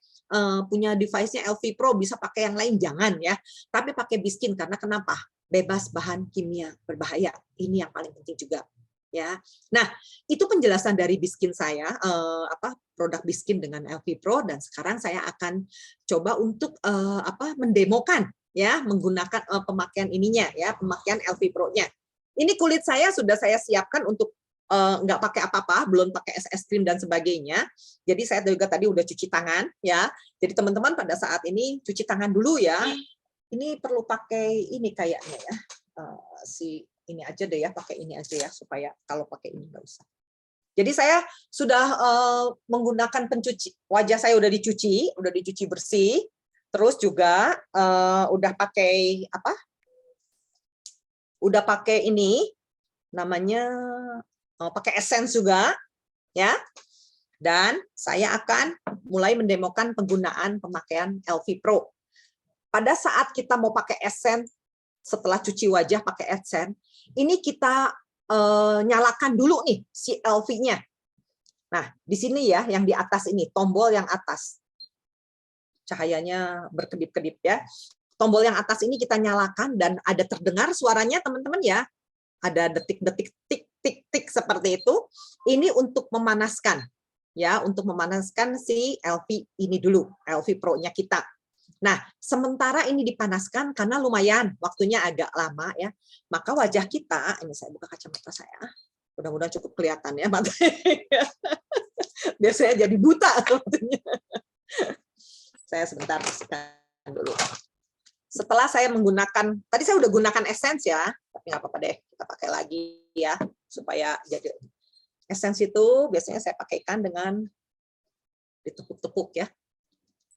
punya device-nya LV Pro bisa pakai yang lain, jangan ya. Tapi pakai Biskin karena kenapa? Bebas bahan kimia berbahaya. Ini yang paling penting juga. Ya, nah itu penjelasan dari Biskin saya, produk Biskin dengan LV Pro, dan sekarang saya akan coba untuk mendemokan ya, menggunakan pemakaian ininya ya, pemakaian LV Pro-nya. Ini kulit saya sudah saya siapkan untuk nggak pakai apa-apa, belum pakai es krim dan sebagainya. Jadi saya juga tadi udah cuci tangan ya. Jadi teman-teman pada saat ini cuci tangan dulu ya. Ini perlu pakai ini kayaknya ya, ini aja deh ya, pakai ini aja ya, supaya kalau pakai ini nggak usah. Jadi saya sudah menggunakan pencuci, wajah saya udah dicuci bersih, terus juga udah pakai udah pakai ini namanya pakai essence juga ya. Dan saya akan mulai mendemokan penggunaan pemakaian LV Pro. Pada saat kita mau pakai essence, setelah cuci wajah pakai essence, ini kita nyalakan dulu nih si LV-nya. Nah, di sini ya, yang di atas ini, tombol yang atas. Cahayanya berkedip-kedip ya. Tombol yang atas ini kita nyalakan dan ada terdengar suaranya teman-teman ya. Ada detik-detik tik-tik-tik seperti itu. Ini untuk memanaskan ya, untuk memanaskan si LV ini dulu, LV Pro-nya kita. Nah, sementara ini dipanaskan karena lumayan waktunya agak lama ya, maka wajah kita, ini saya buka kacamata saya, mudah-mudahan cukup kelihatan ya matanya. Biasanya jadi buta waktunya. Saya sebentar bersihkan dulu. Setelah saya menggunakan, tadi saya udah gunakan essence ya, tapi nggak apa-apa deh, kita pakai lagi ya, supaya jadi essence itu biasanya saya pakaikan dengan ditepuk-tepuk ya.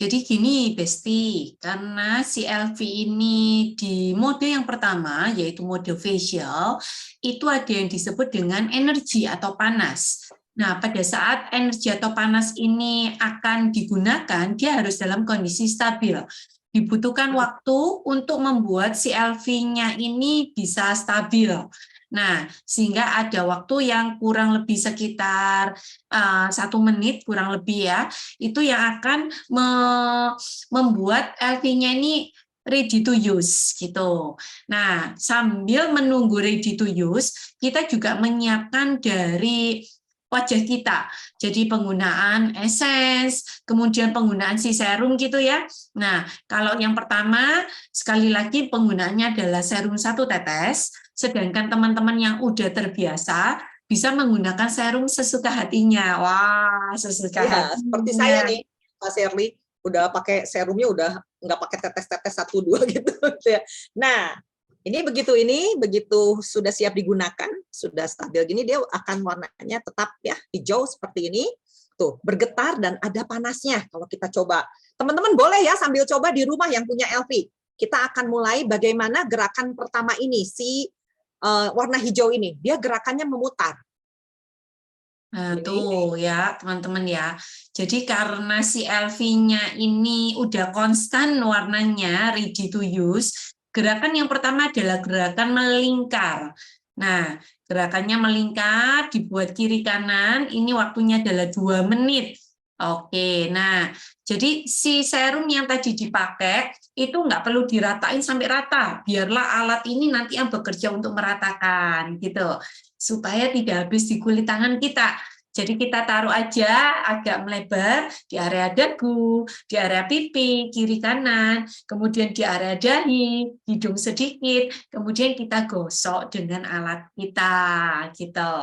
Jadi gini, Besti, karena si LV ini di mode yang pertama, yaitu mode facial, itu ada yang disebut dengan energi atau panas. Nah, pada saat energi atau panas ini akan digunakan, dia harus dalam kondisi stabil. Dibutuhkan waktu untuk membuat si LV-nya ini bisa stabil. Nah, sehingga ada waktu yang kurang lebih sekitar 1 menit, kurang lebih ya, itu yang akan membuat LV-nya ini ready to use gitu. Nah, sambil menunggu ready to use, kita juga menyiapkan dari wajah kita. Jadi penggunaan essence, kemudian penggunaan si serum gitu ya. Nah, kalau yang pertama, sekali lagi penggunaannya adalah serum 1 tetes, sedangkan teman-teman yang udah terbiasa bisa menggunakan serum sesuka hatinya. Wah, sesuka hatinya. Seperti saya nih, Pak Sherly, udah pakai serumnya udah nggak pakai tetes-tetes 1, 2 gitu ya. Nah, ini begitu sudah siap digunakan, sudah stabil gini, dia akan warnanya tetap ya hijau seperti ini. Tuh, bergetar dan ada panasnya kalau kita coba. Teman-teman boleh ya sambil coba di rumah yang punya LV. Kita akan mulai bagaimana gerakan pertama ini, si warna hijau ini. Dia gerakannya memutar. Nah, tuh ya teman-teman ya. Jadi karena si LV-nya ini udah konstan warnanya, ready to use, gerakan yang pertama adalah gerakan melingkar. Nah, gerakannya melingkar, dibuat kiri kanan, ini waktunya adalah 2 menit. Oke, nah jadi si serum yang tadi dipakai itu nggak perlu diratain sampai rata, biarlah alat ini nanti yang bekerja untuk meratakan gitu, supaya tidak habis di kulit tangan kita. Jadi kita taruh aja agak melebar di area dagu, di area pipi, kiri kanan, kemudian di area dahi, hidung sedikit, kemudian kita gosok dengan alat kita gitu.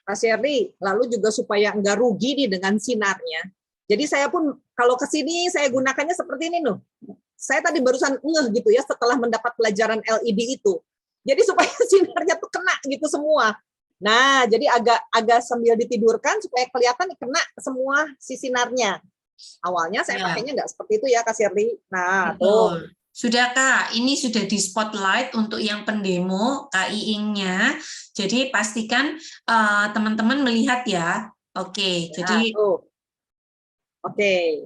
Mas Sherly, lalu juga supaya enggak rugi nih dengan sinarnya. Jadi saya pun kalau ke sini saya gunakannya seperti ini loh. Saya tadi barusan ngeh gitu ya setelah mendapat pelajaran LED itu. Jadi supaya sinarnya tuh kena gitu semua. Nah, jadi agak sambil ditidurkan supaya kelihatan kena semua si sinarnya. Awalnya saya pakainya nggak seperti itu ya Kak Sherly. Nah, tuh. Sudah Kak, ini sudah di spotlight untuk yang pendemo Kak Iing-nya. Jadi pastikan teman-teman melihat ya. Oke, Ya, jadi tuh. Oke.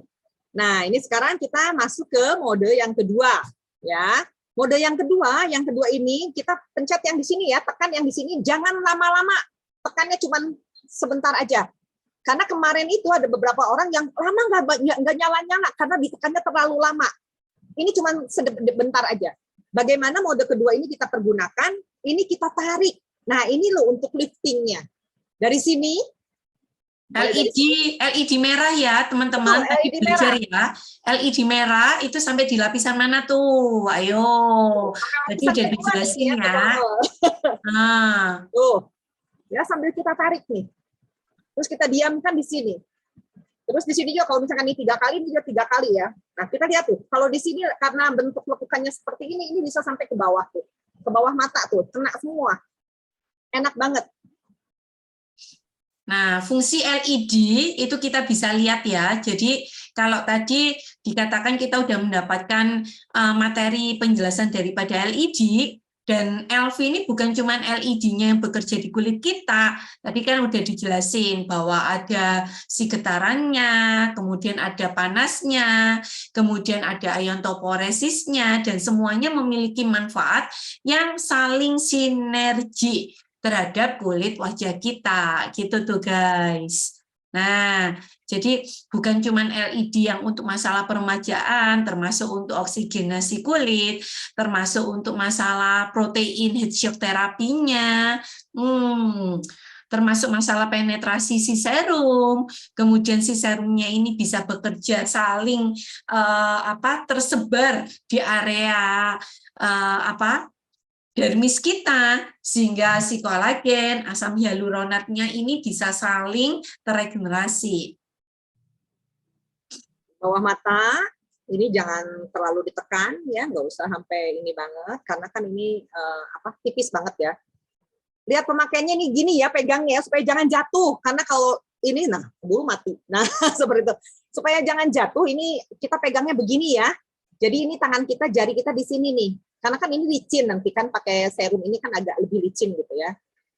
Nah, ini sekarang kita masuk ke mode yang kedua, ya. Mode yang kedua ini kita pencet yang di sini ya, tekan yang di sini, jangan lama-lama. Tekannya cuma sebentar aja. Karena kemarin itu ada beberapa orang yang lama nggak nyala-nyala karena ditekannya terlalu lama. Ini cuma sebentar aja. Bagaimana mode kedua ini kita pergunakan? Ini kita tarik. Nah, ini loh untuk liftingnya. Dari sini. LED merah ya teman-teman. Tadi belajar ya. LED merah itu sampai di lapisan mana tuh? Ayo. Tadi udah dijelasin ya. Nah. Tuh. Ya, sambil kita tarik nih. Terus kita diamkan di sini. Terus di sini juga kalau misalkan ini 3 kali, ini juga 3 kali ya. Nah, kita lihat tuh. Kalau di sini karena bentuk lekukannya seperti ini bisa sampai ke bawah tuh. Ke bawah mata tuh, kena semua. Enak banget. Nah, fungsi LED itu kita bisa lihat ya. Jadi kalau tadi dikatakan kita udah mendapatkan materi penjelasan daripada LED, dan LV ini bukan cuma LED-nya yang bekerja di kulit kita, tadi kan udah dijelasin bahwa ada si getarannya, kemudian ada panasnya, kemudian ada iontoporesisnya, dan semuanya memiliki manfaat yang saling sinergi terhadap kulit wajah kita, gitu tuh guys. Nah, jadi bukan cuma LED yang untuk masalah peremajaan, termasuk untuk oksigenasi kulit, termasuk untuk masalah protein heat shock terapinya, termasuk masalah penetrasi si serum, kemudian si serumnya ini bisa bekerja saling tersebar di area dermis kita, sehingga si kolagen, asam hyaluronatnya ini bisa saling terregenerasi. Bawah mata, ini jangan terlalu ditekan ya, nggak usah sampai ini banget, karena kan ini tipis banget ya. Lihat pemakaiannya nih gini ya, pegangnya supaya jangan jatuh, karena kalau ini, nah, keburu mati. Nah, seperti itu. Supaya jangan jatuh, ini kita pegangnya begini ya. Jadi ini tangan kita, jari kita di sini nih. Karena kan ini licin, nanti kan pakai serum ini kan agak lebih licin gitu ya.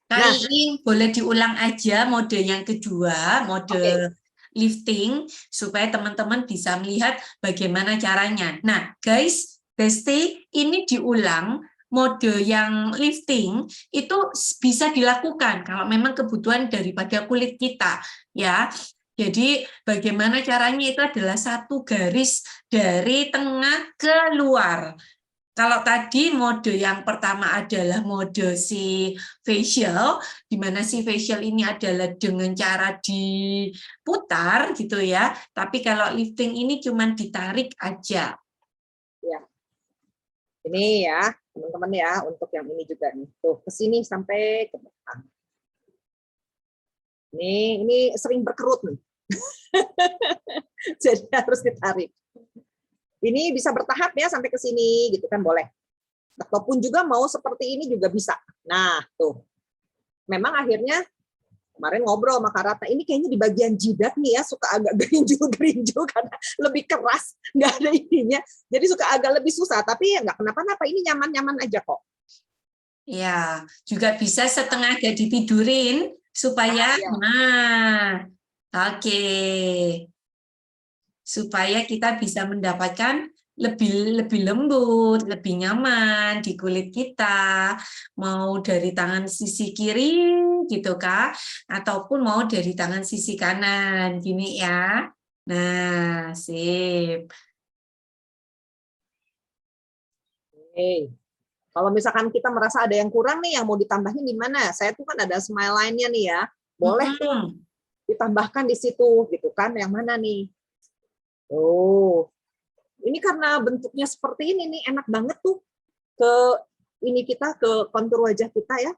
Nah, ini boleh diulang aja mode yang kedua, mode lifting, supaya teman-teman bisa melihat bagaimana caranya. Nah, guys, Besti, ini diulang, mode yang lifting itu bisa dilakukan kalau memang kebutuhan daripada kulit kita, ya. Jadi bagaimana caranya itu adalah satu garis dari tengah ke luar. Kalau tadi mode yang pertama adalah mode si facial, di mana si facial ini adalah dengan cara diputar gitu ya. Tapi kalau lifting ini cuma ditarik aja. Ya. Ini ya, teman-teman ya, untuk yang ini juga nih. Tuh, ke sini sampai ke belakang. Ini sering berkerut nih. Jadi harus ditarik. Ini bisa bertahap ya sampai ke sini gitu kan boleh. Ataupun juga mau seperti ini juga bisa. Nah, tuh. Memang akhirnya kemarin ngobrol sama Kak Ratna, ini kayaknya di bagian jidat nih ya suka agak gerinjul-gerinjul karena lebih keras, nggak ada ininya. Jadi suka agak lebih susah, tapi ya nggak kenapa-napa, ini nyaman-nyaman aja kok. Ya, juga bisa setengah agak ditidurin supaya, Iya. oke, supaya kita bisa mendapatkan lebih lembut, lebih nyaman di kulit kita, mau dari tangan sisi kiri gitu Kak, ataupun mau dari tangan sisi kanan, gini ya. Nah, sip. Oke. Kalau misalkan kita merasa ada yang kurang nih, yang mau ditambahin di mana? Saya tuh kan ada smile line-nya nih ya, boleh ditambahkan di situ gitu kan, yang mana nih? Oh, ini karena bentuknya seperti ini nih, enak banget tuh ke ini kita, ke kontur wajah kita ya.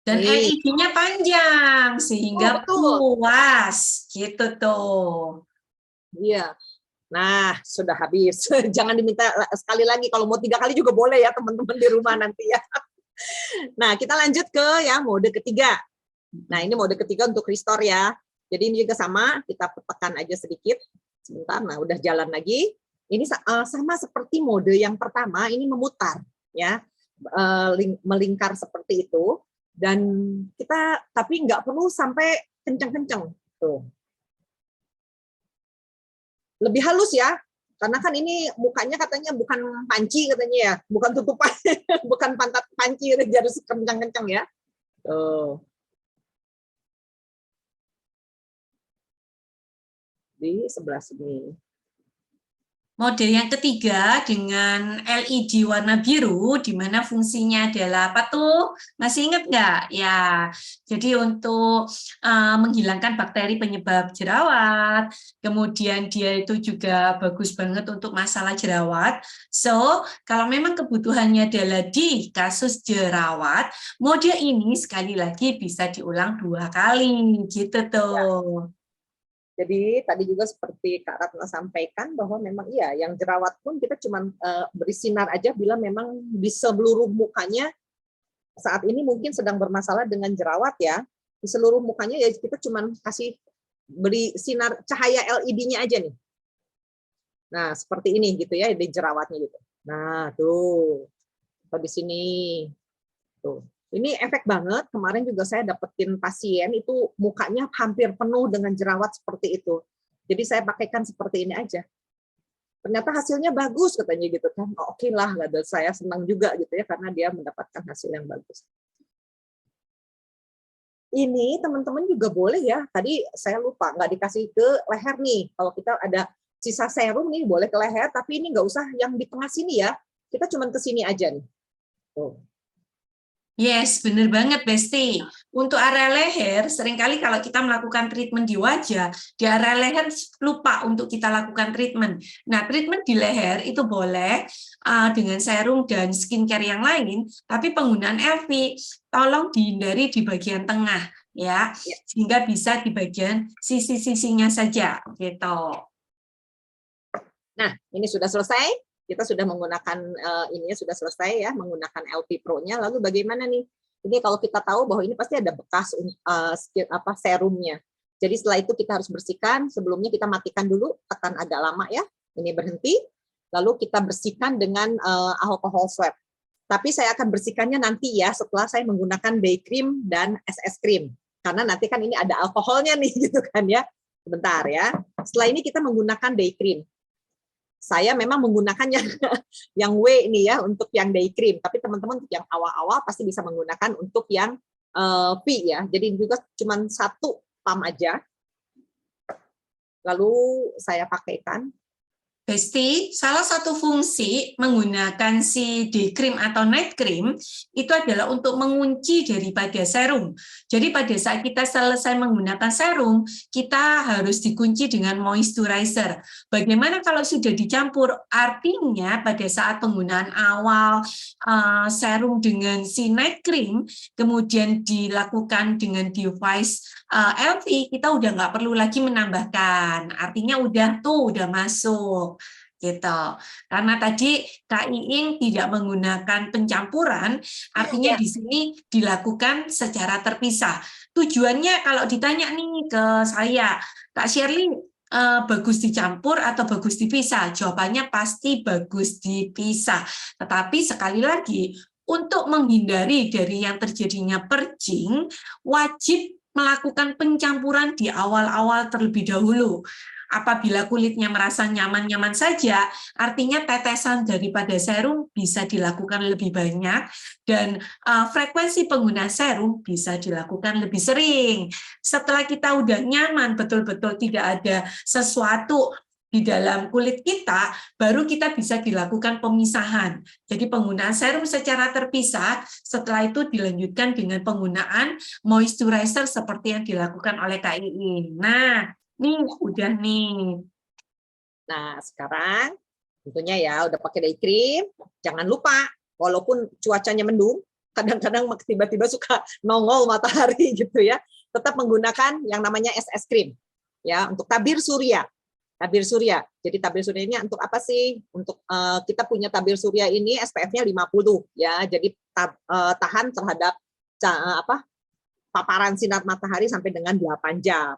Dan LED-nya panjang sehingga puas gitu tuh. Iya. Nah, sudah habis. Jangan diminta sekali lagi. Kalau mau 3 kali juga boleh ya teman-teman di rumah nanti ya. Nah, kita lanjut ke yang mode ketiga. Nah, ini mode ketiga untuk restore ya. Jadi ini juga sama, kita tekan aja sedikit. Sebentar, nah udah jalan lagi. Ini sama seperti mode yang pertama, ini memutar ya, melingkar seperti itu. Dan kita tapi nggak perlu sampai kenceng-kenceng tuh. Lebih halus ya, karena kan ini mukanya katanya bukan panci katanya ya, bukan tutupan, bukan pantat panci, harus kencang-kencang ya. Tuh. Di sebelah sini. Mode yang ketiga dengan LED warna biru, di mana fungsinya adalah apa tuh? Masih ingat nggak? Ya, jadi untuk menghilangkan bakteri penyebab jerawat, kemudian dia itu juga bagus banget untuk masalah jerawat. So, kalau memang kebutuhannya adalah di kasus jerawat, mode ini sekali lagi bisa diulang 2 kali, gitu tuh. Jadi tadi juga seperti Kak Ratna sampaikan bahwa memang iya, yang jerawat pun kita cuma beri sinar aja bila memang di seluruh mukanya saat ini mungkin sedang bermasalah dengan jerawat ya. Di seluruh mukanya ya kita cuma kasih beri sinar cahaya LED-nya aja nih. Nah, seperti ini gitu ya di jerawatnya gitu. Nah, tuh. Atau di sini. Tuh. Ini efek banget, kemarin juga saya dapetin pasien itu mukanya hampir penuh dengan jerawat seperti itu. Jadi saya pakaikan seperti ini aja. Ternyata hasilnya bagus katanya gitu kan. Oh, oke lah, dan saya senang juga gitu ya karena dia mendapatkan hasil yang bagus. Ini teman-teman juga boleh ya, tadi saya lupa nggak dikasih ke leher nih. Kalau kita ada sisa serum nih boleh ke leher, tapi ini nggak usah yang di tengah sini ya. Kita cuma ke sini aja nih. Tuh. Yes, benar banget, Besti. Untuk area leher, seringkali kalau kita melakukan treatment di wajah, di area leher lupa untuk kita lakukan treatment. Nah, treatment di leher itu boleh dengan serum dan skincare yang lain, tapi penggunaan LV tolong dihindari di bagian tengah, ya, sehingga bisa di bagian sisi-sisinya saja, gitu. Nah, ini sudah selesai. Kita sudah menggunakan ini sudah selesai ya, menggunakan LV Pro-nya. Lalu bagaimana nih? Ini kalau kita tahu bahwa ini pasti ada bekas serumnya. Jadi setelah itu kita harus bersihkan. Sebelumnya kita matikan dulu, tekan agak lama ya. Ini berhenti. Lalu kita bersihkan dengan alcohol swab. Tapi saya akan bersihkannya nanti ya setelah saya menggunakan day cream dan SS cream. Karena nanti kan ini ada alkoholnya nih gitu kan ya. Sebentar ya. Setelah ini kita menggunakan day cream. Saya memang menggunakan yang W ini ya untuk yang day cream, tapi teman-teman untuk yang awal-awal pasti bisa menggunakan untuk yang V ya. Jadi juga cuma 1 pump aja. Lalu saya pakaikan. Besti, salah satu fungsi menggunakan si day cream atau night cream itu adalah untuk mengunci daripada serum. Jadi pada saat kita selesai menggunakan serum, kita harus dikunci dengan moisturizer. Bagaimana kalau sudah dicampur? Artinya pada saat penggunaan awal serum dengan si night cream, kemudian dilakukan dengan device LV, kita udah nggak perlu lagi menambahkan. Artinya udah masuk. gitu. Karena tadi Kak Iing tidak menggunakan pencampuran, artinya Ya. di sini dilakukan secara terpisah. Tujuannya kalau ditanya nih ke saya, Kak Shirley, bagus dicampur atau bagus dipisah? Jawabannya pasti bagus dipisah. Tetapi sekali lagi, untuk menghindari dari yang terjadinya perjing, wajib melakukan pencampuran di awal-awal terlebih dahulu. Apabila kulitnya merasa nyaman-nyaman saja, artinya tetesan daripada serum bisa dilakukan lebih banyak dan frekuensi pengguna serum bisa dilakukan lebih sering. Setelah kita udah nyaman, betul-betul tidak ada sesuatu di dalam kulit kita, baru kita bisa dilakukan pemisahan. Jadi penggunaan serum secara terpisah, setelah itu dilanjutkan dengan penggunaan moisturizer seperti yang dilakukan oleh Kak Iin. Nah, nih udah nih. Nah, sekarang tentunya ya udah pakai day cream, jangan lupa walaupun cuacanya mendung, kadang-kadang tiba-tiba suka nongol matahari gitu ya, tetap menggunakan yang namanya SPF cream ya untuk tabir surya. Tabir surya. Jadi tabir surya ini untuk apa sih? Untuk kita punya tabir surya ini SPF-nya 50 ya. Jadi tahan terhadap paparan sinar matahari sampai dengan 8 jam.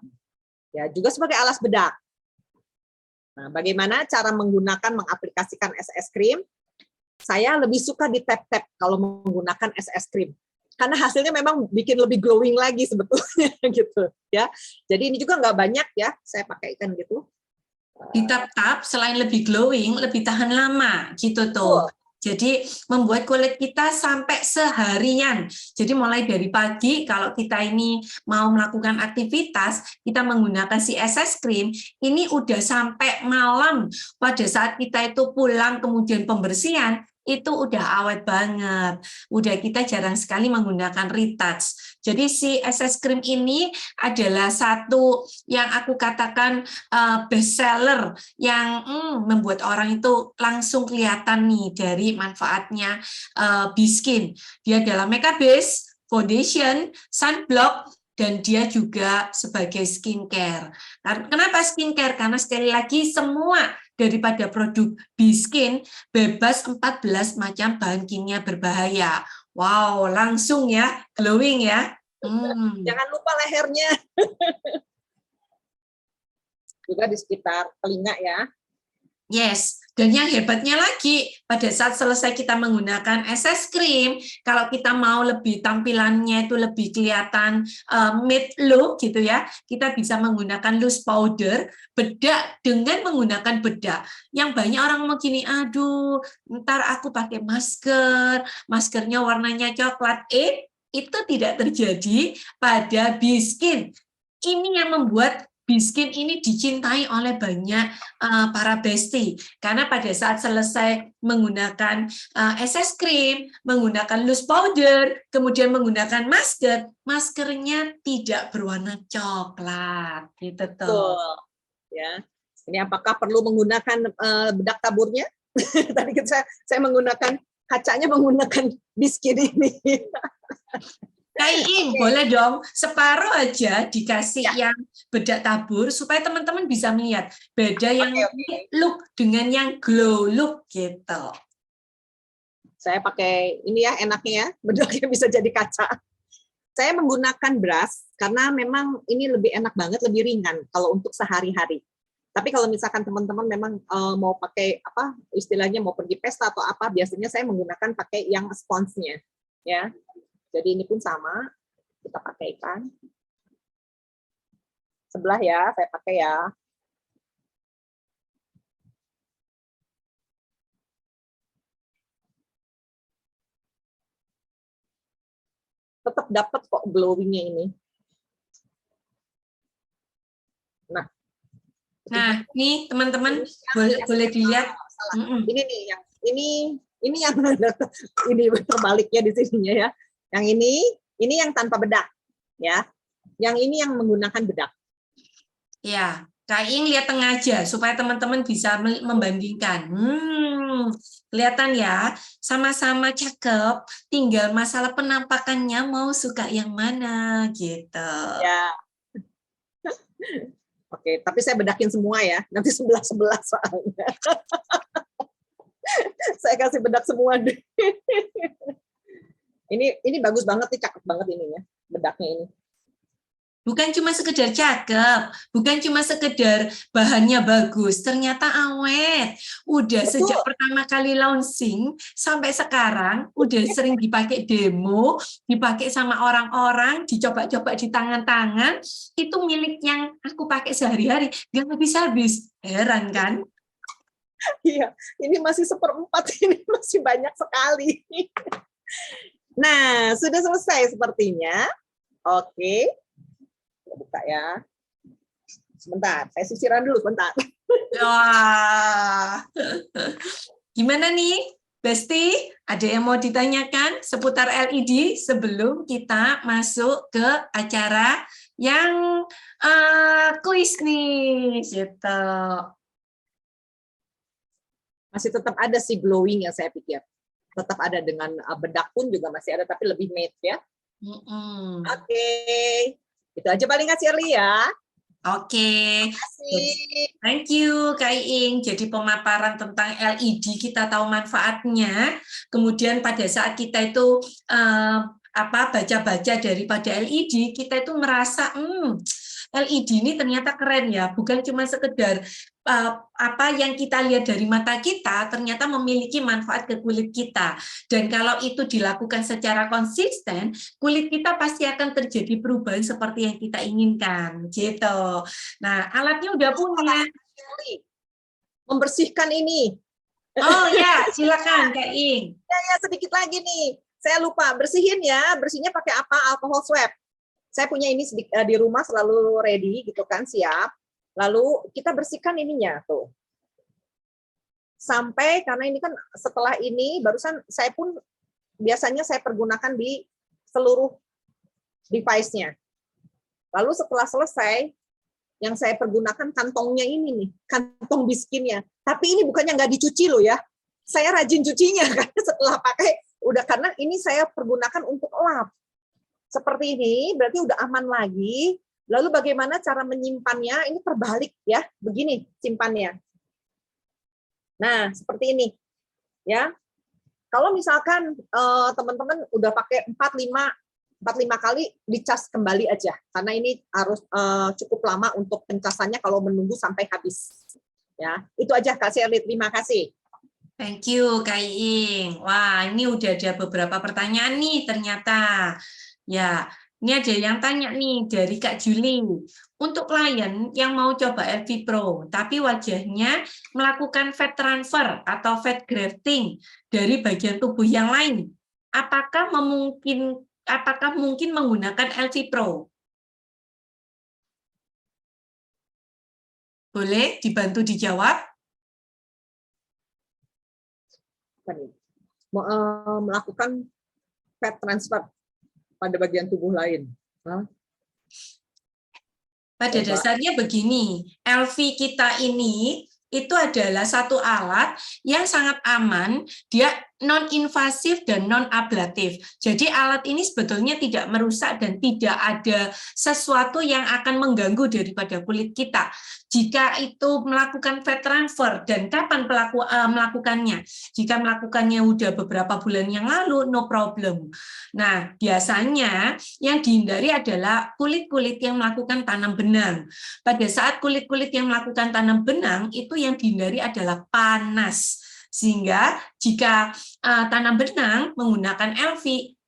Ya, juga sebagai alas bedak. Nah, bagaimana cara mengaplikasikan SPF cream? Saya lebih suka di tap-tap kalau menggunakan SPF cream. Karena hasilnya memang bikin lebih glowing lagi sebetulnya gitu ya. Jadi ini juga nggak banyak ya, saya pakaikan gitu. Di tap-tap selain lebih glowing, lebih tahan lama gitu tuh. Jadi membuat kulit kita sampai seharian. Jadi mulai dari pagi kalau kita ini mau melakukan aktivitas, kita menggunakan si SS cream, ini udah sampai malam pada saat kita itu pulang kemudian pembersihan, itu udah awet banget. Udah kita jarang sekali menggunakan retouch. Jadi si SS cream ini adalah satu yang aku katakan best seller yang membuat orang itu langsung kelihatan nih dari manfaatnya Biskin. Dia adalah makeup base, foundation, sunblock, dan dia juga sebagai skincare. Kenapa skincare? Karena sekali lagi semua daripada produk Biskin bebas 14 macam bahan kimia berbahaya. Wow, langsung ya, glowing ya. Jangan lupa lehernya. Juga di sekitar telinga ya. Yes, dan yang hebatnya lagi, pada saat selesai kita menggunakan SS cream, kalau kita mau lebih tampilannya itu lebih kelihatan matte look gitu ya, kita bisa menggunakan loose powder, bedak dengan menggunakan bedak. Yang banyak orang mau gini, aduh, ntar aku pakai masker, maskernya warnanya coklat. Itu tidak terjadi pada Biskin. Ini yang membuat Biskin ini dicintai oleh banyak para bestie, karena pada saat selesai menggunakan SS cream, menggunakan loose powder, kemudian menggunakan masker, maskernya tidak berwarna coklat, gitu tuh. Ya, ini apakah perlu menggunakan bedak taburnya? Tadi saya menggunakan kacanya menggunakan Biskin ini. Kak Iing, boleh dong separuh aja dikasih yang bedak tabur supaya teman-teman bisa melihat beda yang look dengan yang glow look gitu. Saya pakai ini ya enaknya ya, bedaknya bisa jadi kaca. Saya menggunakan brush karena memang ini lebih enak banget, lebih ringan kalau untuk sehari-hari. Tapi kalau misalkan teman-teman memang mau pakai apa istilahnya mau pergi pesta atau apa, biasanya saya menggunakan pakai yang sponsnya ya. Jadi ini pun sama, kita pakaikan. Sebelah ya, saya pakai ya. Tetap dapat kok glowing-nya ini. Nah, nih teman-teman boleh dilihat. Ini nih yang ini yang ini terbaliknya di sininya ya. Yang ini yang tanpa bedak, ya. Yang ini yang menggunakan bedak. Ya, Kak Iing lihat tengah aja supaya teman-teman bisa membandingkan. Kelihatan ya, sama-sama cakep. Tinggal masalah penampakannya mau suka yang mana gitu. Ya. Oke, tapi saya bedakin semua ya. Nanti sebelah-sebelah soalnya. Saya kasih bedak semua deh. Ini bagus banget nih, cakep banget ininya, bedaknya ini. Bukan cuma sekedar cakep, bukan cuma sekedar bahannya bagus, ternyata awet. Udah Betul. sejak pertama kali launching sampai sekarang, udah sering dipakai demo, dipakai sama orang-orang, dicoba-coba di tangan-tangan, itu milik yang aku pakai sehari-hari, nggak habis-habis. Heran kan? Iya, ini masih 1/4, ini masih banyak sekali. Nah, sudah selesai sepertinya. Oke. Buka ya. Sebentar, saya sisiran dulu sebentar. Wah. Gimana nih, Besti? Ada yang mau ditanyakan seputar LED sebelum kita masuk ke acara yang kuis nih, gitu. Masih tetap ada sih glowing yang saya pikir. Tetap ada dengan bedak pun juga masih ada, tapi lebih matte ya. Oke. Itu aja paling Kak Shirley ya. Oke. Thank you Kak Iing. Jadi pemaparan tentang LED kita tahu manfaatnya. Kemudian pada saat kita itu baca-baca daripada LED, kita itu merasa LED ini ternyata keren ya, bukan cuma sekedar apa yang kita lihat dari mata kita, ternyata memiliki manfaat ke kulit kita. Dan kalau itu dilakukan secara konsisten, kulit kita pasti akan terjadi perubahan seperti yang kita inginkan, gitu. Nah, alatnya udah punya. Membersihkan ini. Oh ya, silakan Kak Iing. Ya, sedikit lagi nih. Saya lupa, bersihin ya. Bersihnya pakai apa? Alkohol swab. Saya punya ini di rumah selalu ready gitu kan, siap. Lalu kita bersihkan ininya tuh. Sampai, karena ini kan setelah ini, barusan saya pun biasanya saya pergunakan di seluruh device-nya. Lalu setelah selesai, yang saya pergunakan kantongnya ini nih, kantong biskinnya. Tapi ini bukannya nggak dicuci loh ya. Saya rajin cucinya karena setelah pakai, udah karena ini saya pergunakan untuk lap. Seperti ini, berarti udah aman lagi. Lalu bagaimana cara menyimpannya? Ini terbalik ya, begini simpannya. Nah, seperti ini. Ya. Kalau misalkan teman-teman udah pakai 4-5 kali, dicas kembali aja. Karena ini harus cukup lama untuk pencasannya kalau menunggu sampai habis. Ya, itu aja Kak Shirley. Terima kasih. Thank you Kak Iing. Wah, ini udah ada beberapa pertanyaan nih ternyata. Ya, ini ada yang tanya nih dari Kak Juli. Untuk klien yang mau coba LV Pro, tapi wajahnya melakukan fat transfer atau fat grafting dari bagian tubuh yang lain, apakah mungkin menggunakan LV Pro? Boleh dibantu dijawab? Melakukan fat transfer pada bagian tubuh lain. Pada dasarnya begini, LV kita ini itu adalah satu alat yang sangat aman, dia non-invasif dan non-ablatif. Jadi alat ini sebetulnya tidak merusak dan tidak ada sesuatu yang akan mengganggu daripada kulit kita. Jika itu melakukan fat transfer dan kapan melakukannya? Jika melakukannya udah beberapa bulan yang lalu, no problem. Nah, biasanya yang dihindari adalah kulit-kulit yang melakukan tanam benang. Pada saat kulit-kulit yang melakukan tanam benang, itu yang dihindari adalah panas. Sehingga jika tanam benang menggunakan LV,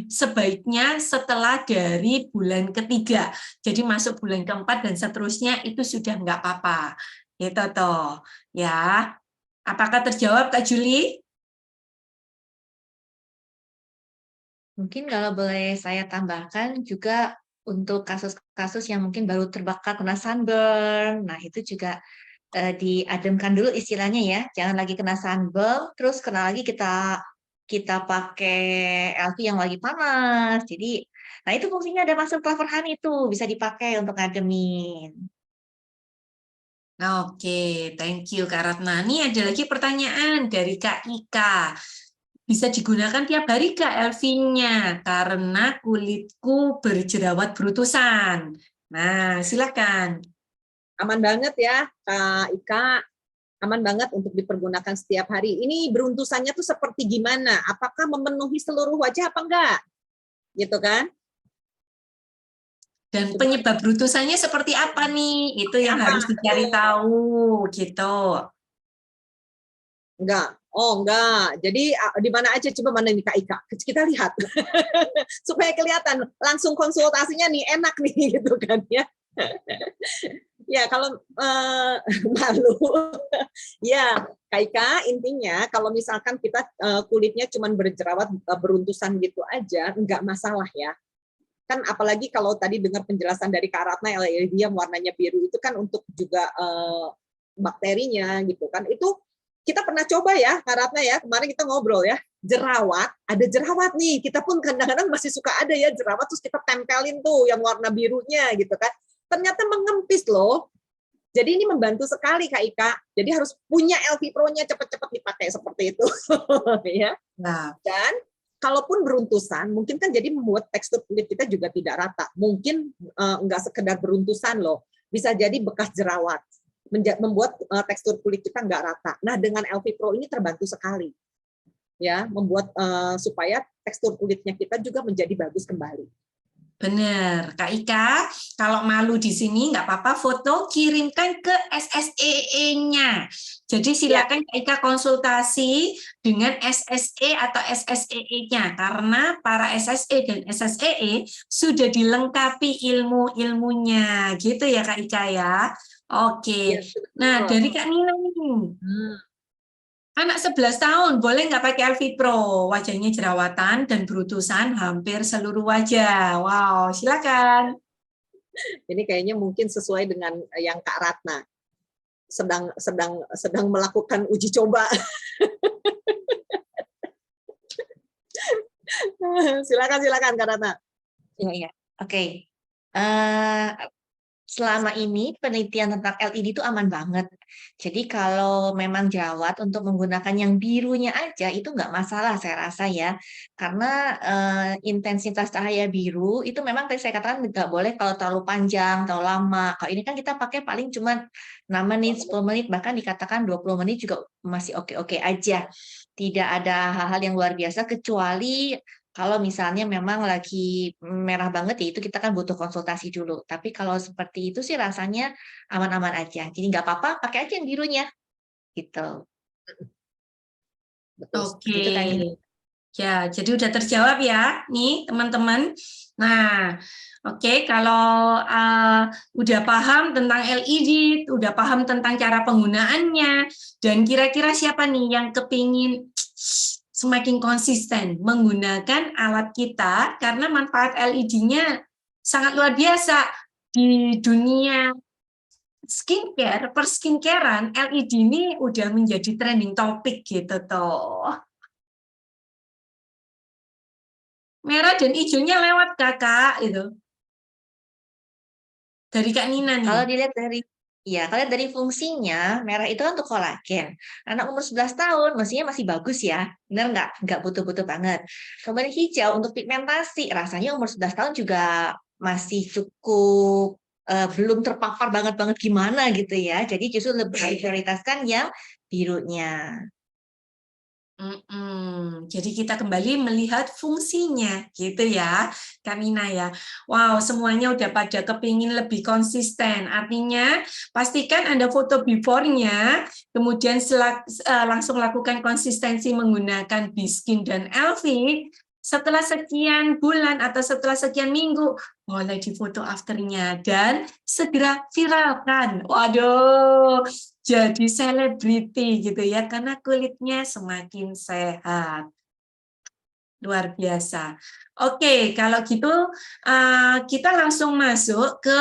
sebaiknya setelah dari bulan ketiga. Jadi masuk bulan keempat dan seterusnya itu sudah nggak apa-apa. Gitu toh. Ya. Apakah terjawab Kak Juli? Mungkin kalau boleh saya tambahkan juga untuk kasus-kasus yang mungkin baru terbakar kena sunburn, nah itu juga diademkan dulu istilahnya ya, jangan lagi kena sunburn, terus kena lagi kita pakai LV yang lagi panas. Jadi, nah itu fungsinya ada mushroom clover honey itu bisa dipakai untuk ngademin. Oke, thank you Kak Ratna. Ini ada lagi pertanyaan dari Kak Ika. Bisa digunakan tiap hari Kak LV-nya karena kulitku berjerawat berutusan. Nah, silakan. Aman banget ya, Kak Ika. Aman banget untuk dipergunakan setiap hari. Ini beruntusannya tuh seperti gimana? Apakah memenuhi seluruh wajah apa enggak? Gitu kan? Dan penyebab beruntusannya seperti apa nih? Itu yang Apa? harus dicari tahu, gitu. Enggak. Oh, enggak. Jadi di mana aja, coba mana nih Kak Ika? Kita lihat. Supaya kelihatan langsung konsultasinya nih enak nih gitu kan ya. Ya, kalau malu. Ya, Kak Ika, intinya kalau misalkan kita kulitnya cuma berjerawat beruntusan gitu aja, enggak masalah ya. Kan apalagi kalau tadi dengar penjelasan dari Kak Ratna, LED yang warnanya biru itu kan untuk juga bakterinya gitu kan. Itu kita pernah coba ya, Kak Ratna ya, kemarin kita ngobrol ya, jerawat, ada jerawat nih, kita pun kadang-kadang masih suka ada ya jerawat, terus kita tempelin tuh yang warna birunya gitu kan, ternyata mengempis loh. Jadi ini membantu sekali Kak Ika, jadi harus punya LV Pro-nya cepat-cepat dipakai seperti itu. Ya. Nah, Dan kalaupun beruntusan, mungkin kan jadi membuat tekstur kulit kita juga tidak rata. Mungkin enggak sekedar beruntusan loh, bisa jadi bekas jerawat. Membuat tekstur kulit kita nggak rata. Nah, dengan LV Pro ini terbantu sekali, ya, membuat supaya tekstur kulitnya kita juga menjadi bagus kembali. benar, Kak Ika. Kalau malu di sini nggak apa-apa, foto kirimkan ke SSEE-nya. Jadi silakan Kak Ika konsultasi dengan SSE atau SSEE-nya, karena para SSE dan SSEE sudah dilengkapi ilmu-ilmunya, gitu ya Kak Ika ya. Oke. Ya, Nah, dari Kak Nina nih. Anak 11 tahun, boleh nggak pakai LV Pro? Wajahnya jerawatan dan berutusan hampir seluruh wajah. Wow, silakan. Ini kayaknya mungkin sesuai dengan yang Kak Ratna sedang melakukan uji coba. Silakan Kak Ratna. Iya. Oke. Selama ini penelitian tentang LED itu aman banget. Jadi kalau memang jerawat untuk menggunakan yang birunya aja itu nggak masalah saya rasa ya. Karena intensitas cahaya biru itu memang tadi saya katakan nggak boleh kalau terlalu panjang, terlalu lama. Kalau ini kan kita pakai paling cuma 6 menit, 10 menit, bahkan dikatakan 20 menit juga masih oke-oke aja. Tidak ada hal-hal yang luar biasa kecuali kalau misalnya memang lagi merah banget ya itu kita kan butuh konsultasi dulu. Tapi kalau seperti itu sih rasanya aman-aman aja. Jadi nggak apa-apa, pakai aja yang birunya gitu. Betul. Oke. Gitu kan ini. Ya, jadi udah terjawab ya, nih teman-teman. Nah, oke, kalau udah paham tentang LED, udah paham tentang cara penggunaannya, dan kira-kira siapa nih yang kepingin semakin konsisten menggunakan alat kita, karena manfaat LED-nya sangat luar biasa di dunia skincare, perskincarean, LED ini udah menjadi trending topik gitu toh. Merah dan hijaunya lewat kakak itu. Dari Kak Nina nih. Kalau dilihat dari fungsinya, merah itu kan untuk kolagen. Anak umur 11 tahun mestinya masih bagus ya. Benar nggak? Nggak butuh-butuh banget. Kemudian hijau untuk pigmentasi, rasanya umur 11 tahun juga masih cukup belum terpapar banget gimana gitu ya. Jadi justru lebih diprioritaskan yang birunya. Jadi kita kembali melihat fungsinya gitu ya, Kamina ya. Wow, semuanya udah pada kepingin lebih konsisten. Artinya pastikan Anda foto before-nya, kemudian langsung lakukan konsistensi menggunakan Biskin dan LV. Setelah sekian bulan atau setelah sekian minggu, boleh difoto after-nya dan segera viralkan. Waduh, jadi selebriti gitu ya, karena kulitnya semakin sehat. Luar biasa. Oke, kalau gitu kita langsung masuk ke